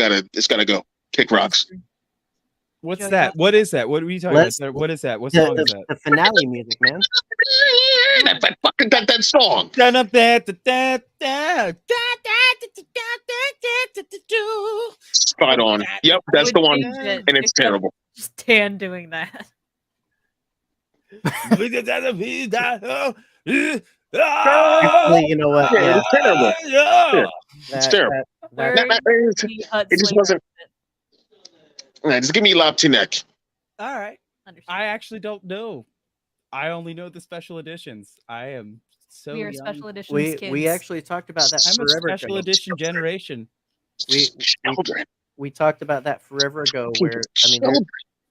gotta go. Kick rocks. What's that? What is that? What are you talking about? What is that? What song is that? The finale music, man. That song. Spot on. Yep, that's the one. And it's terrible. Just Dan doing that. Actually, you know what? Yeah, it's terrible. It's terrible. It just wasn't. Just give me Latinx. All right. I actually don't know. I only know the special editions. I am so we are young. Special editions kids. We actually talked about that I'm forever a special ago. edition generation. We talked about that forever ago. Where I mean,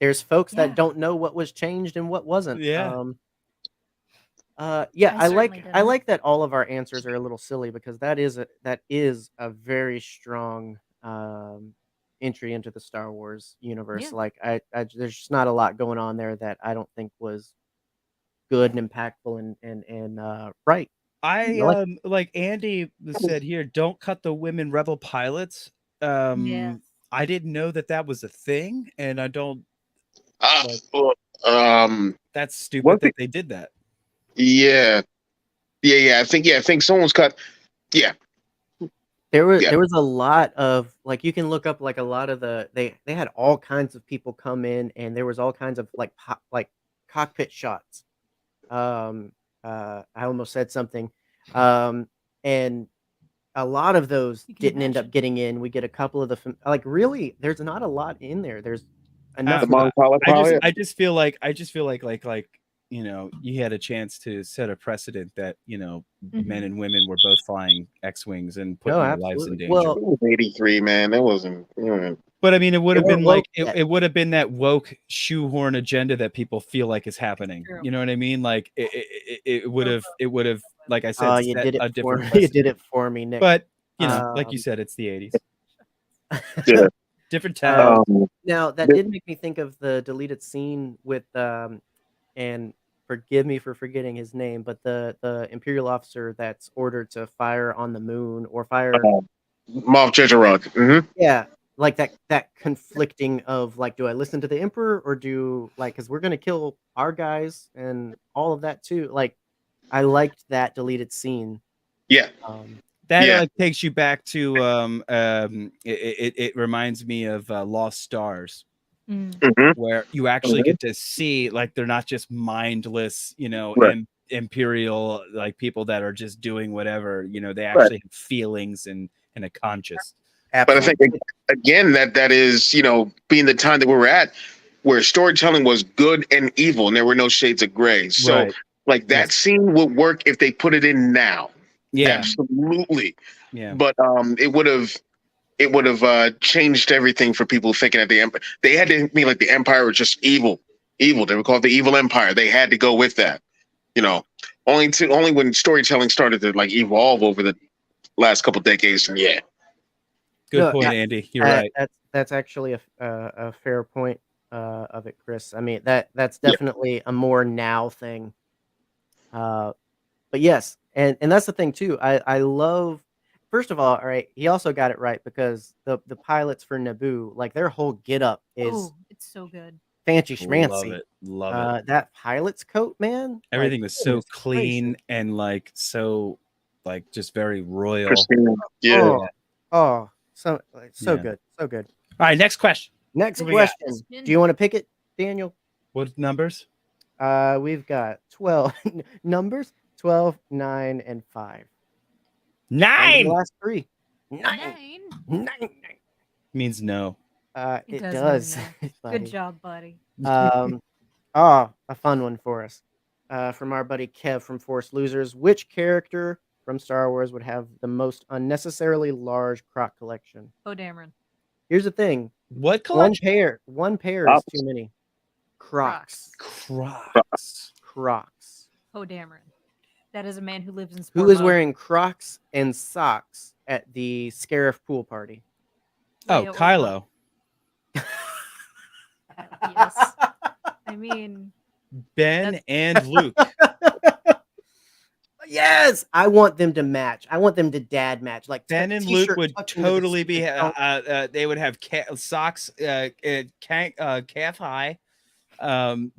there's folks that don't know what was changed and what wasn't. Yeah. I like that all of our answers are a little silly, because that is a very strong entry into the Star Wars universe. Yeah. Like there's just not a lot going on there that I don't think was good and impactful and right. I like Andy said here, don't cut the women rebel pilots. I didn't know that was a thing, and I don't. That's stupid that they did that. Yeah. I think someone's cut. Yeah. There was a lot of, like, you can look up like a lot of they had all kinds of people come in, and there was all kinds of like cockpit shots. I almost said something, and a lot of those didn't end up getting in. We get a couple of really, there's not a lot in there. There's enough. I just feel like you had a chance to set a precedent that men and women were both flying X-wings and putting their lives in danger. Well, it was 83, man. That wasn't. But I mean, it would have been like it would have been that woke shoehorn agenda that people feel like is happening. True. You know what I mean? Like it would have like I said, you did it for me. You did it for me, Nick. But like you said, it's the 80s. Yeah. Different time. Now that did make me think of the deleted scene with and forgive me for forgetting his name, but the Imperial officer that's ordered to fire on the moon or fire Moff Gigerog. Mm-hmm. Yeah, like that conflicting of like, do I listen to the Emperor or do because we're gonna kill our guys and all of that too. Like, I liked that deleted scene. Yeah. That takes you back to it reminds me of Lost Stars. Mm-hmm. Where you actually get to see like they're not just mindless, imperial like people that are just doing whatever, they actually have feelings and a conscience. Absolutely. But I think again that is, being the time that we were at where storytelling was good and evil and there were no shades of gray. So that scene would work if they put it in now. Yeah. Absolutely. Yeah. But it would have changed everything for people thinking that the Empire. They had to mean like the Empire was just evil. They were called the Evil Empire. They had to go with that. Only when storytelling started to like evolve over the last couple decades. Yeah. Good point, Andy. You're right. That's actually a fair point of it, Chris. I mean that's definitely a more now thing. But yes, and that's the thing too. I love. First of all right, he also got it right because the pilots for Naboo, like their whole get up is it's so good. Fancy schmancy. Love it. That pilot's coat, man. Everything was so clean and like so like just very royal. Yeah. So good. So good. All right, next question. Next question. Do you want to pick it, Daniel? What numbers? We've got 12 numbers, 12, 9, and 5. 9. The last 3. 9. Means no. It does. Good job, buddy. A fun one for us. From our buddy Kev from Force Losers. Which character from Star Wars would have the most unnecessarily large croc collection? Oh, Dameron. Here's the thing. What collection? One pair is too many. Crocs. Oh, Dameron. That is a man who lives in sport Who is mode. wearing Crocs and socks at the Scarif pool party? Oh, Kylo. Yes. I mean, Ben and Luke. Yes, I want them to match. I want them to dad match. Like Ben and Luke would totally be. They would have socks, calf high,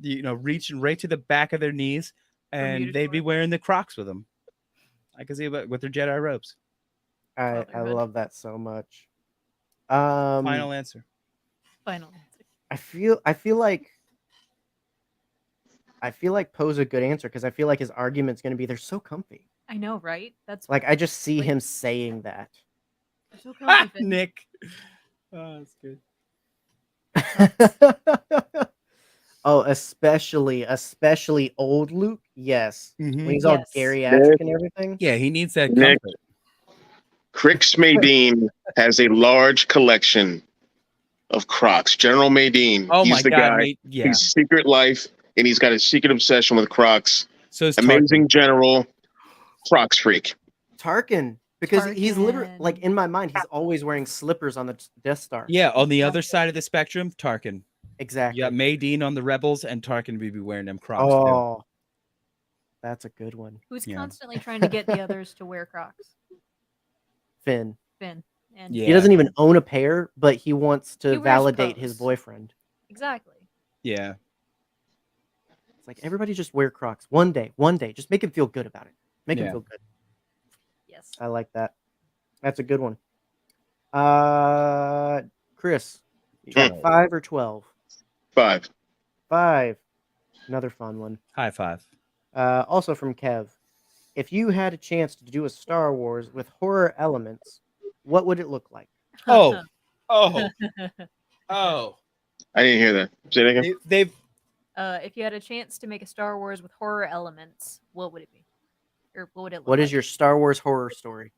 reaching right to the back of their knees, and they'd be wearing the Crocs with them. I can see it with their Jedi robes. I love that so much. Final answer. I feel like Poe's a good answer because I feel like his argument's going to be they're so comfy. I know, right? That's like I just see him saying that. They're so comfy, Nick. Oh, that's good. Oh, especially old Luke. Yes, when he's all geriatric and everything. Yeah, he needs that comfort. Crix Madine has a large collection of Crocs. General Madine. Oh he's my the God, guy. He's Secret Life, and he's got a secret obsession with Crocs. So it's amazing general, Crocs freak. Tarkin, because he's literally like in my mind, he's always wearing slippers on the Death Star. Yeah, on the other side of the spectrum, Tarkin. Exactly. You got Madine on the Rebels, and Tarkin would be wearing them Crocs. Oh, that's a good one. Who's constantly trying to get the others to wear Crocs? Finn. And he doesn't even own a pair, but he wants to validate his boyfriend. Exactly. Yeah. It's like everybody just wear Crocs one day. Just make him feel good about it. Make him feel good. Yes. I like that. That's a good one. Chris, you got 5 or 12? 5. 5. Another fun one. High five. Also from Kev. If you had a chance to do a Star Wars with horror elements, what would it look like? Oh. I didn't hear that. Say that again. if you had a chance to make a Star Wars with horror elements, what would it be? Or what would it look What like? is your Star Wars horror story?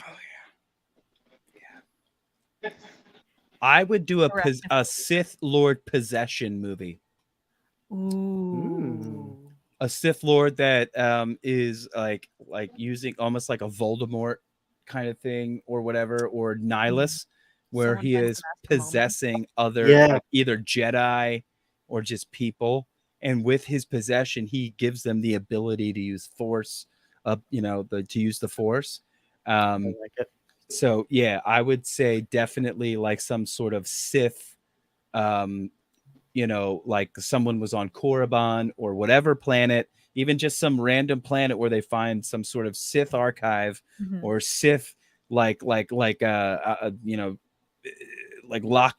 Oh yeah. I would do a Sith Lord possession movie. Ooh. A Sith Lord that is like using almost like a Voldemort kind of thing or whatever, or Nihilus, where Someone he finds is the master possessing other like, either Jedi or just people, and with his possession he gives them the ability to use force, to use the force. I like it. So yeah, I would say definitely like some sort of Sith, like someone was on Korriban or whatever planet, even just some random planet where they find some sort of Sith archive or Sith like locked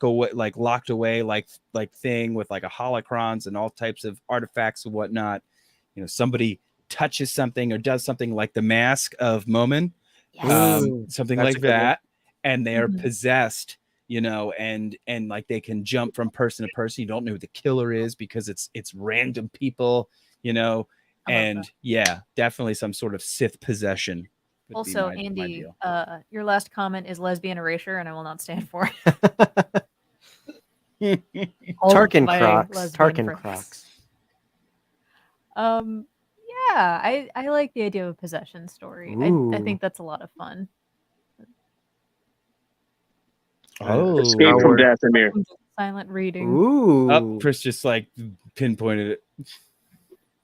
away like thing with like a holocrons and all types of artifacts and whatnot. Somebody touches something or does something like the mask of Momin, something like that, and they are possessed, and like they can jump from person to person. You don't know who the killer is because it's random people, and yeah, definitely some sort of Sith possession. Also, Andy, your last comment is lesbian erasure, and I will not stand for it. Tarkin Crocs. Yeah, I like the idea of a possession story. I think that's a lot of fun. Escape from Dathomir. Silent reading. Ooh. Chris just like pinpointed it.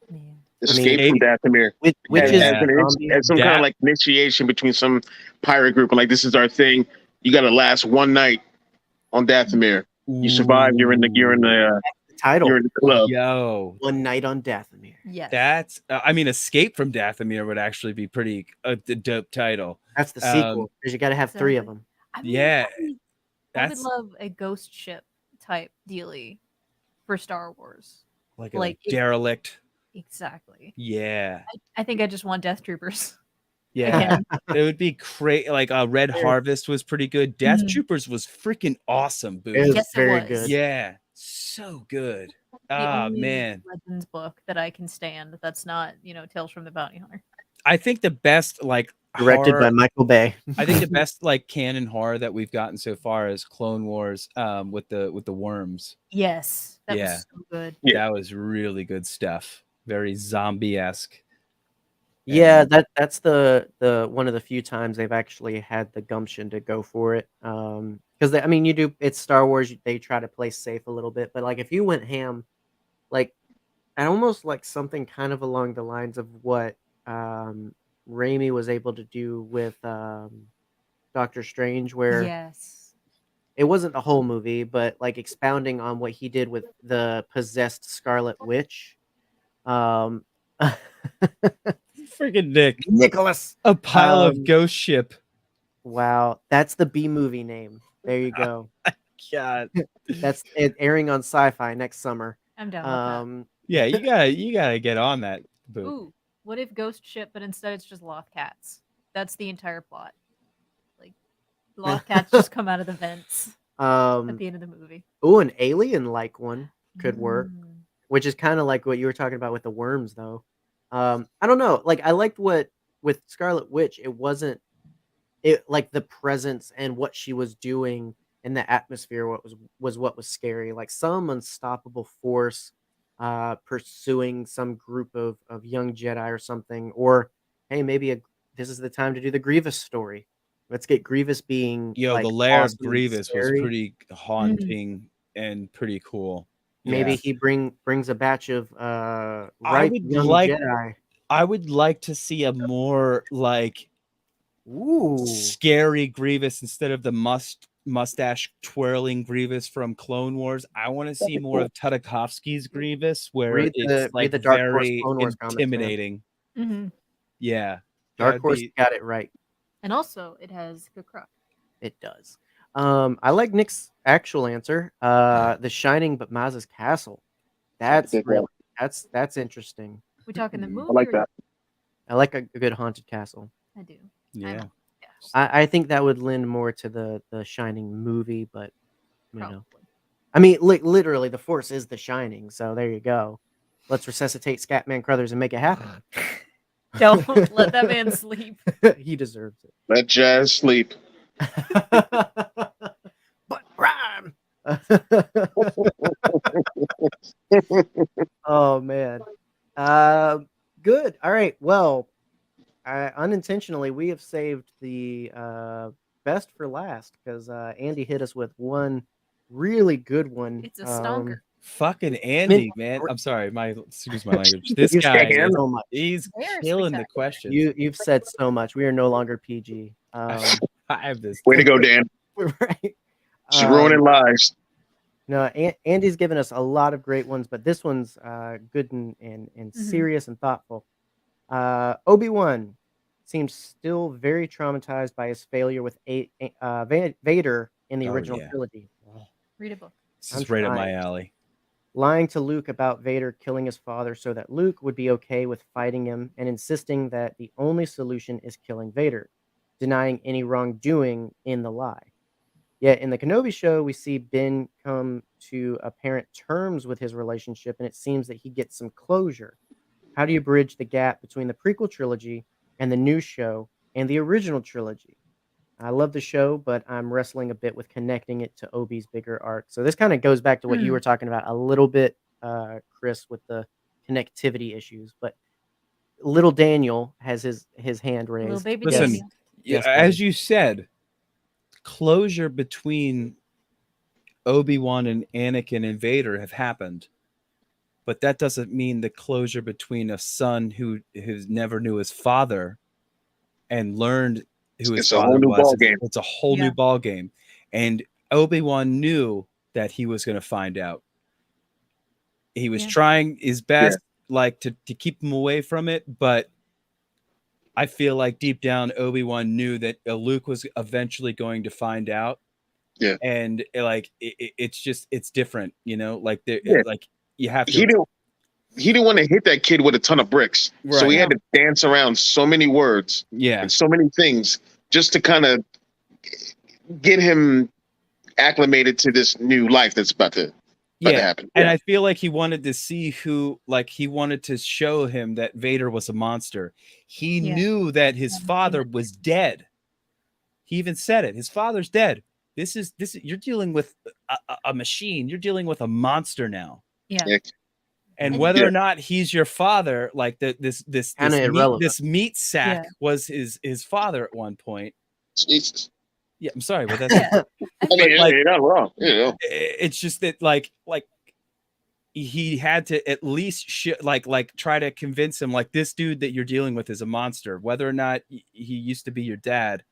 Man. Escape from Dathomir. Which is some kind of like initiation between some pirate group. Like, this is our thing. You got to last one night on Dathomir. You survive. You're in the title. You're in the club. Yo, One night on Dathomir. Yes. That's Escape from Dathomir would actually be pretty a dope title. That's the sequel because you got to have 3 of them. I mean, I would love a ghost ship type dealy for Star Wars. Like a derelict. Exactly. Yeah. I think I just want Death Troopers. Yeah. It would be great. Like Red Harvest was pretty good. Death Troopers was freaking awesome, boo. It was very good. Yeah. So good. Man. Legends book that I can stand that's not, Tales from the Bounty Hunter. I think the best directed by Michael Bay. I think the best canon horror that we've gotten so far is Clone Wars with the worms. Yes. That was so good. Yeah. That was really good stuff. Very zombie-esque. Yeah, that's the one of the few times they've actually had the gumption to go for it. Because it's Star Wars, they try to play safe a little bit, but like if you went ham, like I almost like something kind of along the lines of what Raimi was able to do with Doctor Strange, where it wasn't the whole movie, but like expounding on what he did with the possessed Scarlet Witch. Freaking Nicholas, a pile of ghost ship. Wow, that's the B movie name. There you go. God, that's it, airing on Sci-Fi next summer. I'm down with that. Yeah, you gotta get on that. Boo. Ooh, what if ghost ship, but instead it's just loth cats? That's the entire plot. Like loth cats just come out of the vents at the end of the movie. Ooh, an alien-like one could work, which is kind of like what you were talking about with the worms, though. I don't know. Like I liked what with Scarlet Witch, it wasn't like the presence and what she was doing in the atmosphere. What was scary? Like some unstoppable force pursuing some group of young Jedi or something. Or hey, maybe this is the time to do the Grievous story. Let's get Grievous being the lair of Grievous was pretty haunting and pretty cool. Maybe he brings a batch of ripe young Jedi. I would like to see a more scary Grievous instead of the mustache twirling Grievous from Clone Wars. I want to see more of Tartakovsky's Grievous, where it's like very intimidating. Yeah, Dark Horse got it right, and also it has good crop. It does. I like Nick's actual answer. The Shining, but Maz's Castle. That's interesting. We talking the movie? I like that. I like a good haunted castle. I do. Yeah. I think that would lend more to the Shining movie, but I mean, literally, the Force is the Shining. So there you go. Let's resuscitate Scatman Crothers and make it happen. Don't let that man sleep. He deserves it. Let Jazz sleep. But rhyme. Oh man. Good. All right. Well, unintentionally, we have saved the best for last because Andy hit us with one really good one. It's a stonker. Fucking Andy, man. I'm sorry, excuse my language. This guy is so much. He's killing the question. You've said so much. We are no longer PG. I have this. Way to go, Dan. Right. Just ruining lives. No, Andy's given us a lot of great ones, but this one's good and serious and thoughtful. Obi-Wan seems still very traumatized by his failure with Vader in the original trilogy. Read a book. This is right up my alley. Lying to Luke about Vader killing his father so that Luke would be okay with fighting him, and insisting that the only solution is killing Vader, denying any wrongdoing in the lie. Yet in the Kenobi show, we see Ben come to apparent terms with his relationship, and it seems that he gets some closure. How do you bridge the gap between the prequel trilogy and the new show and the original trilogy? I love the show, but I'm wrestling a bit with connecting it to Obi's bigger arc. So this kind of goes back to what you were talking about a little bit, Chris, with the connectivity issues. But little Daniel has his hand raised. Little baby Listen, Daniel. Yes, as you said, closure between Obi-Wan and Anakin and Vader have happened. But that doesn't mean the closure between a son who never knew his father and learned who his father was. It's a whole new ball game. And Obi-Wan knew that he was going to find out. He was trying his best, like to keep him away from it. But I feel like deep down, Obi-Wan knew that Luke was eventually going to find out. Yeah. And like, it's different, you know, like like you have to. He didn't want to hit that kid with a ton of bricks. Right. So he had to dance around so many words and so many things just to kind of get him acclimated to this new life that's about to happen. And I feel like he wanted to see he wanted to show him that Vader was a monster. He knew that his father was dead. He even said it. His father's dead. This is you're dealing with a machine. You're dealing with a monster now. Yeah. And whether or not he's your father, like this meat sack was his father at one point. Jesus. Yeah, I'm sorry, but that's I mean, you're not wrong. You know. It's just that like he had to at least try to convince him like this dude that you're dealing with is a monster. Whether or not he used to be your dad,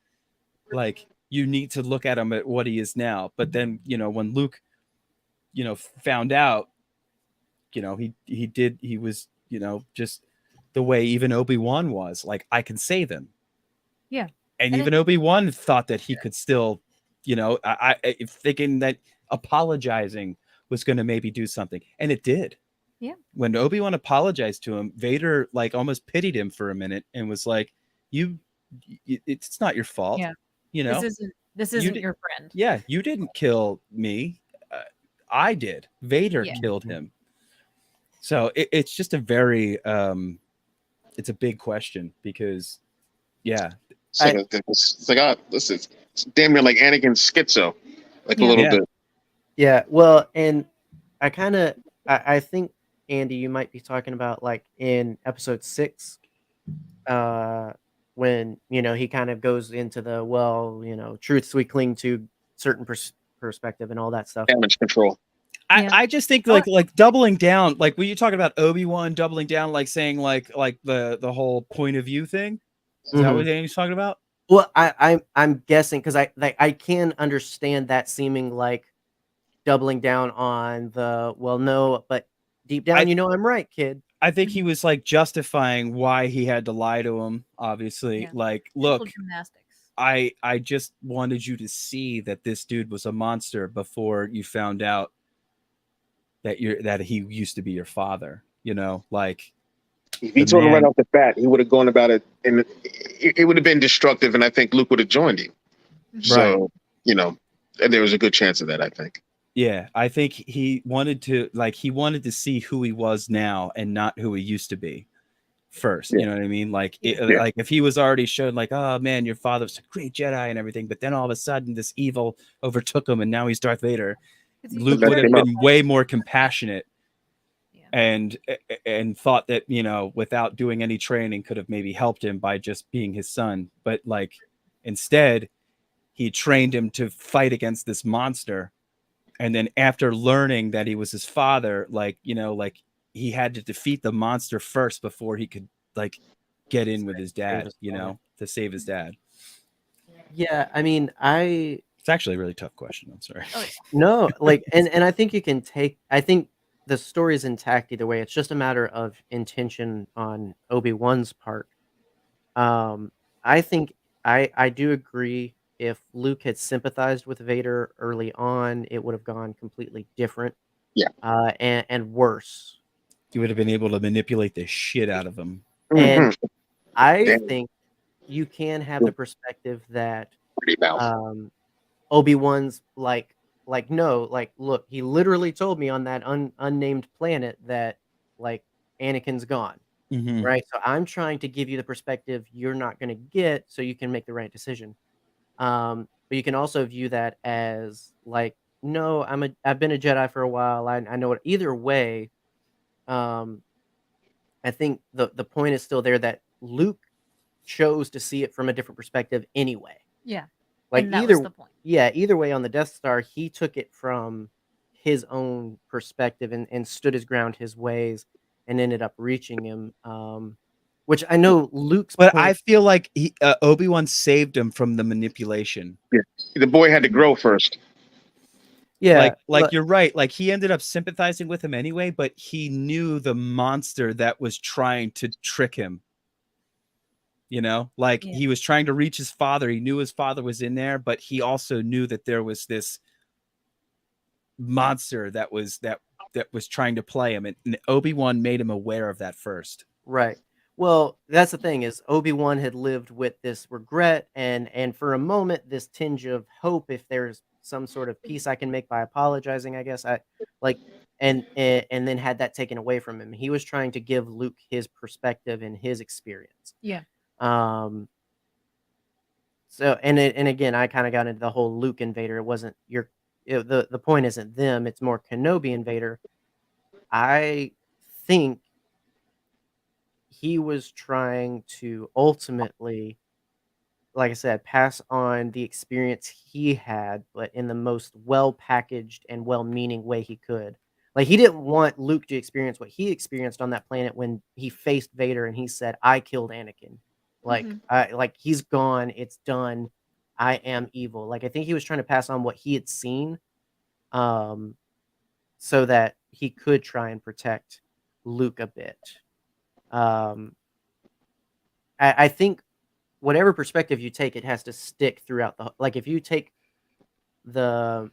like you need to look at him at what he is now. But then when Luke, found out. He was, just the way even Obi-Wan was like, I can save him. Yeah. And even Obi-Wan thought that he could still, I thinking that apologizing was going to maybe do something. And it did. Yeah. When Obi-Wan apologized to him, Vader like almost pitied him for a minute and was like, it's not your fault. Yeah. This isn't your friend. Yeah. You didn't kill me. I did. Vader killed him. So it's just a very, it's a big question because, it's damn near like Anakin schizo, like a little bit. Yeah, well, and I think Andy, you might be talking about like in episode 6, when he kind of goes into the truths we cling to, certain perspective and all that stuff. Damage control. I just think like doubling down, like when you talking about Obi-Wan doubling down, like saying like the whole point of view thing. Is that what Andy's talking about? Well, I'm guessing because I can understand that seeming like doubling down on no, but deep down I'm right, kid. I think he was like justifying why he had to lie to him. Obviously, like look, I just wanted you to see that this dude was a monster before you found out that he used to be your father, like if he told him right off the bat, he would have gone about it and it would have been destructive, and I think Luke would have joined him. So, there was a good chance of that, I think. Yeah, I think he wanted to see who he was now and not who he used to be first. You know what I mean? Like, like if he was already shown like, oh man, your father's a great Jedi and everything, but then all of a sudden this evil overtook him and now he's Darth Vader. Luke would have been way more compassionate and thought that, you know, without doing any training could have maybe helped him by just being his son. But like instead, he trained him to fight against this monster. And then after learning that he was his father, like, you know, like he had to defeat the monster first before he could like get in with his dad, you know, to save his dad. Yeah, I mean, it's actually a really tough question. I'm sorry. No, like, and I think you can I think the story is intact either way. It's just a matter of intention on Obi-Wan's part. I think I do agree. If Luke had sympathized with Vader early on, it would have gone completely different. Yeah. And worse. You would have been able to manipulate the shit out of him. And I think you can have the perspective that Obi-Wan's like no, like look, he literally told me on that unnamed planet that like Anakin's gone. Mm-hmm. Right? So I'm trying to give you the perspective you're not going to get so you can make the right decision. But you can also view that as like, no, I've been a Jedi for a while. I know it. Either way, I think the point is still there that Luke chose to see it from a different perspective anyway. Yeah. Like and that was the point. Yeah, either way on the Death Star, he took it from his own perspective and stood his ground his ways and ended up reaching him. Which I know Luke's But I feel like Obi-Wan saved him from the manipulation. Yeah. The boy had to grow first. Yeah. Like you're right. Like he ended up sympathizing with him anyway, but he knew the monster that was trying to trick him. You know, like he was trying to reach his father. He knew his father was in there, but he also knew that there was this monster that was trying to play him. And Obi-Wan made him aware of that first. Right. Well, that's the thing is Obi-Wan had lived with this regret and for a moment this tinge of hope if there's some sort of peace I can make by apologizing, I guess. And then had that taken away from him. He was trying to give Luke his perspective and his experience. Yeah. So and again, I kind of got into the whole Luke and Vader. It wasn't the point isn't them, it's more Kenobi and Vader. I think he was trying to ultimately, like I said, pass on the experience he had, but in the most well-packaged and well-meaning way he could. Like, he didn't want Luke to experience what he experienced on that planet when he faced Vader and he said, I killed Anakin. Like, like he's gone. It's done. I am evil. Like, I think he was trying to pass on what he had seen so that he could try and protect Luke a bit. I think whatever perspective you take, it has to stick throughout like if you take the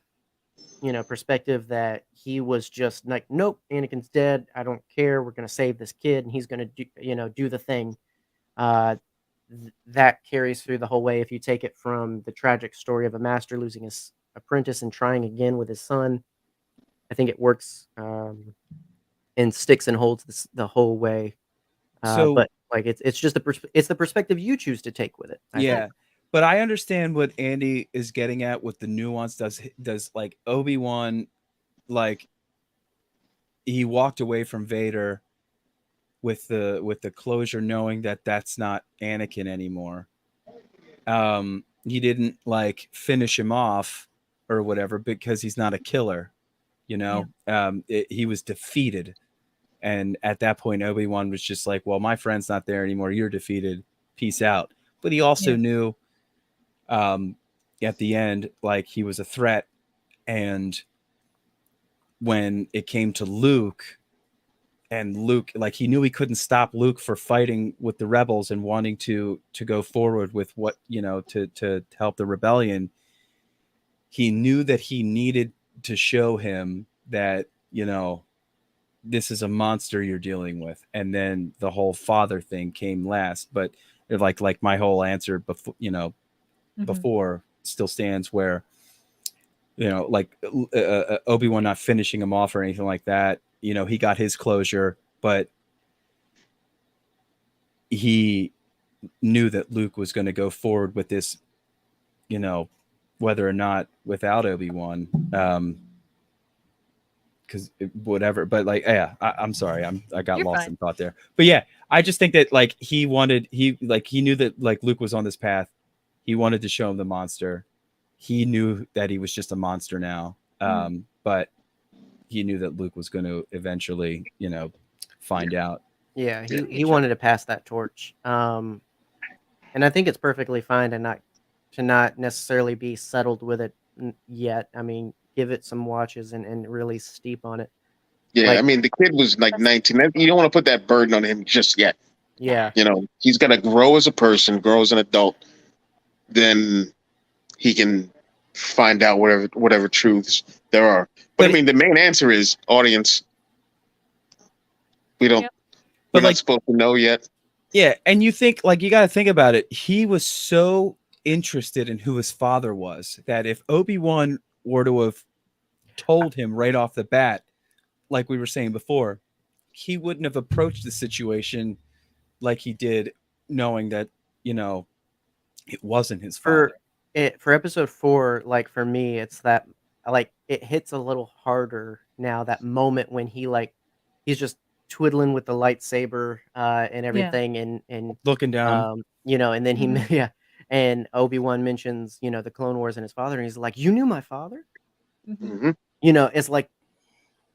perspective that he was just like, nope, Anakin's dead, I don't care, we're gonna save this kid and he's gonna do the thing, that carries through the whole way. If you take it from the tragic story of a master losing his apprentice and trying again with his son, I think it works and sticks and holds the whole way. But like it's just the perspective you choose to take with it. I think. But I understand what Andy is getting at with the nuance. Does like Obi-Wan, like he walked away from Vader with the closure, knowing that that's not Anakin anymore. He didn't like finish him off or whatever because he's not a killer, you know. Yeah. He was defeated. And at that point, Obi-Wan was just like, well, my friend's not there anymore. You're defeated. Peace out. But he also knew at the end, like he was a threat. And when it came to Luke, and Luke, like he knew he couldn't stop Luke for fighting with the rebels and wanting to go forward with what, to help the rebellion. He knew that he needed to show him that, this is a monster you're dealing with. And then the whole father thing came last, but like my whole answer before, before still stands, where like Obi-Wan not finishing him off or anything like that. He got his closure, but he knew that Luke was going to go forward with this, whether or not without Obi-Wan, because whatever. But like, yeah, I'm sorry, I got lost in thought there. But yeah, I just think that like he knew that like Luke was on this path. He wanted to show him the monster. He knew that he was just a monster now, but he knew that Luke was going to eventually, find out. Yeah, he wanted to pass that torch. And I think it's perfectly fine to not necessarily be settled with it yet. I mean, give it some watches and really steep on it. Yeah, I mean, the kid was like 19. You don't want to put that burden on him just yet. Yeah. He's got to grow as a person, grow as an adult. Then he can find out whatever truths there are. But I mean, the main answer is audience. We're not supposed to know yet. Yeah, and you think you got to think about it. He was so interested in who his father was that if Obi-Wan were to have told him right off the bat, like we were saying before, he wouldn't have approached the situation like he did, knowing that it wasn't his father. For episode 4, like for me, it's that like it hits a little harder now. That moment when he's just twiddling with the lightsaber and everything, and looking down, and then and Obi-Wan mentions the Clone Wars and his father, and he's like, "You knew my father." Mm-hmm. It's like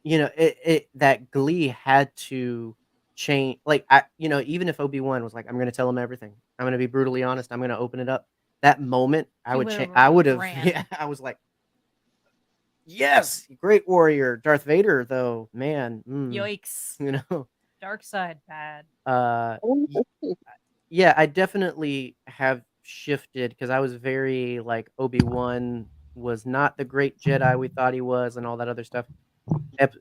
it that glee had to change. Like even if Obi-Wan was like, "I'm going to tell him everything. I'm going to be brutally honest. I'm going to open it up." That moment, I would change. I would have. Yeah, I was like, "Yes, great warrior." Darth Vader, though, man. Yikes. Dark side bad. Yeah, I definitely have shifted because I was very like Obi-Wan was not the great Jedi we thought he was, and all that other stuff.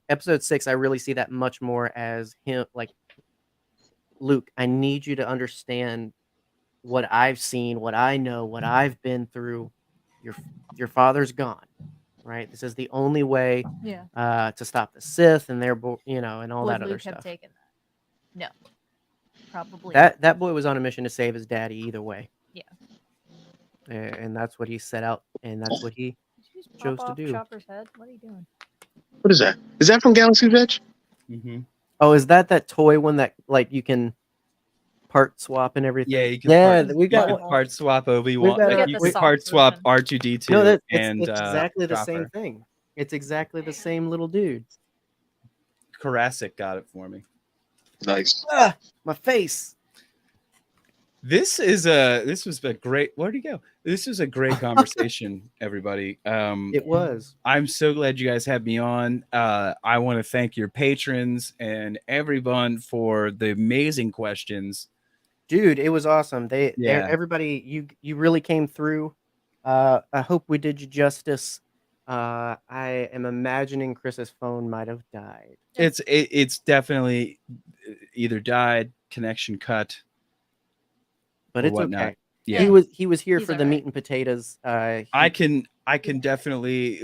Episode 6, I really see that much more as him, like, Luke, I need you to understand what I've seen, what I know, what I've been through. Your father's gone, right? This is the only way to stop the Sith and their and all that other Luke stuff. have taken that? No, probably that boy was on a mission to save his daddy either way. Yeah, and that's what he set out, and that's what he chose to do. Chopper's head. What are you doing? What is that? Is that from Galaxy's Edge? Mm-hmm. Oh, is that toy one that like you can part swap and everything? Yeah, you can. We got part swap Obi-Wan. You can part swap R2-D2. No, it's exactly the same thing. It's exactly the same little dude. Karasik got it for me. Nice. My face. This was a great. Where'd he go? This was a great conversation, everybody. It was. I'm so glad you guys had me on. I want to thank your patrons and everyone for the amazing questions. Dude, it was awesome. Everybody, you really came through. I hope we did you justice. I am imagining Chris's phone might have died. It's definitely either died, connection cut. But it's whatnot. Okay. Yeah, he was here for the meat and potatoes. I can definitely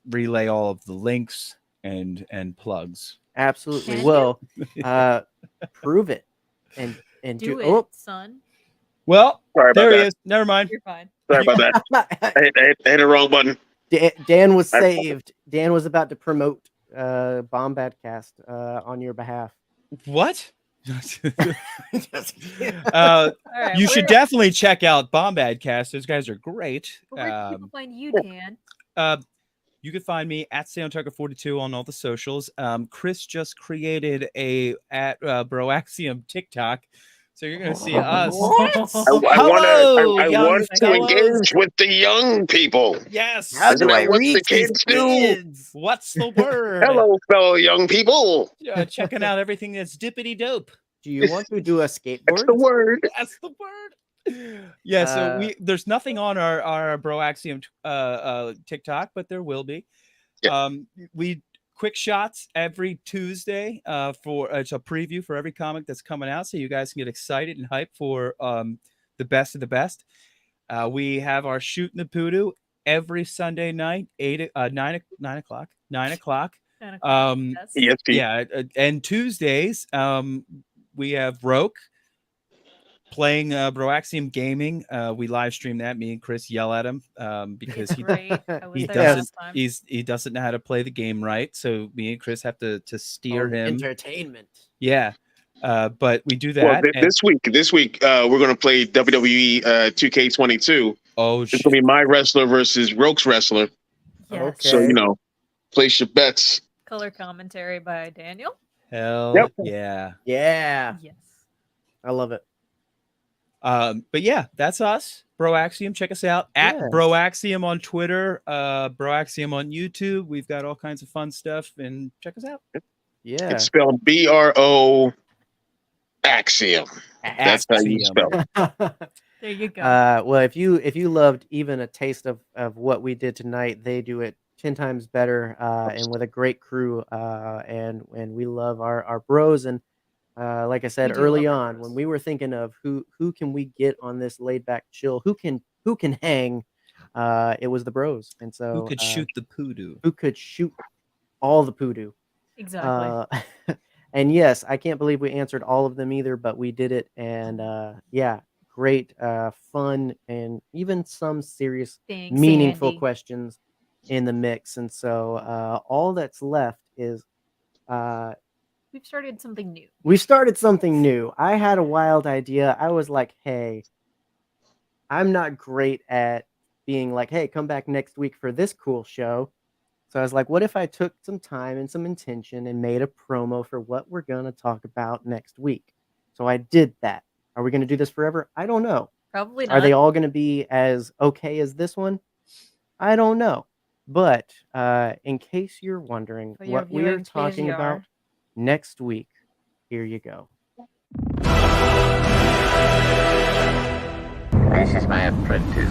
relay all of the links and plugs. Absolutely. Well, prove it and do it, son. Well, there he is. Never mind. You're fine. Sorry about that. I hit the wrong button. Dan was saved. Dan was about to promote Bombadcast on your behalf. What? You should definitely check out Bombadcast. Those guys are great. Where can people find you, Dan? You can find me at SamTucker42 on all the socials. Chris just created at Broaxium TikTok, so you're gonna see us. I want to engage with the young people. Yes. How do I reach the kids do? What's the word? Hello, fellow young people. Checking out everything that's dippity dope. Do you want to do a skateboard? That's the word. That's the word. Yeah, so there's nothing on our Broaxium TikTok, but there will be. Yeah. We quick shots every Tuesday for it's a preview for every comic that's coming out, so you guys can get excited and hyped for the best of the best. We have our Shootin' the Poodoo every Sunday night, 9 o'clock. Yes, yeah, and Tuesdays, we have Roke playing Broaxium Gaming. We live stream that. Me and Chris yell at him because he doesn't know how to play the game right. So me and Chris have to steer him. Entertainment. Yeah. But we do that. Well, this week, we're going to play WWE 2K22. Oh, it's going to be my wrestler versus Roke's wrestler. Yes. Okay. So, place your bets. Color commentary by Daniel. Hell yeah. Yeah. Yes. I love it. But yeah, that's us. Broaxium. Check us out at Broaxium on Twitter, Broaxium on YouTube. We've got all kinds of fun stuff, and check us out. Yeah. It's spelled BRO Axiom. That's how you spell it. There you go. Well, if you loved even a taste of what we did tonight, they do it 10 times better, and with a great crew. And we love our bros. And like I said early on, when we were thinking of who can we get on this laid back chill, who can hang, it was the bros. And so who could shoot the poodoo? Who could shoot all the poodoo? Exactly. And yes, I can't believe we answered all of them either, but we did it. And yeah, great, fun, and even some serious, meaningful questions in the mix. And so all that's left is we've started something new. We started something new. I had a wild idea. I was like, hey, I'm not great at being like, hey, come back next week for this cool show. So I was like, what if I took some time and some intention and made a promo for what we're going to talk about next week? So I did that. Are we going to do this forever? I don't know. Probably not. Are they all going to be as okay as this one? I don't know. But in case you're wondering what we're talking about next week, here you go. This is my apprentice.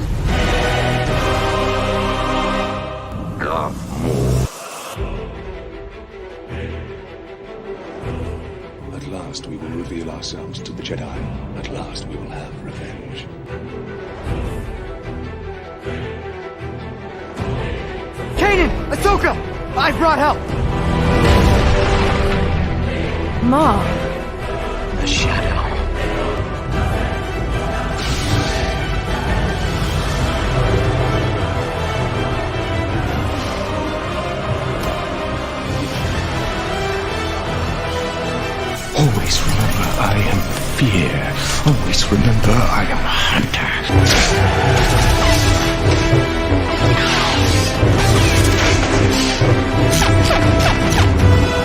At last we will reveal ourselves to the Jedi. At last we will have revenge. Kanan! Ahsoka! I've brought help! Marr. The shadow. Always remember I am fear. Always remember I am hunter.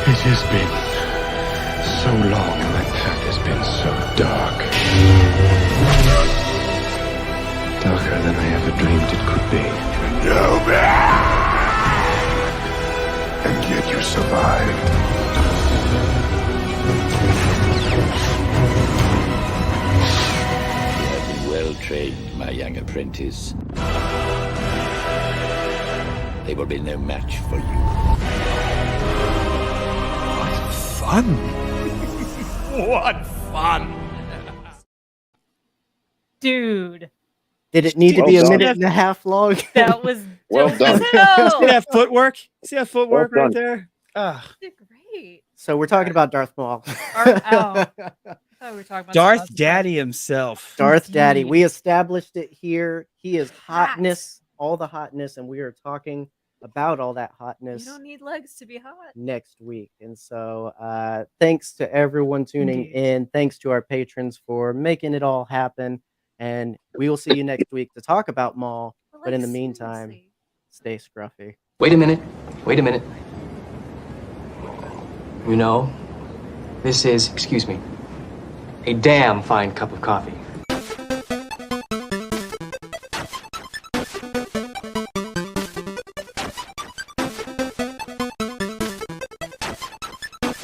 It has been so long, my path has been so dark. Darker than I ever dreamed it could be. No, and yet you survived. Well trained, my young apprentice. They will be no match for you. What fun! What fun! Dude. Did it need to be a minute and a half long? That was well done. See that footwork? See that footwork right there? Great. So we're talking about Darth Maul. We're talking about Darth Daddy himself. Darth Daddy. We established it here. He is hotness, all the hotness, and we are talking about all that hotness. You don't need legs to be hot. Next week. And so thanks to everyone tuning in. Thanks to our patrons for making it all happen. And we will see you next week to talk about Maul. But in the meantime, stay scruffy. Wait a minute. Wait a minute. You know, this is, excuse me, a damn fine cup of coffee.